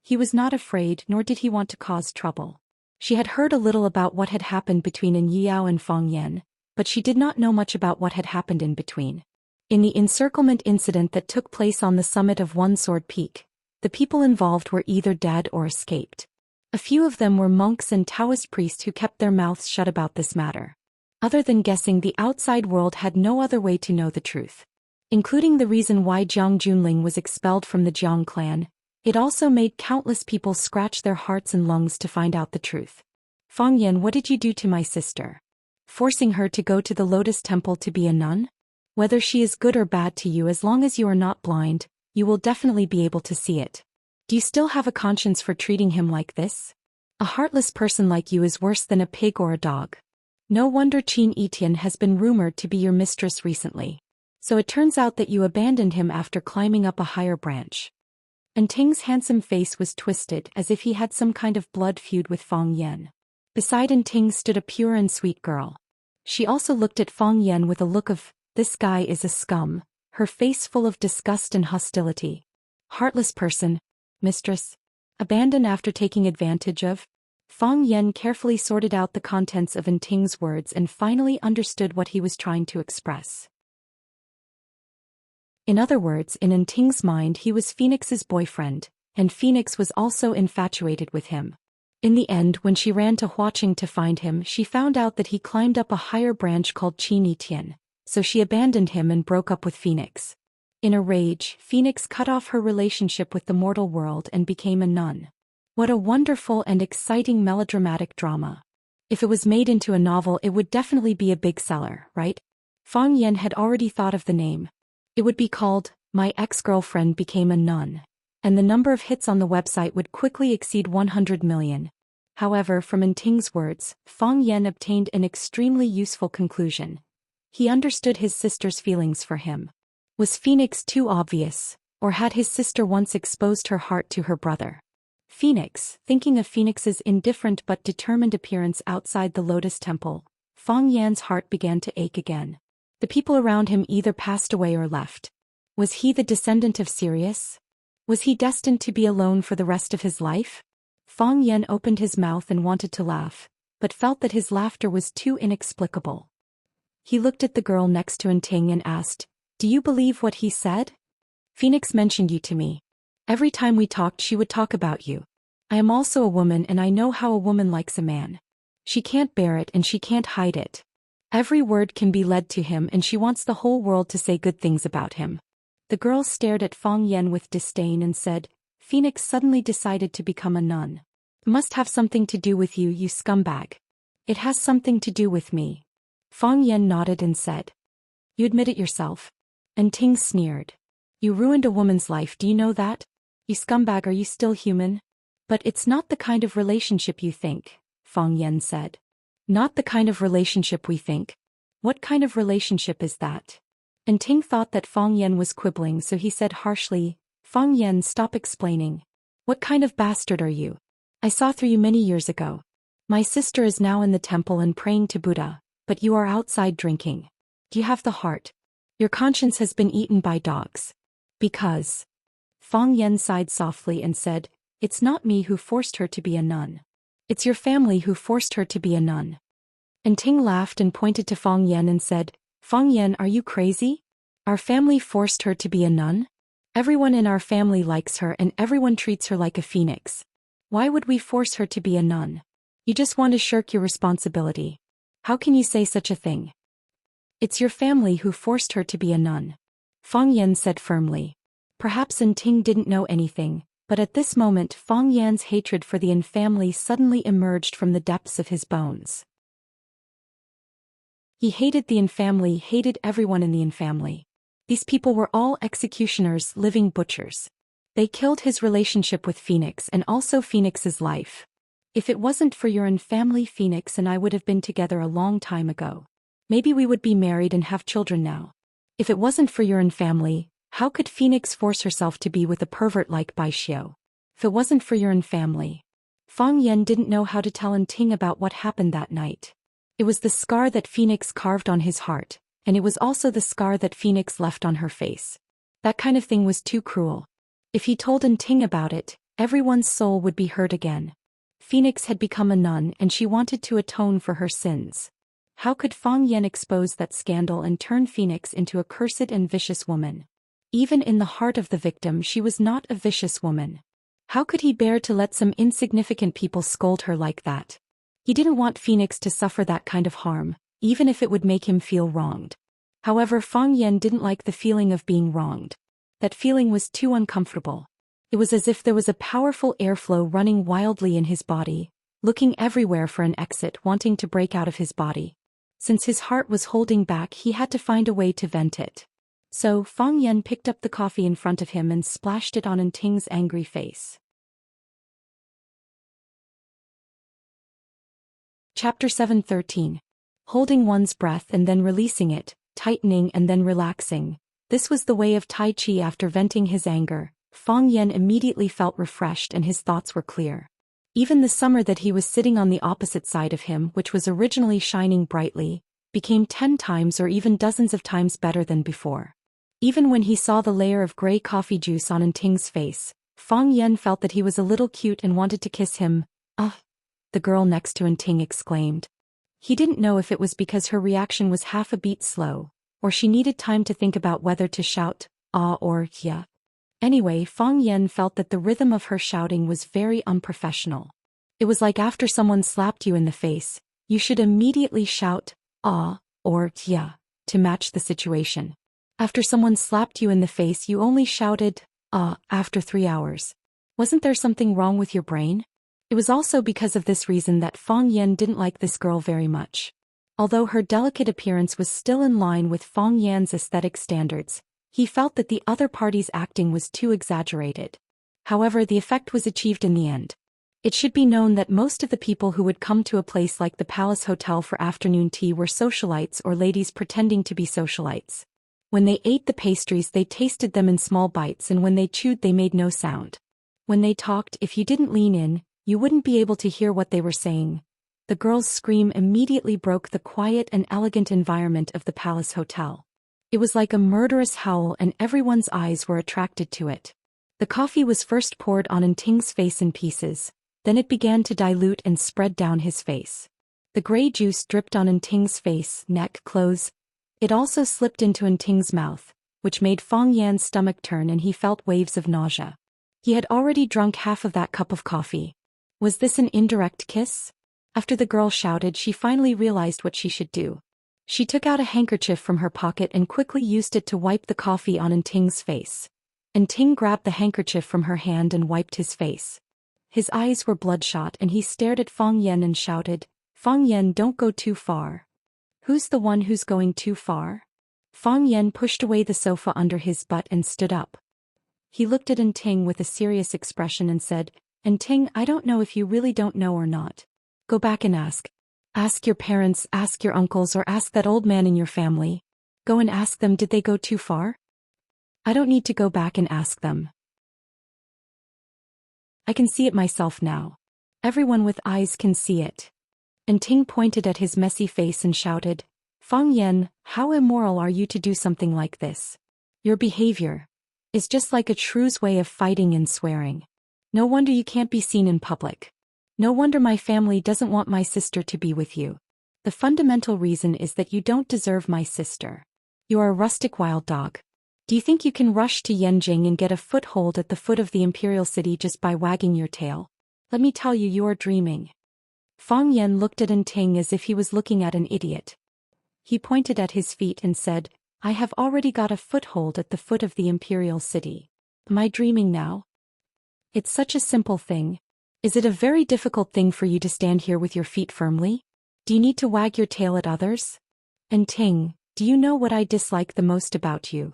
A: He was not afraid nor did he want to cause trouble. She had heard a little about what had happened between An Yao and Fang Yan, but she did not know much about what had happened in between. In the encirclement incident that took place on the summit of One Sword Peak, the people involved were either dead or escaped. A few of them were monks and Taoist priests who kept their mouths shut about this matter. Other than guessing, the outside world had no other way to know the truth. Including the reason why Jiang Junling was expelled from the Jiang clan, it also made countless people scratch their hearts and lungs to find out the truth. "Fang Yan, what did you do to my sister? Forcing her to go to the Lotus Temple to be a nun? Whether she is good or bad to you, as long as you are not blind, you will definitely be able to see it. Do you still have a conscience for treating him like this? A heartless person like you is worse than a pig or a dog. No wonder Qin Etian has been rumored to be your mistress recently. So it turns out that you abandoned him after climbing up a higher branch." Enting's handsome face was twisted as if he had some kind of blood feud with Fang Yan. Beside Enting stood a pure and sweet girl. She also looked at Fang Yan with a look of, "This guy is a scum," her face full of disgust and hostility. "Heartless person, mistress. Abandoned after taking advantage of?" Fang Yan carefully sorted out the contents of Enting's words and finally understood what he was trying to express. In other words, in Enting's mind he was Phoenix's boyfriend, and Phoenix was also infatuated with him. In the end, when she ran to Huaqing to find him, she found out that he climbed up a higher branch called Qin Etian, so she abandoned him and broke up with Phoenix. In a rage, Phoenix cut off her relationship with the mortal world and became a nun. What a wonderful and exciting melodramatic drama. If it was made into a novel, it would definitely be a big seller, right? Fang Yan had already thought of the name. It would be called, My Ex-Girlfriend Became a Nun, and the number of hits on the website would quickly exceed 100 million. However, from Enting's words, Fang Yan obtained an extremely useful conclusion. He understood his sister's feelings for him. Was Phoenix too obvious, or had his sister once exposed her heart to her brother? Phoenix, thinking of Phoenix's indifferent but determined appearance outside the Lotus Temple, Fang Yan's heart began to ache again. The people around him either passed away or left. Was he the descendant of Sirius? Was he destined to be alone for the rest of his life? Fang Yan opened his mouth and wanted to laugh, but felt that his laughter was too inexplicable. He looked at the girl next to Enting and asked, "Do you believe what he said? Phoenix mentioned you to me. Every time we talked she would talk about you. I am also a woman and I know how a woman likes a man. She can't bear it and she can't hide it. Every word can be led to him and she wants the whole world to say good things about him." The girl stared at Fang Yan with disdain and said, "Phoenix suddenly decided to become a nun. It must have something to do with you, you scumbag." "It has something to do with me." Fang Yan nodded and said, "You admit it yourself." And Ting sneered. "You ruined a woman's life, do you know that? You scumbag, are you still human?" "But it's not the kind of relationship you think," Fang Yan said. "Not the kind of relationship we think? What kind of relationship is that?" And Ting thought that Fang Yan was quibbling, so he said harshly, "Fang Yan, stop explaining. What kind of bastard are you? I saw through you many years ago. My sister is now in the temple and praying to Buddha, but you are outside drinking. Do you have the heart? Your conscience has been eaten by dogs. Because..." Fang Yan sighed softly and said, "It's not me who forced her to be a nun. It's your family who forced her to be a nun." And Ting laughed and pointed to Fang Yan and said, "Fang Yan, are you crazy? Our family forced her to be a nun? Everyone in our family likes her and everyone treats her like a phoenix. Why would we force her to be a nun? You just want to shirk your responsibility. How can you say such a thing? It's your family who forced her to be a nun," Fang Yan said firmly. Perhaps Ting didn't know anything, but at this moment Fang Yan's hatred for the Yin family suddenly emerged from the depths of his bones. He hated the Yin family, hated everyone in the Yin family. These people were all executioners, living butchers. They killed his relationship with Phoenix and also Phoenix's life. If it wasn't for your own family, Phoenix and I would have been together a long time ago. Maybe we would be married and have children now. If it wasn't for your own family, how could Phoenix force herself to be with a pervert like Bai Xiu? If it wasn't for your own family. Fang Yan didn't know how to tell Ting about what happened that night. It was the scar that Phoenix carved on his heart, and it was also the scar that Phoenix left on her face. That kind of thing was too cruel. If he told Ting about it, everyone's soul would be hurt again. Phoenix had become a nun and she wanted to atone for her sins. How could Fang Yan expose that scandal and turn Phoenix into a cursed and vicious woman? Even in the heart of the victim, she was not a vicious woman. How could he bear to let some insignificant people scold her like that? He didn't want Phoenix to suffer that kind of harm, even if it would make him feel wronged. However, Fang Yan didn't like the feeling of being wronged. That feeling was too uncomfortable. It was as if there was a powerful airflow running wildly in his body, looking everywhere for an exit, wanting to break out of his body. Since his heart was holding back, he had to find a way to vent it. So, Fang Yan picked up the coffee in front of him and splashed it on Ting's angry face. Chapter 7:13. Holding one's breath and then releasing it, tightening and then relaxing. This was the way of Tai Chi after venting his anger. Fang Yan immediately felt refreshed and his thoughts were clear. Even the summer that he was sitting on the opposite side of him, which was originally shining brightly, became 10 times or even dozens of times better than before. Even when he saw the layer of gray coffee juice on Ting's face, Fang Yan felt that he was a little cute and wanted to kiss him. "Ah!" the girl next to Ting exclaimed. He didn't know if it was because her reaction was half a beat slow, or she needed time to think about whether to shout, "Ah" or "yeah." Anyway, Fang Yan felt that the rhythm of her shouting was very unprofessional. It was like after someone slapped you in the face, you should immediately shout, "ah" or "yeah" to match the situation. After someone slapped you in the face, you only shouted, "ah" after 3 hours. Wasn't there something wrong with your brain? It was also because of this reason that Fang Yan didn't like this girl very much. Although her delicate appearance was still in line with Fang Yan's aesthetic standards, he felt that the other party's acting was too exaggerated. However, the effect was achieved in the end. It should be known that most of the people who would come to a place like the Palace Hotel for afternoon tea were socialites or ladies pretending to be socialites. When they ate the pastries, they tasted them in small bites, and when they chewed, they made no sound. When they talked, if you didn't lean in, you wouldn't be able to hear what they were saying. The girl's scream immediately broke the quiet and elegant environment of the Palace Hotel. It was like a murderous howl, and everyone's eyes were attracted to it. The coffee was first poured on Ting's face in pieces, then it began to dilute and spread down his face. The gray juice dripped on Ting's face, neck, clothes. It also slipped into Ting's mouth, which made Fang Yan's stomach turn and he felt waves of nausea. He had already drunk half of that cup of coffee. Was this an indirect kiss? After the girl shouted, she finally realized what she should do. She took out a handkerchief from her pocket and quickly used it to wipe the coffee on Ting's face. Ting grabbed the handkerchief from her hand and wiped his face. His eyes were bloodshot and he stared at Fang Yan and shouted, "Fang Yan, don't go too far." "Who's the one who's going too far?" Fang Yan pushed away the sofa under his butt and stood up. He looked at Ting with a serious expression and said, "Ting, I don't know if you really don't know or not. Go back and ask. Ask your parents, ask your uncles, or ask that old man in your family. Go and ask them, did they go too far? I don't need to go back and ask them. I can see it myself now. Everyone with eyes can see it." Ting pointed at his messy face and shouted, "Fang Yan, how immoral are you to do something like this? Your behavior is just like a shrew's way of fighting and swearing. No wonder you can't be seen in public. No wonder my family doesn't want my sister to be with you. The fundamental reason is that you don't deserve my sister. You are a rustic wild dog. Do you think you can rush to Yanjing and get a foothold at the foot of the imperial city just by wagging your tail? Let me tell you, you are dreaming." Fang Yan looked at Ting as if he was looking at an idiot. He pointed at his feet and said, "I have already got a foothold at the foot of the imperial city. Am I dreaming now? It's such a simple thing. Is it a very difficult thing for you to stand here with your feet firmly? Do you need to wag your tail at others? And Ting, do you know what I dislike the most about you?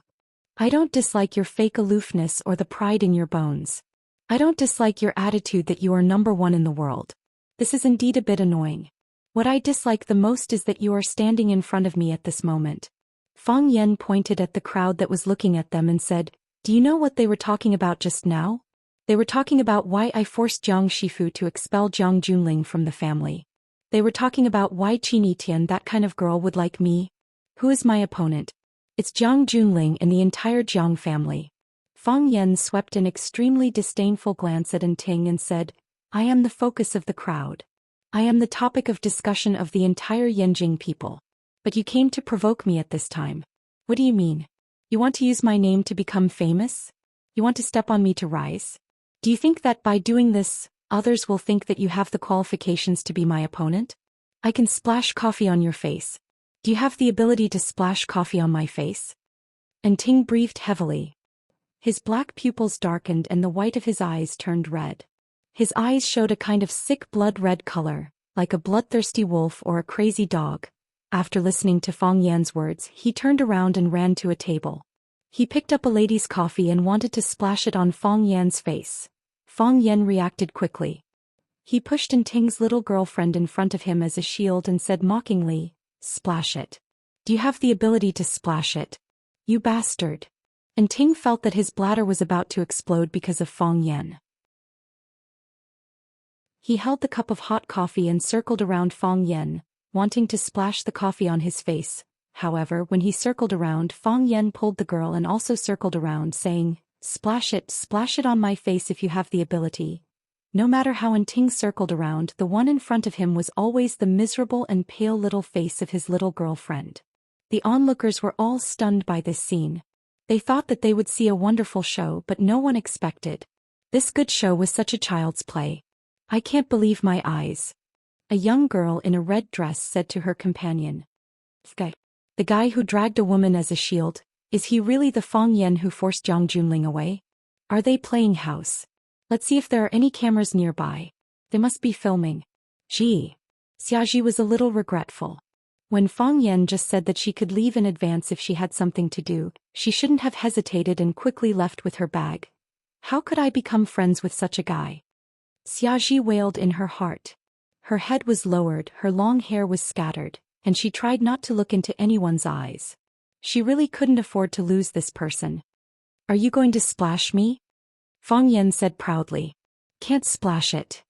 A: I don't dislike your fake aloofness or the pride in your bones. I don't dislike your attitude that you are number one in the world. This is indeed a bit annoying. What I dislike the most is that you are standing in front of me at this moment. Fang Yan pointed at the crowd that was looking at them and said, "Do you know what they were talking about just now? They were talking about why I forced Jiang Shifu to expel Jiang Junling from the family. They were talking about why Qin Tian, that kind of girl, would like me. Who is my opponent? It's Jiang Junling and the entire Jiang family." Fang Yan swept an extremely disdainful glance at Ting and said, "I am the focus of the crowd. I am the topic of discussion of the entire Yanjing people. But you came to provoke me at this time. What do you mean? You want to use my name to become famous? You want to step on me to rise? Do you think that by doing this, others will think that you have the qualifications to be my opponent? I can splash coffee on your face. Do you have the ability to splash coffee on my face?" Ting breathed heavily. His black pupils darkened and the white of his eyes turned red. His eyes showed a kind of sick blood-red color, like a bloodthirsty wolf or a crazy dog. After listening to Fang Yan's words, he turned around and ran to a table. He picked up a lady's coffee and wanted to splash it on Fang Yan's face. Fang Yan reacted quickly. He pushed Ting's little girlfriend in front of him as a shield and said mockingly, "Splash it. Do you have the ability to splash it? You bastard." Ting felt that his bladder was about to explode because of Fang Yan. He held the cup of hot coffee and circled around Fang Yan, wanting to splash the coffee on his face. However, when he circled around, Fang Yan pulled the girl and also circled around, saying, splash it on my face if you have the ability." No matter how Ting circled around, the one in front of him was always the miserable and pale little face of his little girlfriend. The onlookers were all stunned by this scene. They thought that they would see a wonderful show, but no one expected. This good show was such a child's play. "I can't believe my eyes," a young girl in a red dress said to her companion. The guy who dragged a woman as a shield, is he really the Fang Yan who forced Jiang Junling away? Are they playing house? Let's see if there are any cameras nearby. They must be filming. Gee. Xiaxia was a little regretful. When Fang Yan just said that she could leave in advance if she had something to do, she shouldn't have hesitated and quickly left with her bag. How could I become friends with such a guy? Xiaxia wailed in her heart. Her head was lowered, her long hair was scattered, and she tried not to look into anyone's eyes. She really couldn't afford to lose this person. "Are you going to splash me?" Fang Yan said proudly. "Can't splash it."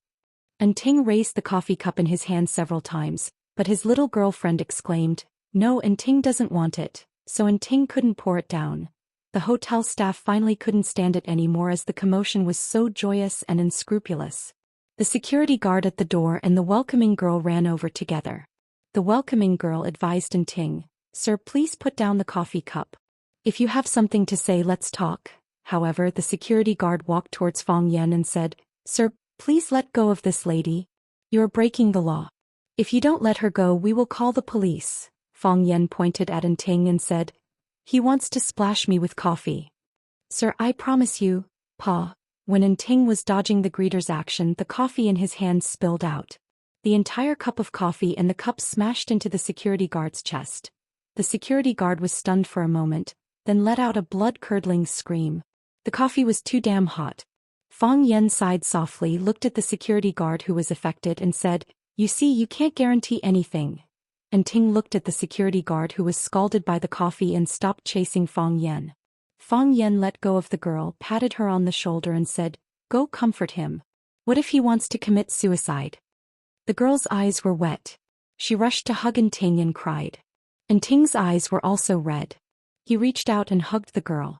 A: Ting raised the coffee cup in his hand several times, but his little girlfriend exclaimed, "No, Ting doesn't want it," so Ting couldn't pour it down. The hotel staff finally couldn't stand it anymore as the commotion was so joyous and unscrupulous. The security guard at the door and the welcoming girl ran over together. The welcoming girl advised Ting, "Sir, please put down the coffee cup. If you have something to say, let's talk." However, the security guard walked towards Fang Yan and said, "Sir, please let go of this lady. You are breaking the law. If you don't let her go, we will call the police." Fang Yan pointed at Ting and said, "He wants to splash me with coffee." "Sir, I promise you, Pa." When Ting was dodging the greeter's action, the coffee in his hands spilled out. The entire cup of coffee and the cup smashed into the security guard's chest. The security guard was stunned for a moment, then let out a blood-curdling scream. The coffee was too damn hot. Fang Yan sighed softly, looked at the security guard who was affected and said, "You see, you can't guarantee anything." Ting looked at the security guard who was scalded by the coffee and stopped chasing Fang Yan. Fang Yan let go of the girl, patted her on the shoulder and said, "Go comfort him. What if he wants to commit suicide?" The girl's eyes were wet. She rushed to hug Ting and cried. Ting's eyes were also red. He reached out and hugged the girl.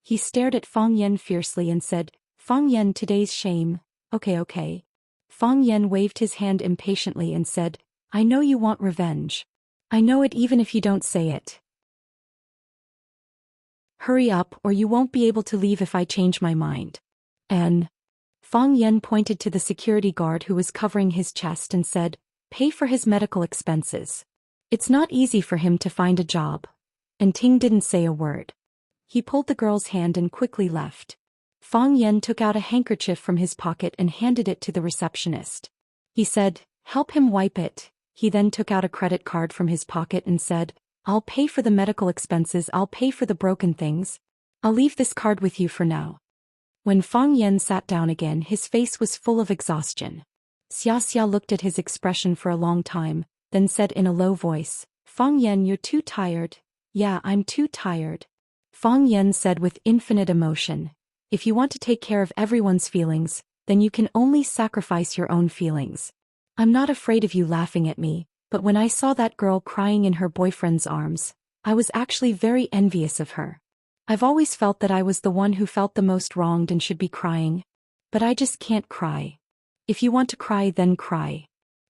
A: He stared at Fang Yan fiercely and said, "Fang Yan, today's shame." Okay. Fang Yan waved his hand impatiently and said, "I know you want revenge. I know it even if you don't say it. Hurry up or you won't be able to leave if I change my mind." Fang Yan pointed to the security guard who was covering his chest and said, "Pay for his medical expenses. It's not easy for him to find a job." Ting didn't say a word. He pulled the girl's hand and quickly left. Fang Yan took out a handkerchief from his pocket and handed it to the receptionist. He said, "Help him wipe it." He then took out a credit card from his pocket and said, "I'll pay for the medical expenses, I'll pay for the broken things. I'll leave this card with you for now." When Fang Yan sat down again, his face was full of exhaustion. Xiaxia looked at his expression for a long time, then said in a low voice, Fang Yan, you're too tired. Yeah, I'm too tired. Fang Yan said with infinite emotion, if you want to take care of everyone's feelings, then you can only sacrifice your own feelings. I'm not afraid of you laughing at me, but when I saw that girl crying in her boyfriend's arms, I was actually very envious of her. I've always felt that I was the one who felt the most wronged and should be crying. But I just can't cry. If you want to cry, then cry.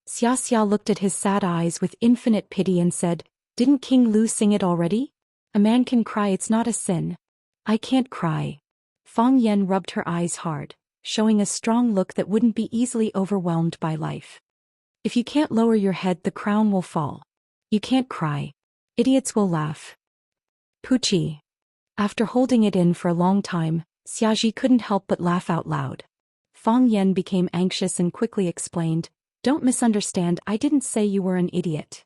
A: Xiaxia looked at his sad eyes with infinite pity and said, didn't King Lu sing it already? A man can cry, it's not a sin. I can't cry. Fang Yan rubbed her eyes hard, showing a strong look that wouldn't be easily overwhelmed by life. If you can't lower your head, the crown will fall. You can't cry. Idiots will laugh. Poochie. After holding it in for a long time, Xiaji couldn't help but laugh out loud. Fang Yan became anxious and quickly explained, don't misunderstand, I didn't say you were an idiot.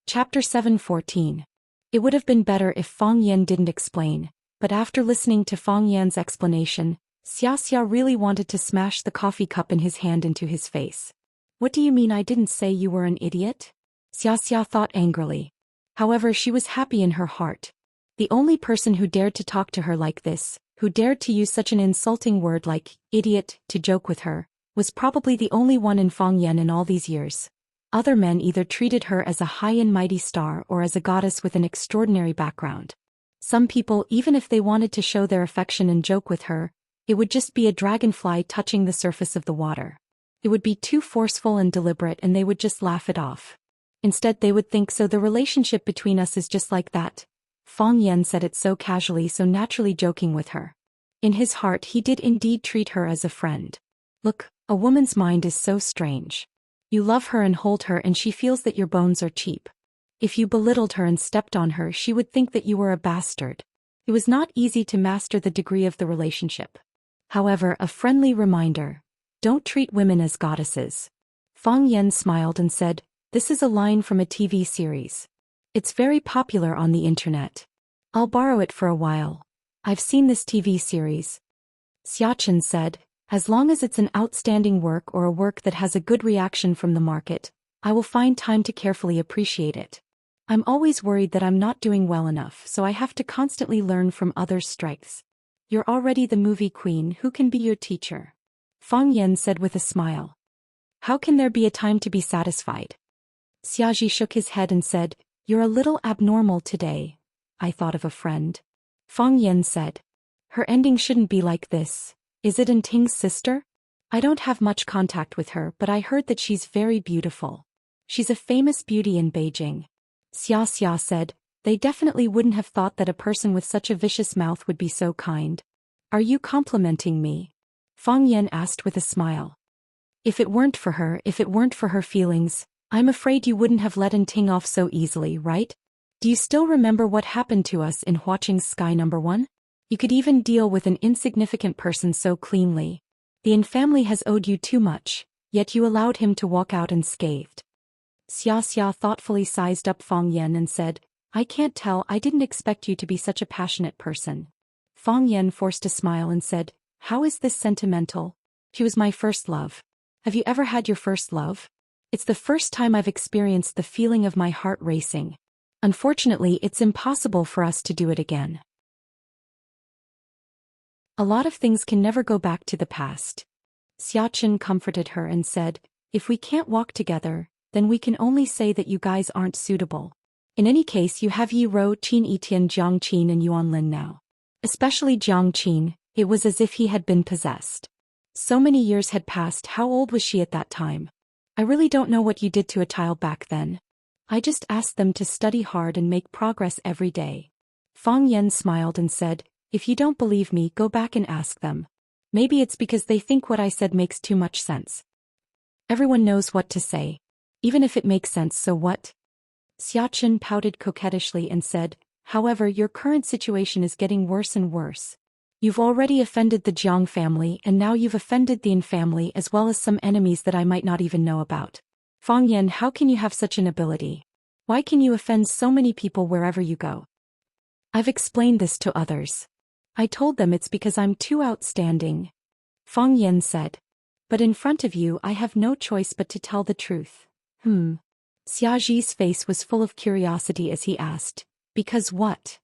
A: Chapter 7:14. It would have been better if Fang Yan didn't explain, but after listening to Fang Yan's explanation, Xiaxia really wanted to smash the coffee cup in his hand into his face. What do you mean I didn't say you were an idiot? Xiaxia thought angrily. However, she was happy in her heart. The only person who dared to talk to her like this, who dared to use such an insulting word like idiot to joke with her, was probably the only one in Fang Yan in all these years. Other men either treated her as a high and mighty star or as a goddess with an extraordinary background. Some people, even if they wanted to show their affection and joke with her, it would just be a dragonfly touching the surface of the water. It would be too forceful and deliberate and they would just laugh it off. Instead they would think, so the relationship between us is just like that. Fang Yan said it so casually, so naturally joking with her. In his heart he did indeed treat her as a friend. Look, a woman's mind is so strange. You love her and hold her and she feels that your bones are cheap. If you belittled her and stepped on her, she would think that you were a bastard. It was not easy to master the degree of the relationship. However, a friendly reminder. Don't treat women as goddesses. Fang Yan smiled and said, this is a line from a TV series. It's very popular on the internet. I'll borrow it for a while. I've seen this TV series. Xiachen said, as long as it's an outstanding work or a work that has a good reaction from the market, I will find time to carefully appreciate it. I'm always worried that I'm not doing well enough, so I have to constantly learn from others' strengths. You're already the movie queen, who can be your teacher? Fang Yan said with a smile. How can there be a time to be satisfied? Xiaji shook his head and said, you're a little abnormal today. I thought of a friend. Fang Yan said. Her ending shouldn't be like this. Is it Ting's sister? I don't have much contact with her, but I heard that she's very beautiful. She's a famous beauty in Beijing. Xiaxia said, they definitely wouldn't have thought that a person with such a vicious mouth would be so kind. Are you complimenting me? Fang Yan asked with a smile. If it weren't for her feelings, I'm afraid you wouldn't have let Ting off so easily, right? Do you still remember what happened to us in Huaqing's Sky No. 1? You could even deal with an insignificant person so cleanly. The Yin family has owed you too much, yet you allowed him to walk out unscathed. Xiaxia thoughtfully sized up Fang Yan and said, I can't tell, I didn't expect you to be such a passionate person. Fang Yan forced a smile and said, how is this sentimental? She was my first love. Have you ever had your first love? It's the first time I've experienced the feeling of my heart racing. Unfortunately, it's impossible for us to do it again. A lot of things can never go back to the past. Xiachen comforted her and said, if we can't walk together, then we can only say that you guys aren't suitable. In any case, you have Yi Ro, Qin Etian, Jiang Qin and Yuan Lin now. Especially Jiang Qin, it was as if he had been possessed. So many years had passed, how old was she at that time? I really don't know what you did to a child back then. I just asked them to study hard and make progress every day. Fang Yan smiled and said, if you don't believe me, go back and ask them. Maybe it's because they think what I said makes too much sense. Everyone knows what to say. Even if it makes sense, so what? Xiachen pouted coquettishly and said, however, your current situation is getting worse and worse. You've already offended the Jiang family and now you've offended the Yin family as well as some enemies that I might not even know about. Fang Yan, how can you have such an ability? Why can you offend so many people wherever you go? I've explained this to others. I told them it's because I'm too outstanding. Fang Yan said. But in front of you I have no choice but to tell the truth. Xiaji's face was full of curiosity as he asked, because what?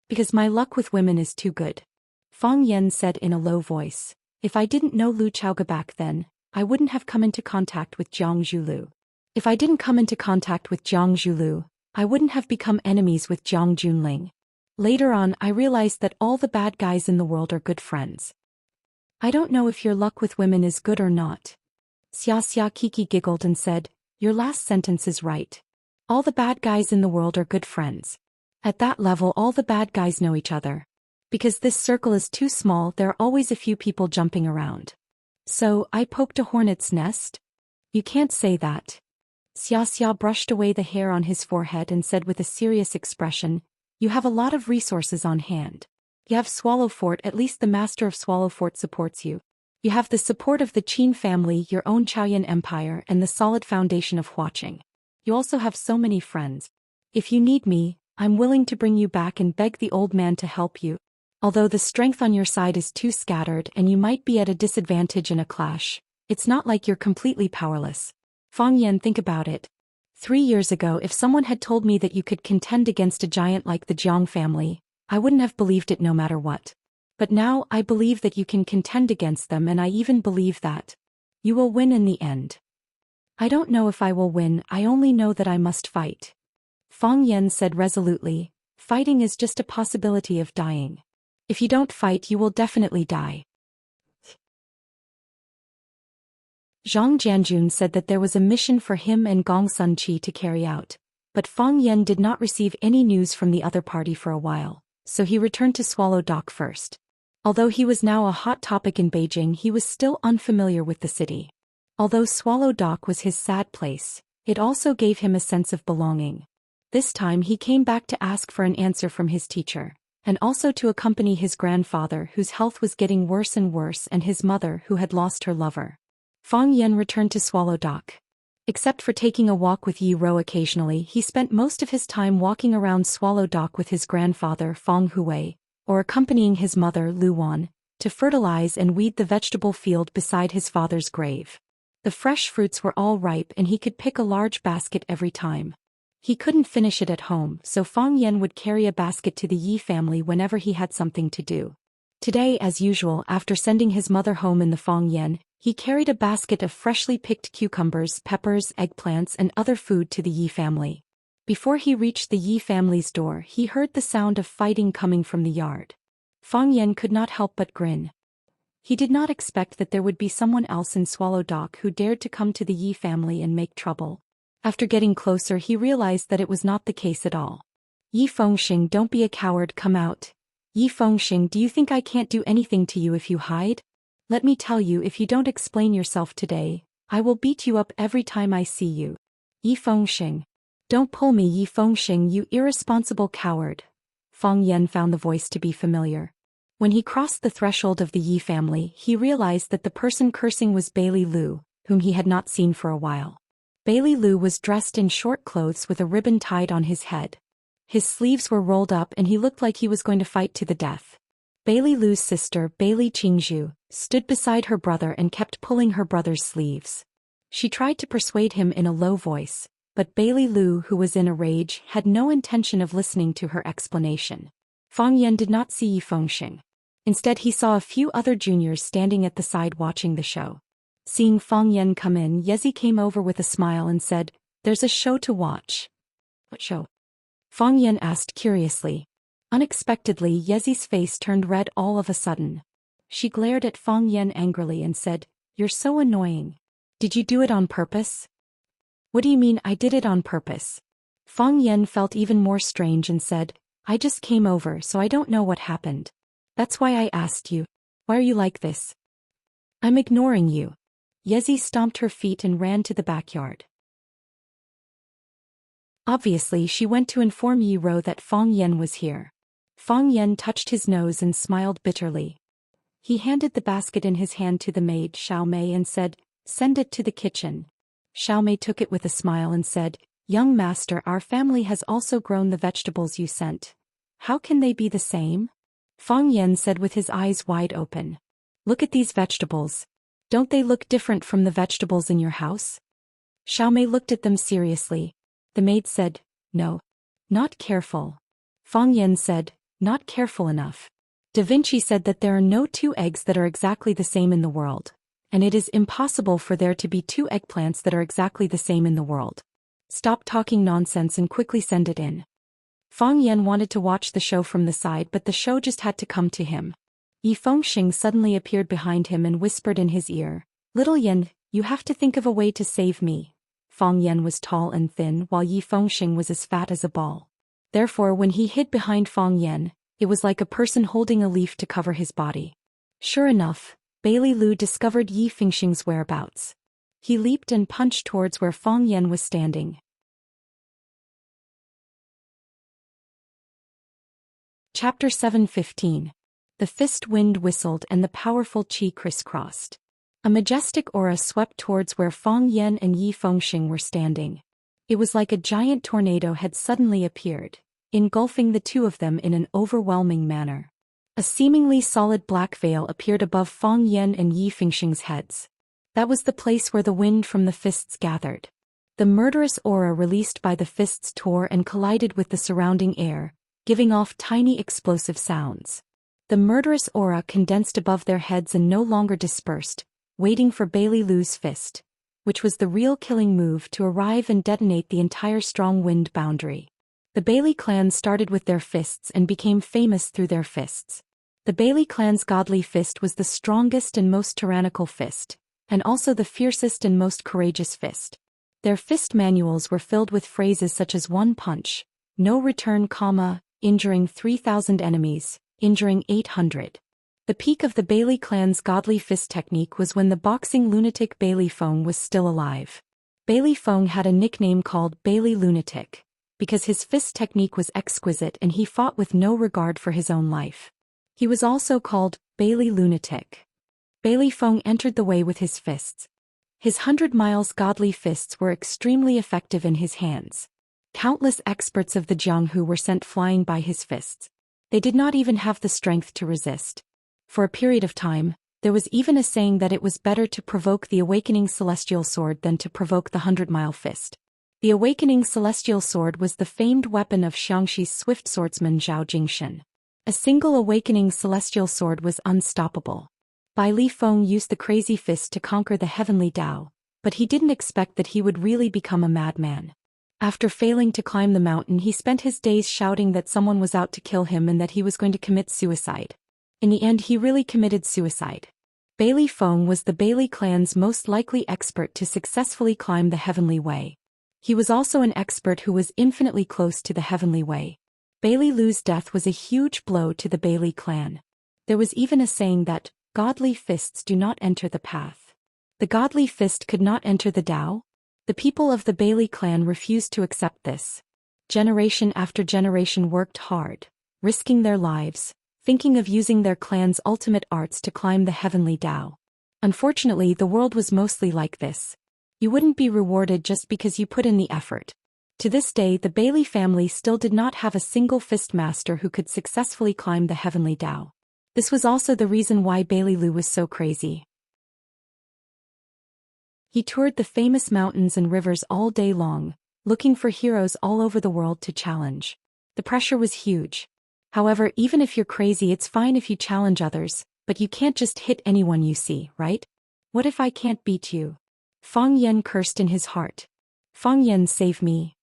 A: Because my luck with women is too good. Fang Yan said in a low voice. If I didn't know Lu Chaoga back then, I wouldn't have come into contact with Jiang Zhulu. If I didn't come into contact with Jiang Zhulu, I wouldn't have become enemies with Jiang Junling. Later on I realized that all the bad guys in the world are good friends. I don't know if your luck with women is good or not. Xiaxia Kiki giggled and said, your last sentence is right. All the bad guys in the world are good friends. At that level all the bad guys know each other. Because this circle is too small there are always a few people jumping around. So, I poked a hornet's nest? You can't say that. Xiaxia brushed away the hair on his forehead and said with a serious expression, you have a lot of resources on hand. You have Swallow Fort, at least the master of Swallow Fort supports you. You have the support of the Qin family, your own Chaoyan Empire, and the solid foundation of Huaqing. You also have so many friends. If you need me, I'm willing to bring you back and beg the old man to help you. Although the strength on your side is too scattered and you might be at a disadvantage in a clash, it's not like you're completely powerless. Fang Yan, think about it. 3 years ago if someone had told me that you could contend against a giant like the Jiang family, I wouldn't have believed it no matter what. But now I believe that you can contend against them, and I even believe that you will win in the end. I don't know if I will win, I only know that I must fight. Fang Yan said resolutely, fighting is just a possibility of dying. If you don't fight you will definitely die. Zhang Jianjun said that there was a mission for him and Gong Sun Qi to carry out, but Fang Yan did not receive any news from the other party for a while, so he returned to Swallow Dock first. Although he was now a hot topic in Beijing, he was still unfamiliar with the city. Although Swallow Dock was his sad place, it also gave him a sense of belonging. This time he came back to ask for an answer from his teacher, and also to accompany his grandfather whose health was getting worse and worse and his mother who had lost her lover. Fang Yan returned to Swallow Dock. Except for taking a walk with Yi Ro occasionally, he spent most of his time walking around Swallow Dock with his grandfather Fang Hui, or accompanying his mother Lu Wan, to fertilize and weed the vegetable field beside his father's grave. The fresh fruits were all ripe and he could pick a large basket every time. He couldn't finish it at home, so Fang Yan would carry a basket to the Yi family whenever he had something to do. Today, as usual, after sending his mother home in the Fang Yan, he carried a basket of freshly picked cucumbers, peppers, eggplants, and other food to the Yi family. Before he reached the Yi family's door, he heard the sound of fighting coming from the yard. Fang Yan could not help but grin. He did not expect that there would be someone else in Swallow Dock who dared to come to the Yi family and make trouble. After getting closer, he realized that it was not the case at all. Yi Fengxing, don't be a coward, come out. Yi Fengxing, do you think I can't do anything to you if you hide? Let me tell you, if you don't explain yourself today, I will beat you up every time I see you. Yi Fengxing. Don't pull me, Yi Fengxing, you irresponsible coward. Fang Yan found the voice to be familiar. When he crossed the threshold of the Yi family, he realized that the person cursing was Bailey Lu, whom he had not seen for a while. Bailey Lu was dressed in short clothes with a ribbon tied on his head. His sleeves were rolled up and he looked like he was going to fight to the death. Bailey Lu's sister, Bailey Qingzhu, stood beside her brother and kept pulling her brother's sleeves. She tried to persuade him in a low voice, but Bailey Lu, who was in a rage, had no intention of listening to her explanation. Fang Yan did not see Yi Fengxing. Instead, he saw a few other juniors standing at the side watching the show. Seeing Fang Yan come in, Yezi came over with a smile and said, "There's a show to watch." "What show?" Fang Yan asked curiously. Unexpectedly, Yezi's face turned red all of a sudden. She glared at Fang Yan angrily and said, "You're so annoying. Did you do it on purpose?" "What do you mean I did it on purpose?" Fang Yan felt even more strange and said, "I just came over, so I don't know what happened. That's why I asked you. Why are you like this?" "I'm ignoring you." Yezi stomped her feet and ran to the backyard. Obviously, she went to inform Yi Ro that Fang Yan was here. Fang Yan touched his nose and smiled bitterly. He handed the basket in his hand to the maid Xiao Mei and said, "Send it to the kitchen." Xiao Mei took it with a smile and said, "Young master, our family has also grown the vegetables you sent. How can they be the same?" Fang Yan said with his eyes wide open. Look at these vegetables. Don't they look different from the vegetables in your house? Xiao Mei looked at them seriously. The maid said, no. Not careful. Fang Yan said, not careful enough. Da Vinci said that there are no two eggs that are exactly the same in the world, and it is impossible for there to be two eggplants that are exactly the same in the world. Stop talking nonsense and quickly send it in. Fang Yan wanted to watch the show from the side, but the show just had to come to him. Yi Fengxing suddenly appeared behind him and whispered in his ear, Little Yan, you have to think of a way to save me. Fang Yan was tall and thin while Yi Fengxing was as fat as a ball. Therefore when he hid behind Fang Yan, it was like a person holding a leaf to cover his body. Sure enough, Bailey Lu discovered Yi Fengxing's whereabouts. He leaped and punched towards where Fang Yan was standing. Chapter 7:15. The fist wind whistled and the powerful qi crisscrossed. A majestic aura swept towards where Fang Yan and Yi Fengxing were standing. It was like a giant tornado had suddenly appeared, engulfing the two of them in an overwhelming manner. A seemingly solid black veil appeared above Fang Yan and Yi Fengxing's heads. That was the place where the wind from the fists gathered. The murderous aura released by the fists tore and collided with the surrounding air, giving off tiny explosive sounds. The murderous aura condensed above their heads and no longer dispersed, waiting for Bailey Lu's fist, which was the real killing move, to arrive and detonate the entire strong wind boundary. The Bailey clan started with their fists and became famous through their fists. The Bailey clan's godly fist was the strongest and most tyrannical fist, and also the fiercest and most courageous fist. Their fist manuals were filled with phrases such as one punch, no return, injuring 3,000 enemies, injuring 800. The peak of the Bailey clan's godly fist technique was when the boxing lunatic Bailey Feng was still alive. Bailey Feng had a nickname called Bailey Lunatic, because his fist technique was exquisite and he fought with no regard for his own life. He was also called Bailey Lunatic. Bailey Feng entered the way with his fists. His 100 miles godly fists were extremely effective in his hands. Countless experts of the Jianghu were sent flying by his fists. They did not even have the strength to resist. For a period of time, there was even a saying that it was better to provoke the awakening celestial sword than to provoke the 100-mile fist. The awakening celestial sword was the famed weapon of Xianxi's swift swordsman Zhou Xian. A single awakening celestial sword was unstoppable. Bai Li Feng used the crazy fist to conquer the heavenly Tao, but he didn't expect that he would really become a madman. After failing to climb the mountain, he spent his days shouting that someone was out to kill him and that he was going to commit suicide. In the end, he really committed suicide. Bailey Feng was the Bailey clan's most likely expert to successfully climb the heavenly way. He was also an expert who was infinitely close to the heavenly way. Bailey Lu's death was a huge blow to the Bailey clan. There was even a saying that godly fists do not enter the path. The godly fist could not enter the Tao. The people of the Bailey clan refused to accept this. Generation after generation worked hard, risking their lives, thinking of using their clan's ultimate arts to climb the heavenly Tao. Unfortunately, the world was mostly like this. You wouldn't be rewarded just because you put in the effort. To this day, the Bailey family still did not have a single fist master who could successfully climb the heavenly Tao. This was also the reason why Bailey Lu was so crazy. He toured the famous mountains and rivers all day long, looking for heroes all over the world to challenge. The pressure was huge. However, even if you're crazy, it's fine if you challenge others, but you can't just hit anyone you see, right? What if I can't beat you? Fang Yan cursed in his heart. Fang Yan, save me.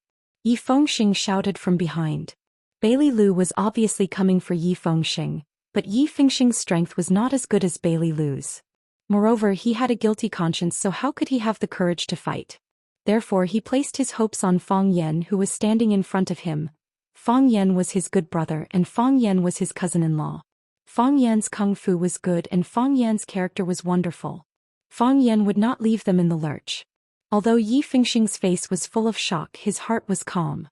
A: Yi Fengxing shouted from behind. Bailey Lu was obviously coming for Yi Fengxing, but Yi Fengxing's strength was not as good as Bailey Lu's. Moreover, he had a guilty conscience, so how could he have the courage to fight? Therefore, he placed his hopes on Fang Yan, who was standing in front of him. Fang Yan was his good brother and Fang Yan was his cousin-in-law. Fang Yan's kung fu was good and Fang Yan's character was wonderful. Fang Yan would not leave them in the lurch. Although Yi Fengxing's face was full of shock, his heart was calm.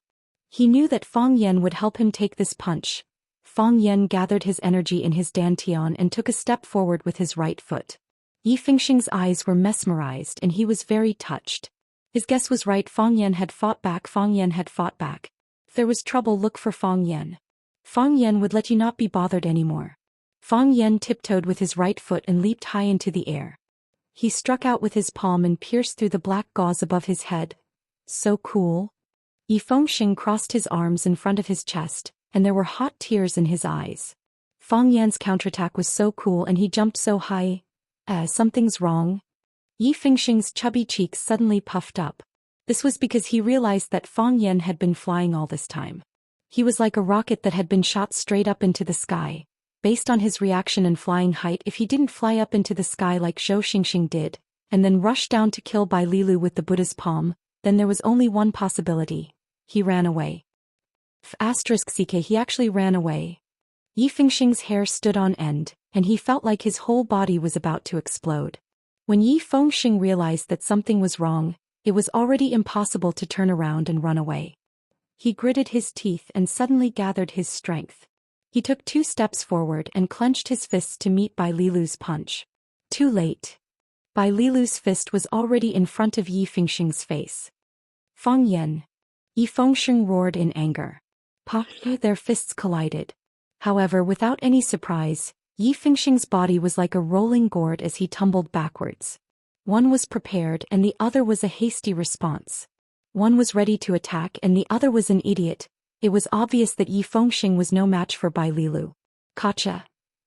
A: He knew that Fang Yan would help him take this punch. Fang Yan gathered his energy in his dantian and took a step forward with his right foot. Yi Fengxing's eyes were mesmerized and he was very touched. His guess was right. Fang Yan had fought back. Fang Yan had fought back. If there was trouble, look for Fang Yan. Fang Yan would let you not be bothered anymore. Fang Yen tiptoed with his right foot and leaped high into the air. He struck out with his palm and pierced through the black gauze above his head. So cool. Yi Fengxing crossed his arms in front of his chest, and there were hot tears in his eyes. Fang Yan's counterattack was so cool and he jumped so high. Something's wrong. Yi Fengxing's chubby cheeks suddenly puffed up. This was because he realized that Fang Yan had been flying all this time. He was like a rocket that had been shot straight up into the sky. Based on his reaction and flying height, if he didn't fly up into the sky like Zhou Xian did, and then rush down to kill Bai Lilu with the Buddha's palm, then there was only one possibility. He ran away. He actually ran away. Yi Fengxing's hair stood on end, and he felt like his whole body was about to explode. When Yi Fengxing realized that something was wrong, it was already impossible to turn around and run away. He gritted his teeth and suddenly gathered his strength. He took 2 steps forward and clenched his fists to meet Bai Lilu's punch. Too late. Bai Lilu's fist was already in front of Yi Fengxing's face. Fang Yan. Yi Fengxing roared in anger. Their fists collided. However, without any surprise, Yi Fengxing's body was like a rolling gourd as he tumbled backwards. One was prepared and the other was a hasty response. One was ready to attack and the other was an idiot. It was obvious that Yi Fengxing was no match for Bai Lilu. Gotcha.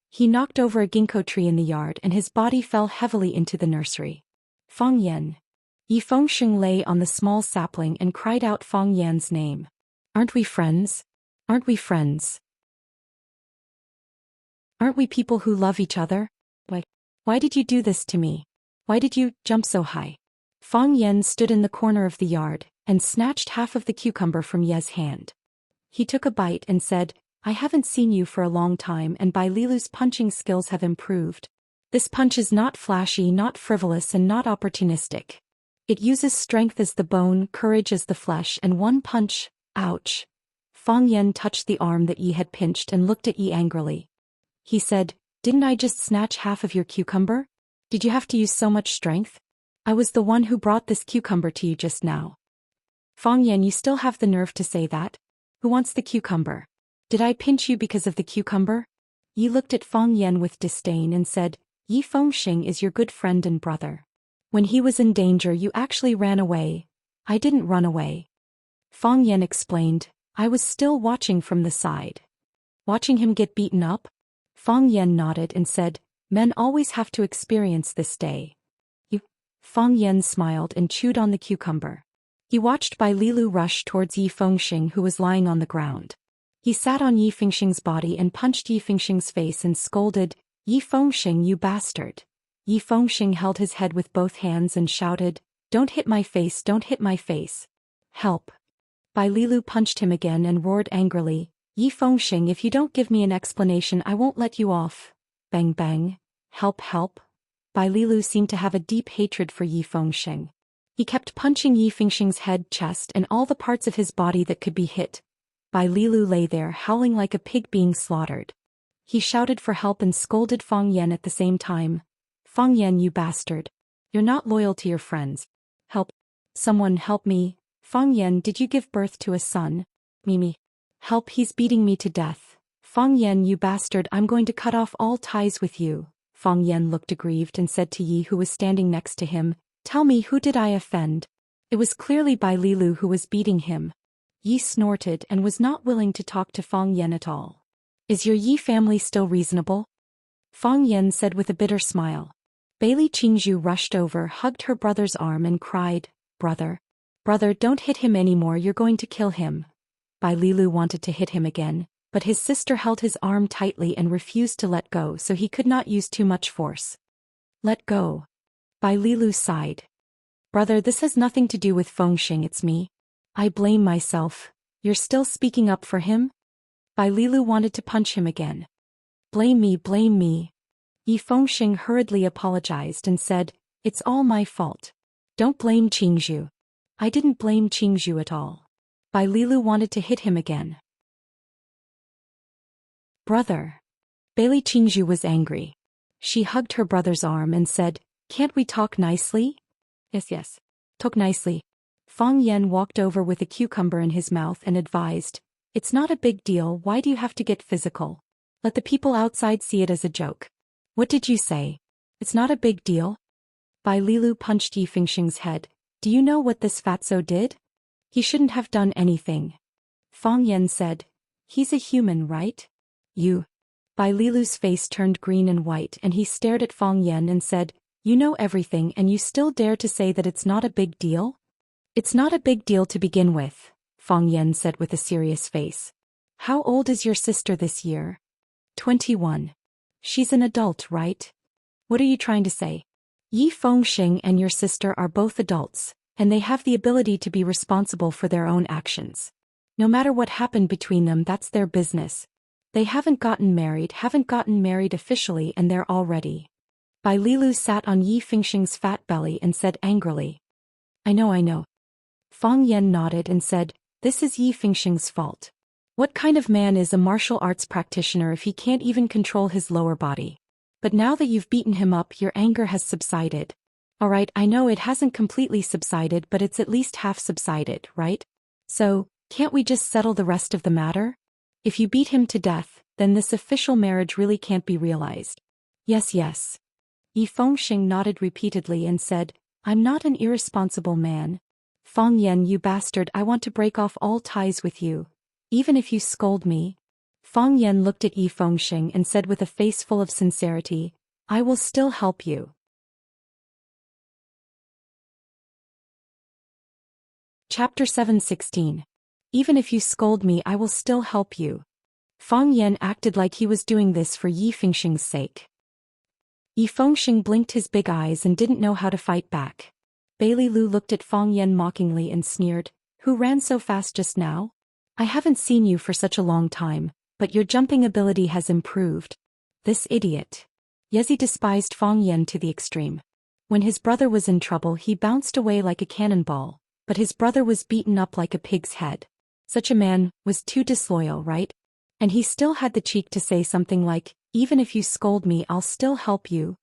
A: He knocked over a ginkgo tree in the yard and his body fell heavily into the nursery. Fang Yan. Yi Fengxing lay on the small sapling and cried out Fang Yan's name. Aren't we friends? Aren't we friends? Aren't we people who love each other? Why did you do this to me? Why did you jump so high? Fang Yan stood in the corner of the yard and snatched half of the cucumber from Ye's hand. He took a bite and said, I haven't seen you for a long time and Bai Lilu's punching skills have improved. This punch is not flashy, not frivolous and not opportunistic. It uses strength as the bone, courage as the flesh and one punch. Ouch. Fang Yan touched the arm that Yi had pinched and looked at Yi angrily. He said, didn't I just snatch half of your cucumber? Did you have to use so much strength? I was the one who brought this cucumber to you just now. Fang Yan, you still have the nerve to say that? Who wants the cucumber? Did I pinch you because of the cucumber? Yi looked at Fang Yan with disdain and said, Yi Fengxing is your good friend and brother. When he was in danger you actually ran away. I didn't run away. Fang Yan explained, I was still watching from the side. Watching him get beaten up? Fang Yan nodded and said, men always have to experience this day. Fang Yan smiled and chewed on the cucumber. He watched Bai Lilu rush towards Yi Fengxing who was lying on the ground. He sat on Yi Fengxing's body and punched Yi Fengxing's face and scolded, Yi Fengxing, you bastard. Yi Fengxing held his head with both hands and shouted, don't hit my face, don't hit my face. Help. Bai Lilu punched him again and roared angrily, Yi Fengxing, if you don't give me an explanation I won't let you off. Bang bang. Help, help. Bai Lilu seemed to have a deep hatred for Yi Fengxing. He kept punching Yi Fengxing's head, chest and all the parts of his body that could be hit. Bai Lilu lay there howling like a pig being slaughtered. He shouted for help and scolded Fang Yan at the same time. Fang Yan, you bastard. You're not loyal to your friends. Help. Someone help me. Fang Yan, did you give birth to a son? Mimi. Help, he's beating me to death. Fang Yan, you bastard, I'm going to cut off all ties with you. Fang Yan looked aggrieved and said to Yi who was standing next to him, tell me, who did I offend? It was clearly Bai Lilu who was beating him. Yi snorted and was not willing to talk to Fang Yan at all. Is your Yi family still reasonable? Fang Yan said with a bitter smile. Bailey Qingzhu rushed over, hugged her brother's arm and cried, brother. Brother, don't hit him anymore, you're going to kill him. Bai Lilu wanted to hit him again, but his sister held his arm tightly and refused to let go so he could not use too much force. Let go. Bai Lilu sighed. Brother, this has nothing to do with Fengxing, it's me. I blame myself. You're still speaking up for him? Bai Lilu wanted to punch him again. Blame me, blame me. Yi Fengxing hurriedly apologized and said, it's all my fault. Don't blame Qingzhu. I didn't blame Qingzhu at all. Bai Lilu wanted to hit him again. Brother. Bailey Qingzhu was angry. She hugged her brother's arm and said, can't we talk nicely? Yes. Talk nicely. Fang Yan walked over with a cucumber in his mouth and advised, it's not a big deal, why do you have to get physical? Let the people outside see it as a joke. What did you say? It's not a big deal? Bai Lilu punched Yi Fengxing's head. Do you know what this fatso did? He shouldn't have done anything. Fang Yan said. He's a human, right? You. Bai Lilu's face turned green and white and he stared at Fang Yan and said, You know everything and you still dare to say that it's not a big deal? It's not a big deal to begin with, Fang Yan said with a serious face. How old is your sister this year? 21. She's an adult, right? What are you trying to say? Yi Fengxing and your sister are both adults, and they have the ability to be responsible for their own actions. No matter what happened between them, that's their business. They haven't gotten married officially, and they're already. Bai Lilu sat on Yi Fengxing's fat belly and said angrily. I know. Fang Yan nodded and said, This is Yi Fengxing's fault. What kind of man is a martial arts practitioner if he can't even control his lower body? But now that you've beaten him up, your anger has subsided. Alright, I know it hasn't completely subsided, but it's at least half subsided, right? So, can't we just settle the rest of the matter? If you beat him to death, then this official marriage really can't be realized. Yes. Yi Fengxing nodded repeatedly and said, I'm not an irresponsible man. Fang Yan, you bastard, I want to break off all ties with you. Even if you scold me. Fang Yan looked at Yi Fengxing and said with a face full of sincerity, I will still help you. Chapter 7:16. Even if you scold me, I will still help you. Fang Yan acted like he was doing this for Yi Fengxing's sake. Yi Fengxing blinked his big eyes and didn't know how to fight back. Bai Lilu looked at Fang Yan mockingly and sneered, Who ran so fast just now? I haven't seen you for such a long time, but your jumping ability has improved. This idiot. Yezi despised Fang Yan to the extreme. When his brother was in trouble, he bounced away like a cannonball, but his brother was beaten up like a pig's head. Such a man was too disloyal, right? And he still had the cheek to say something like, Even if you scold me, I'll still help you.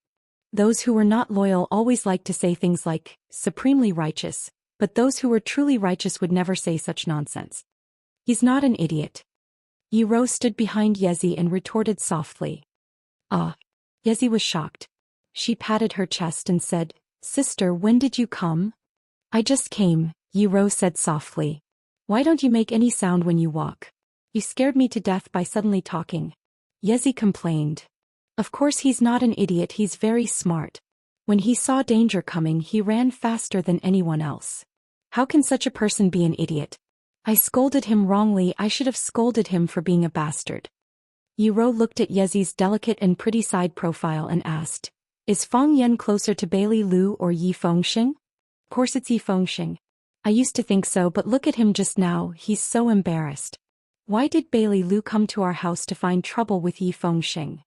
A: Those who were not loyal always liked to say things like, supremely righteous, but those who were truly righteous would never say such nonsense. He's not an idiot. Yi Ro stood behind Yezi and retorted softly. Ah. Yezi was shocked. She patted her chest and said, Sister, when did you come? I just came, Yi Ro said softly. Why don't you make any sound when you walk? You scared me to death by suddenly talking. Yezi complained. Of course he's not an idiot, he's very smart. When he saw danger coming, he ran faster than anyone else. How can such a person be an idiot? I scolded him wrongly, I should have scolded him for being a bastard. Yi Ro looked at Yezi's delicate and pretty side profile and asked, Is Fang Yan closer to Bai Lilu or Yi Fengxing? Of course it's Yi Fengxing. I used to think so, but look at him just now, he's so embarrassed. Why did Bai Lilu come to our house to find trouble with Yi Fengxing?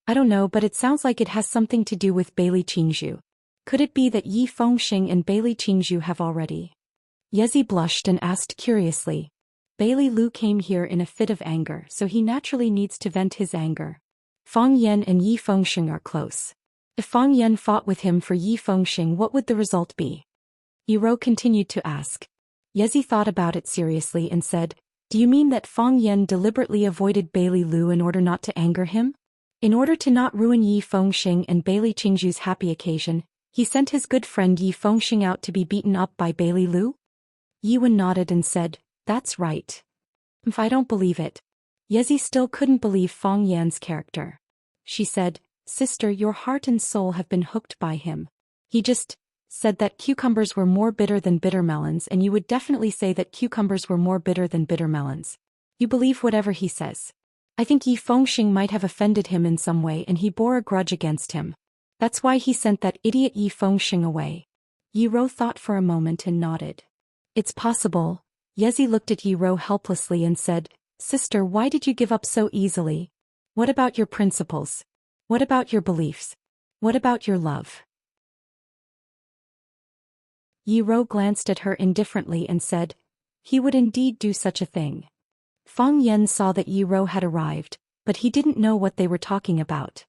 A: I don't know, but it sounds like it has something to do with Bai Qingzhu. Could it be that Yi Fengxing and Bai Qingzhu have already? Yezi blushed and asked curiously. Bai Lilu came here in a fit of anger, so he naturally needs to vent his anger. Fang Yan and Yi Fengxing are close. If Fang Yan fought with him for Yi Fengxing, what would the result be? Yi Ro continued to ask. Yezi thought about it seriously and said, Do you mean that Fang Yan deliberately avoided Bai Lilu in order not to anger him? In order to not ruin Yi Fengxing and Bai Qingzhu's happy occasion, he sent his good friend Yi Fengxing out to be beaten up by Bai Lilu? Yi Wen nodded and said, That's right. If I don't believe it. Yezi still couldn't believe Fang Yan's character. She said, Sister, your heart and soul have been hooked by him. He just said that cucumbers were more bitter than bitter melons, and you would definitely say that cucumbers were more bitter than bitter melons. You believe whatever he says. I think Yi Fengxing might have offended him in some way and he bore a grudge against him. That's why he sent that idiot Yi Fengxing away. Yi Ro thought for a moment and nodded. It's possible. Yezi looked at Yi Ro helplessly and said, Sister, why did you give up so easily? What about your principles? What about your beliefs? What about your love? Yi Ro glanced at her indifferently and said, He would indeed do such a thing. Fang Yan saw that Yi Ro had arrived, but he didn't know what they were talking about.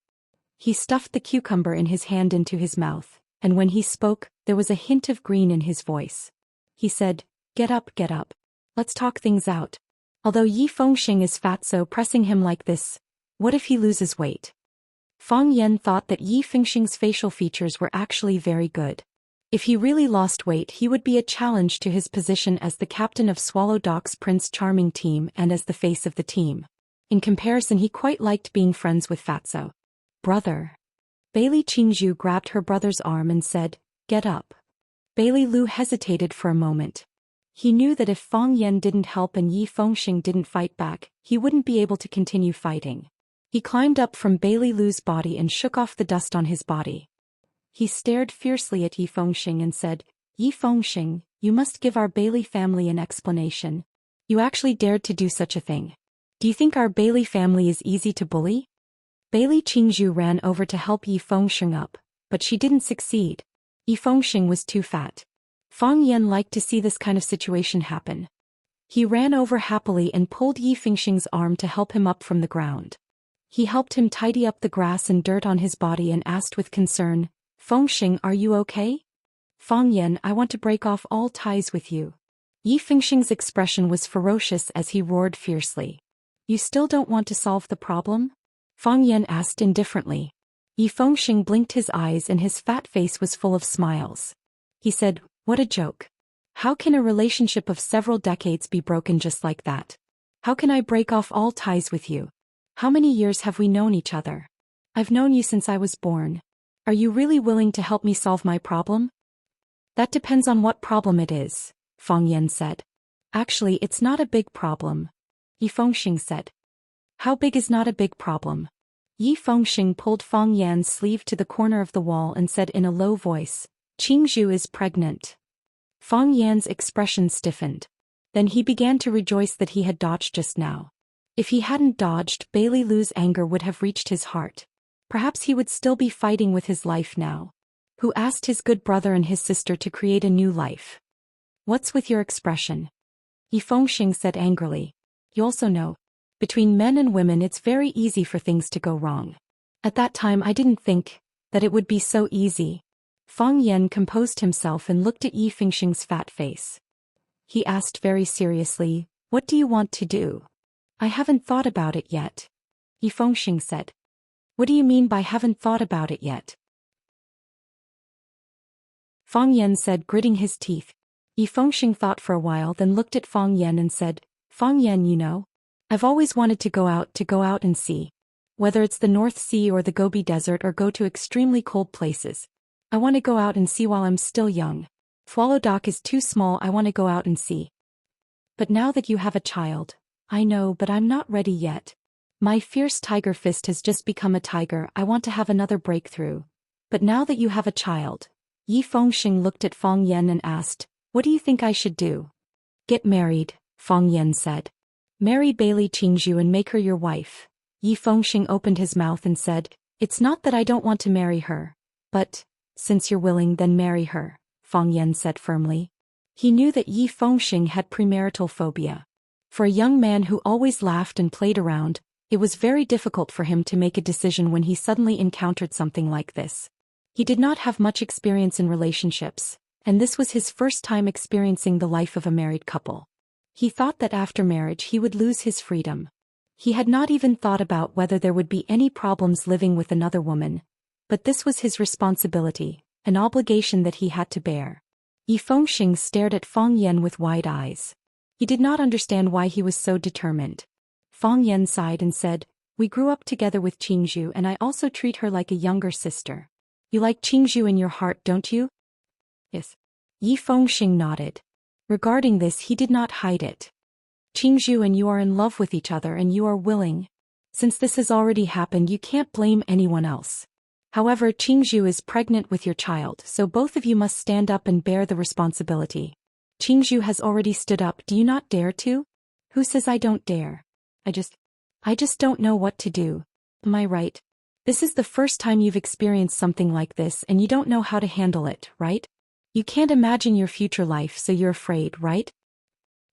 A: He stuffed the cucumber in his hand into his mouth, and when he spoke, there was a hint of green in his voice. He said, Get up. Let's talk things out. Although Yi Fengxing is fat, so pressing him like this What if he loses weight? Fang Yan thought that Yi Fengxing's facial features were actually very good. If he really lost weight, he would be a challenge to his position as the captain of Swallow Dock's Prince Charming team and as the face of the team. In comparison, he quite liked being friends with Fatso. Brother. Bailey Qingzhu grabbed her brother's arm and said, "Get up." Bailey Lu hesitated for a moment. He knew that if Fang Yan didn't help and Yi Fengxing didn't fight back, he wouldn't be able to continue fighting. He climbed up from Bailey Lu's body and shook off the dust on his body. He stared fiercely at Yi Fengxing and said, "Yi Fengxing, you must give our Bailey family an explanation. You actually dared to do such a thing. Do you think our Bailey family is easy to bully?" Bailey Qingzhu ran over to help Yi Fengxing up, but she didn't succeed. Yi Fengxing was too fat. Fang Yan liked to see this kind of situation happen. He ran over happily and pulled Yi Fengxing's arm to help him up from the ground. He helped him tidy up the grass and dirt on his body and asked with concern, "Fengxing, are you okay?" "Fang Yan, I want to break off all ties with you." Yi Fengxing's expression was ferocious as he roared fiercely. "You still don't want to solve the problem?" Fang Yan asked indifferently. Yi Fengxing blinked his eyes and his fat face was full of smiles. He said, "What a joke. How can a relationship of several decades be broken just like that? How can I break off all ties with you? How many years have we known each other? I've known you since I was born. Are you really willing to help me solve my problem?" "That depends on what problem it is," Fang Yan said. "Actually, it's not a big problem," Yi Fengxing said. "How big is not a big problem?" Yi Fengxing pulled Fang Yan's sleeve to the corner of the wall and said in a low voice, "Qingzhu is pregnant." Fang Yan's expression stiffened. Then he began to rejoice that he had dodged just now. If he hadn't dodged, Bailey Lu's anger would have reached his heart. Perhaps he would still be fighting with his life now. Who asked his good brother and his sister to create a new life? "What's with your expression?" Yi Fengxing said angrily. "You also know, between men and women it's very easy for things to go wrong. At that time I didn't think that it would be so easy." Fang Yan composed himself and looked at Yi Fengxing's fat face. He asked very seriously, "What do you want to do?" "I haven't thought about it yet," Yi Fengxing said. "What do you mean by haven't thought about it yet?" Fang Yan said, gritting his teeth. Yi Fengxing thought for a while, then looked at Fang Yan and said, "Fang Yan, you know, I've always wanted to go out and see. Whether it's the North Sea or the Gobi Desert or go to extremely cold places. I want to go out and see while I'm still young. Swallow Dock is too small, I want to go out and see. But now that you have a child, I know, but I'm not ready yet. My fierce tiger fist has just become a tiger, I want to have another breakthrough. But now that you have a child." Yi Fengxing looked at Fang Yan and asked, "What do you think I should do?" "Get married," Fang Yan said. "Marry Bailey Qingzhu and make her your wife." Yi Fengxing opened his mouth and said, "It's not that I don't want to marry her. But, since you're willing, then marry her," Fang Yan said firmly. He knew that Yi Fengxing had premarital phobia. For a young man who always laughed and played around, it was very difficult for him to make a decision when he suddenly encountered something like this. He did not have much experience in relationships, and this was his first time experiencing the life of a married couple. He thought that after marriage he would lose his freedom. He had not even thought about whether there would be any problems living with another woman, but this was his responsibility, an obligation that he had to bear. Yi Fengxing stared at Fang Yan with wide eyes. He did not understand why he was so determined. Fang Yan sighed and said, "We grew up together with Qingzhu and I also treat her like a younger sister. You like Qingzhu in your heart, don't you?" "Yes." Yi Fengxing nodded. Regarding this, he did not hide it. "Qingzhu and you are in love with each other and you are willing. Since this has already happened, you can't blame anyone else. However, Qingzhu is pregnant with your child, so both of you must stand up and bear the responsibility. Qingzhu has already stood up, do you not dare to?" "Who says I don't dare? I just don't know what to do. Am I right? This is the first time you've experienced something like this and you don't know how to handle it, right? You can't imagine your future life, so you're afraid, right?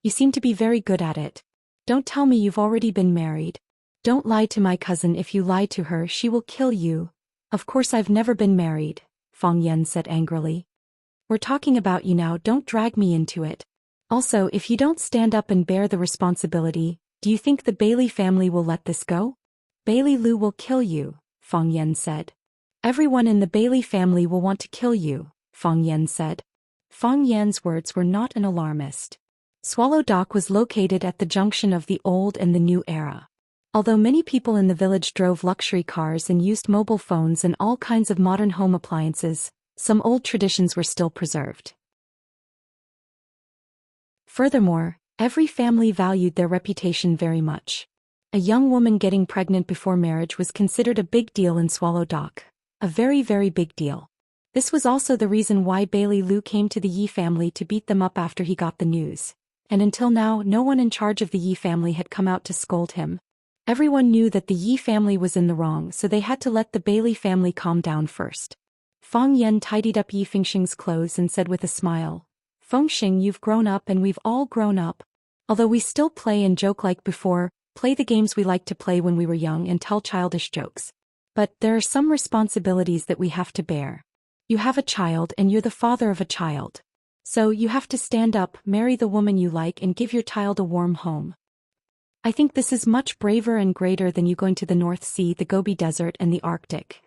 A: You seem to be very good at it. Don't tell me you've already been married. Don't lie to my cousin. If you lie to her, she will kill you." "Of course I've never been married," Fang Yan said angrily. "We're talking about you now, don't drag me into it. Also, if you don't stand up and bear the responsibility, do you think the Bailey family will let this go?" Bailey Lu will kill you, Fang Yan said. Everyone in the Bailey family will want to kill you, Fang Yan said. Fang Yan's words were not an alarmist. Swallow Dock was located at the junction of the old and the new era. Although many people in the village drove luxury cars and used mobile phones and all kinds of modern home appliances, some old traditions were still preserved. Furthermore, every family valued their reputation very much. A young woman getting pregnant before marriage was considered a big deal in Swallow Dock. A very, very big deal. This was also the reason why Bailey Lu came to the Yi family to beat them up after he got the news. And until now, no one in charge of the Yi family had come out to scold him. Everyone knew that the Yi family was in the wrong, so they had to let the Bailey family calm down first. Fang Yan tidied up Yi Fengxing's clothes and said with a smile, "Fengxing, you've grown up and we've all grown up. Although we still play and joke like before, play the games we liked to play when we were young and tell childish jokes. But there are some responsibilities that we have to bear. You have a child and you're the father of a child. So you have to stand up, marry the woman you like and give your child a warm home. I think this is much braver and greater than you going to the North Sea, the Gobi Desert and the Arctic."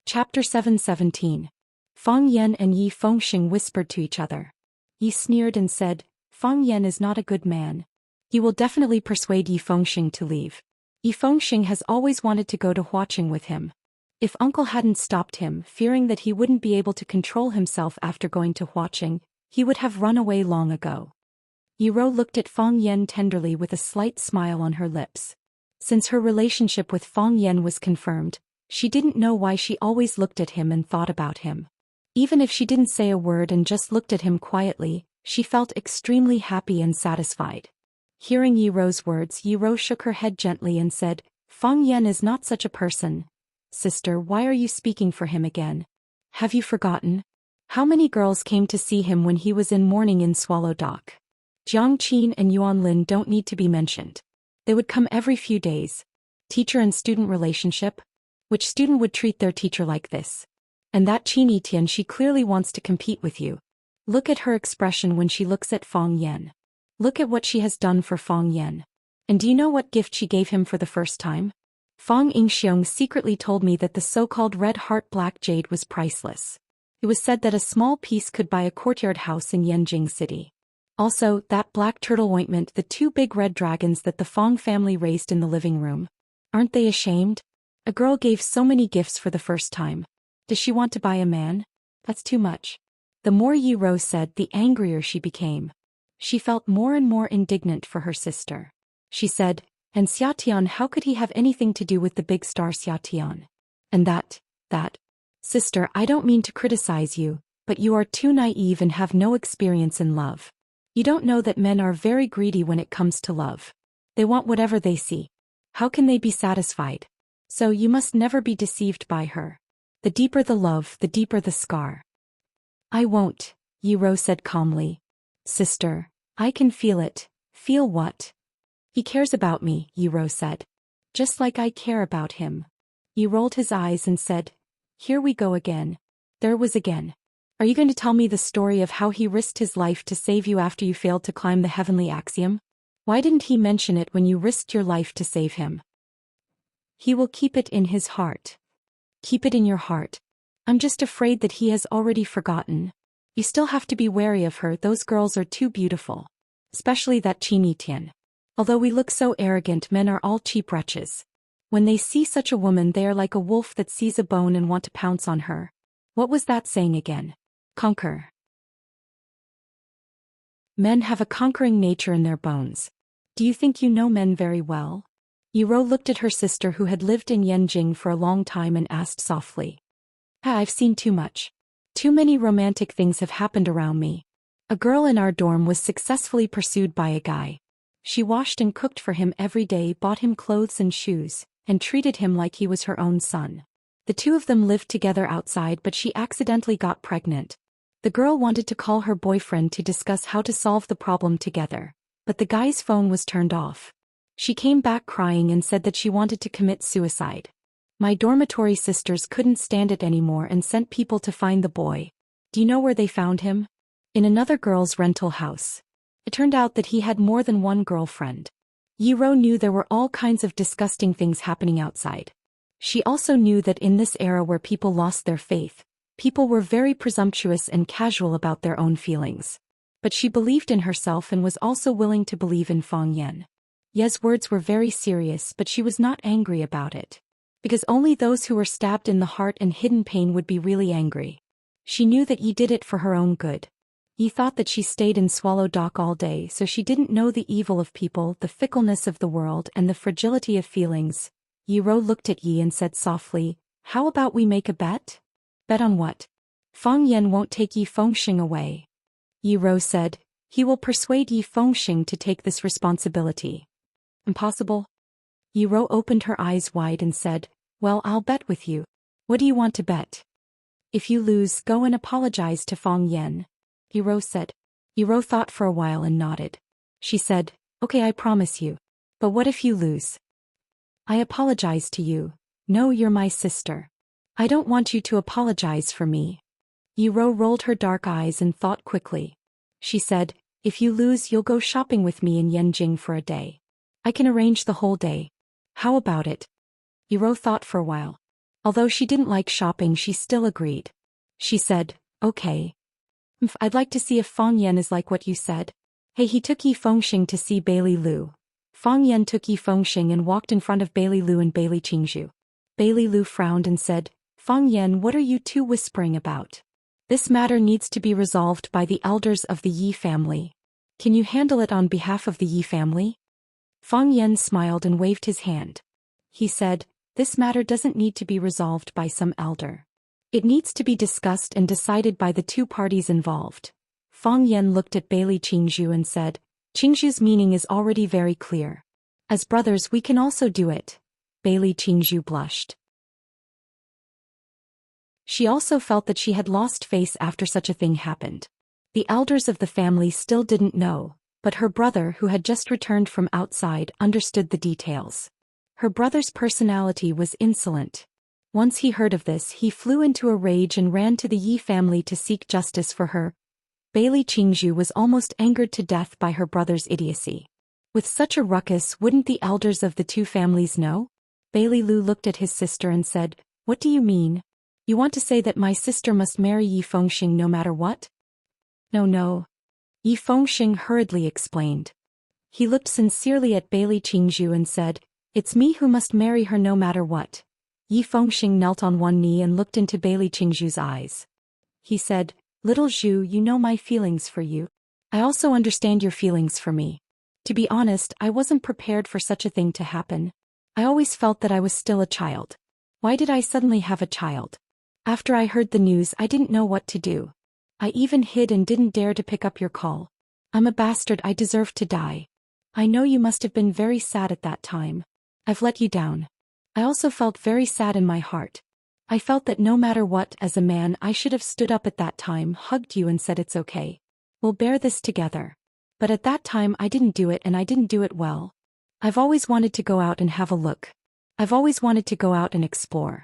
A: Chapter 7:17. Fang Yan and Yi Fengxing whispered to each other. Yi sneered and said, "Fang Yan is not a good man. He will definitely persuade Yi Fengxing to leave. Yi Fengxing has always wanted to go to Huaqing with him. If uncle hadn't stopped him, fearing that he wouldn't be able to control himself after going to Huaqing, he would have run away long ago." Yi Rou looked at Fang Yan tenderly with a slight smile on her lips. Since her relationship with Fang Yan was confirmed, she didn't know why she always looked at him and thought about him. Even if she didn't say a word and just looked at him quietly, she felt extremely happy and satisfied. Hearing Yi Rou's words, Yi Rou shook her head gently and said, "Fang Yan is not such a person. Sister, why are you speaking for him again? Have you forgotten? How many girls came to see him when he was in mourning in Swallow Dock? Jiang Qin and Yuan Lin don't need to be mentioned. They would come every few days. Teacher and student relationship? Which student would treat their teacher like this? And that Qin Yitian, she clearly wants to compete with you. Look at her expression when she looks at Fang Yan. Look at what she has done for Fang Yan. And do you know what gift she gave him for the first time? Fang Yingxiong secretly told me that the so-called red heart black jade was priceless. It was said that a small piece could buy a courtyard house in Yanjing City. Also, that black turtle ointment, the two big red dragons that the Fang family raised in the living room. Aren't they ashamed? A girl gave so many gifts for the first time. Does she want to buy a man? That's too much." The more Yi Rou said, the angrier she became. She felt more and more indignant for her sister. She said, "And Xiatian, how could he have anything to do with the big star Xiatian? And that. Sister, I don't mean to criticize you, but you are too naive and have no experience in love. You don't know that men are very greedy when it comes to love. They want whatever they see. How can they be satisfied? So you must never be deceived by her. The deeper the love, the deeper the scar." "I won't," Yi Rou said calmly. "Sister, I can feel it." "Feel what?" "He cares about me," Yi Rou said. "Just like I care about him." He rolled his eyes and said, "Here we go again." There was again. "Are you going to tell me the story of how he risked his life to save you after you failed to climb the heavenly axiom? Why didn't he mention it when you risked your life to save him?" "He will keep it in his heart." "Keep it in your heart." "I'm just afraid that he has already forgotten. You still have to be wary of her, those girls are too beautiful. Especially that Qin Yitian. Although we look so arrogant, men are all cheap wretches. When they see such a woman, they are like a wolf that sees a bone and want to pounce on her. What was that saying again? Conquer. Men have a conquering nature in their bones. Do you think you know men very well?" Yi Rou looked at her sister who had lived in Yanjing for a long time and asked softly. "I've seen too much. Too many romantic things have happened around me. A girl in our dorm was successfully pursued by a guy. She washed and cooked for him every day, bought him clothes and shoes, and treated him like he was her own son. The two of them lived together outside, but she accidentally got pregnant. The girl wanted to call her boyfriend to discuss how to solve the problem together, but the guy's phone was turned off. She came back crying and said that she wanted to commit suicide. My dormitory sisters couldn't stand it anymore and sent people to find the boy. Do you know where they found him? In another girl's rental house. It turned out that he had more than one girlfriend. Yi Rou knew there were all kinds of disgusting things happening outside. She also knew that in this era where people lost their faith, people were very presumptuous and casual about their own feelings. But she believed in herself and was also willing to believe in Fang Yan. Ye's words were very serious, but she was not angry about it. Because only those who were stabbed in the heart and hidden pain would be really angry. She knew that Yi did it for her own good. Yi thought that she stayed in Swallow Dock all day, so she didn't know the evil of people, the fickleness of the world, and the fragility of feelings. Yi Rou looked at Yi and said softly, "How about we make a bet?" "Bet on what?" "Fang Yan won't take Yi Fengxing away." Yi Rou said, "He will persuade Yi Fengxing to take this responsibility." "Impossible?" Yi Rou opened her eyes wide and said, "Well, I'll bet with you. What do you want to bet?" "If you lose, go and apologize to Fang Yan," Yi Rou said. Yi Rou thought for a while and nodded. She said, "Okay, I promise you. But what if you lose?" "I apologize to you. No, you're my sister. I don't want you to apologize for me." Yi Rou rolled her dark eyes and thought quickly. She said, "If you lose, you'll go shopping with me in Yanjing for a day. I can arrange the whole day. How about it?" Yi Rou thought for a while. Although she didn't like shopping, she still agreed. She said, "Okay. I'd like to see if Fang Yan is like what you said." Hey, he took Yi Fengxing to see Bailey Lu. Fang Yan took Yi Fengxing and walked in front of Bailey Lu and Bailey Qingzhu. Bailey Lu frowned and said, "Fang Yan, what are you two whispering about? This matter needs to be resolved by the elders of the Yi family. Can you handle it on behalf of the Yi family?" Fang Yan smiled and waved his hand. He said, "This matter doesn't need to be resolved by some elder. It needs to be discussed and decided by the two parties involved." Fang Yan looked at Bailey Qingzhu and said, "Qingzhu's meaning is already very clear. As brothers we can also do it." Bailey Qingzhu blushed. She also felt that she had lost face after such a thing happened. The elders of the family still didn't know, but her brother, who had just returned from outside, understood the details. Her brother's personality was insolent. Once he heard of this, he flew into a rage and ran to the Yi family to seek justice for her. Bailey Qingzhu was almost angered to death by her brother's idiocy. With such a ruckus, wouldn't the elders of the two families know? Bailey Lu looked at his sister and said, "What do you mean? You want to say that my sister must marry Yi Fengxing no matter what?" No. Yi Fengxing hurriedly explained. He looked sincerely at Bailey Qingzhu and said, "It's me who must marry her no matter what." Yi Fengxing knelt on one knee and looked into Bailey Qingzhu's eyes. He said, "Little Zhu, you know my feelings for you. I also understand your feelings for me. To be honest, I wasn't prepared for such a thing to happen. I always felt that I was still a child. Why did I suddenly have a child? After I heard the news, I didn't know what to do. I even hid and didn't dare to pick up your call. I'm a bastard, I deserve to die. I know you must have been very sad at that time. I've let you down. I also felt very sad in my heart. I felt that no matter what, as a man, I should have stood up at that time, hugged you and said it's okay. We'll bear this together. But at that time I didn't do it, and I didn't do it well. I've always wanted to go out and have a look. I've always wanted to go out and explore.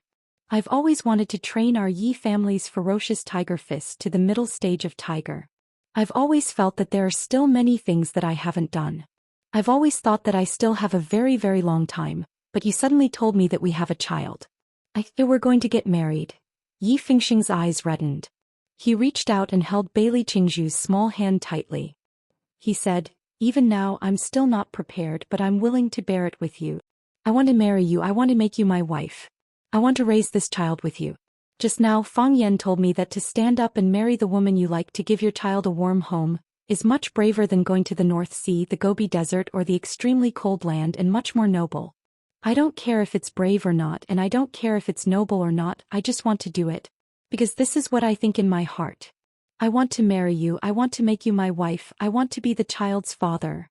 A: I've always wanted to train our Yi family's ferocious tiger fist to the middle stage of tiger. I've always felt that there are still many things that I haven't done. I've always thought that I still have a very, very long time, but you suddenly told me that we have a child. I thought we're going to get married." Yi Fengxing's eyes reddened. He reached out and held Bailey Qingzhu's small hand tightly. He said, "Even now I'm still not prepared, but I'm willing to bear it with you. I want to marry you, I want to make you my wife. I want to raise this child with you. Just now Fang Yan told me that to stand up and marry the woman you like to give your child a warm home is much braver than going to the North Sea, the Gobi Desert, or the extremely cold land, and much more noble. I don't care if it's brave or not, and I don't care if it's noble or not, I just want to do it. Because this is what I think in my heart. I want to marry you, I want to make you my wife, I want to be the child's father."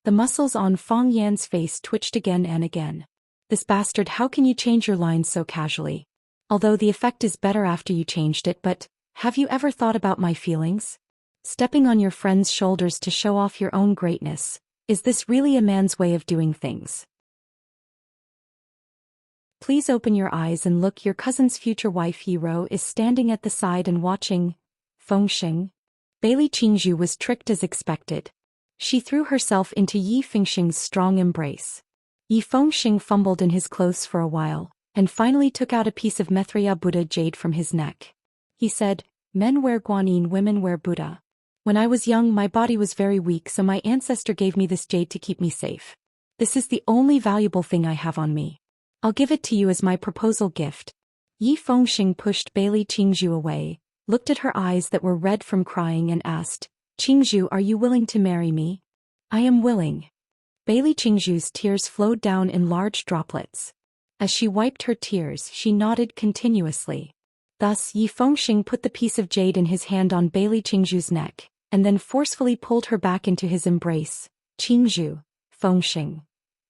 A: The muscles on Fang Yan's face twitched again and again. "This bastard, how can you change your lines so casually? Although the effect is better after you changed it, but have you ever thought about my feelings? Stepping on your friend's shoulders to show off your own greatness, is this really a man's way of doing things? Please open your eyes and look, your cousin's future wife Yi Rou is standing at the side and watching. Fengxing." Bailey Qingzhu was tricked as expected. She threw herself into Yi Fengxing's strong embrace. Yi Fengxing fumbled in his clothes for a while, and finally took out a piece of Maitreya Buddha jade from his neck. He said, "Men wear guanyin, women wear Buddha. When I was young, my body was very weak, so my ancestor gave me this jade to keep me safe. This is the only valuable thing I have on me. I'll give it to you as my proposal gift." Yi Fengxing pushed Bailey Qingzhu away, looked at her eyes that were red from crying and asked, "Qingzhu, are you willing to marry me?" "I am willing." Bailey Qingzhu's tears flowed down in large droplets. As she wiped her tears, she nodded continuously. Thus Yi Fengxing put the piece of jade in his hand on Bailey Qingzhu's neck, and then forcefully pulled her back into his embrace. "Qingzhu, Fengxing."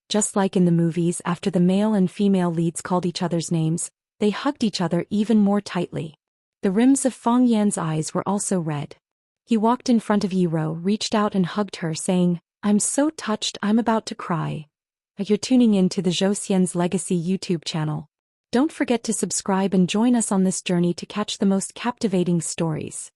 A: Just like in the movies, after the male and female leads called each other's names, they hugged each other even more tightly. The rims of Feng Yan's eyes were also red. He walked in front of Yi Ro, reached out and hugged her, saying, "I'm so touched I'm about to cry." You're tuning in to the Zhou Xian's Legacy YouTube channel. Don't forget to subscribe and join us on this journey to catch the most captivating stories.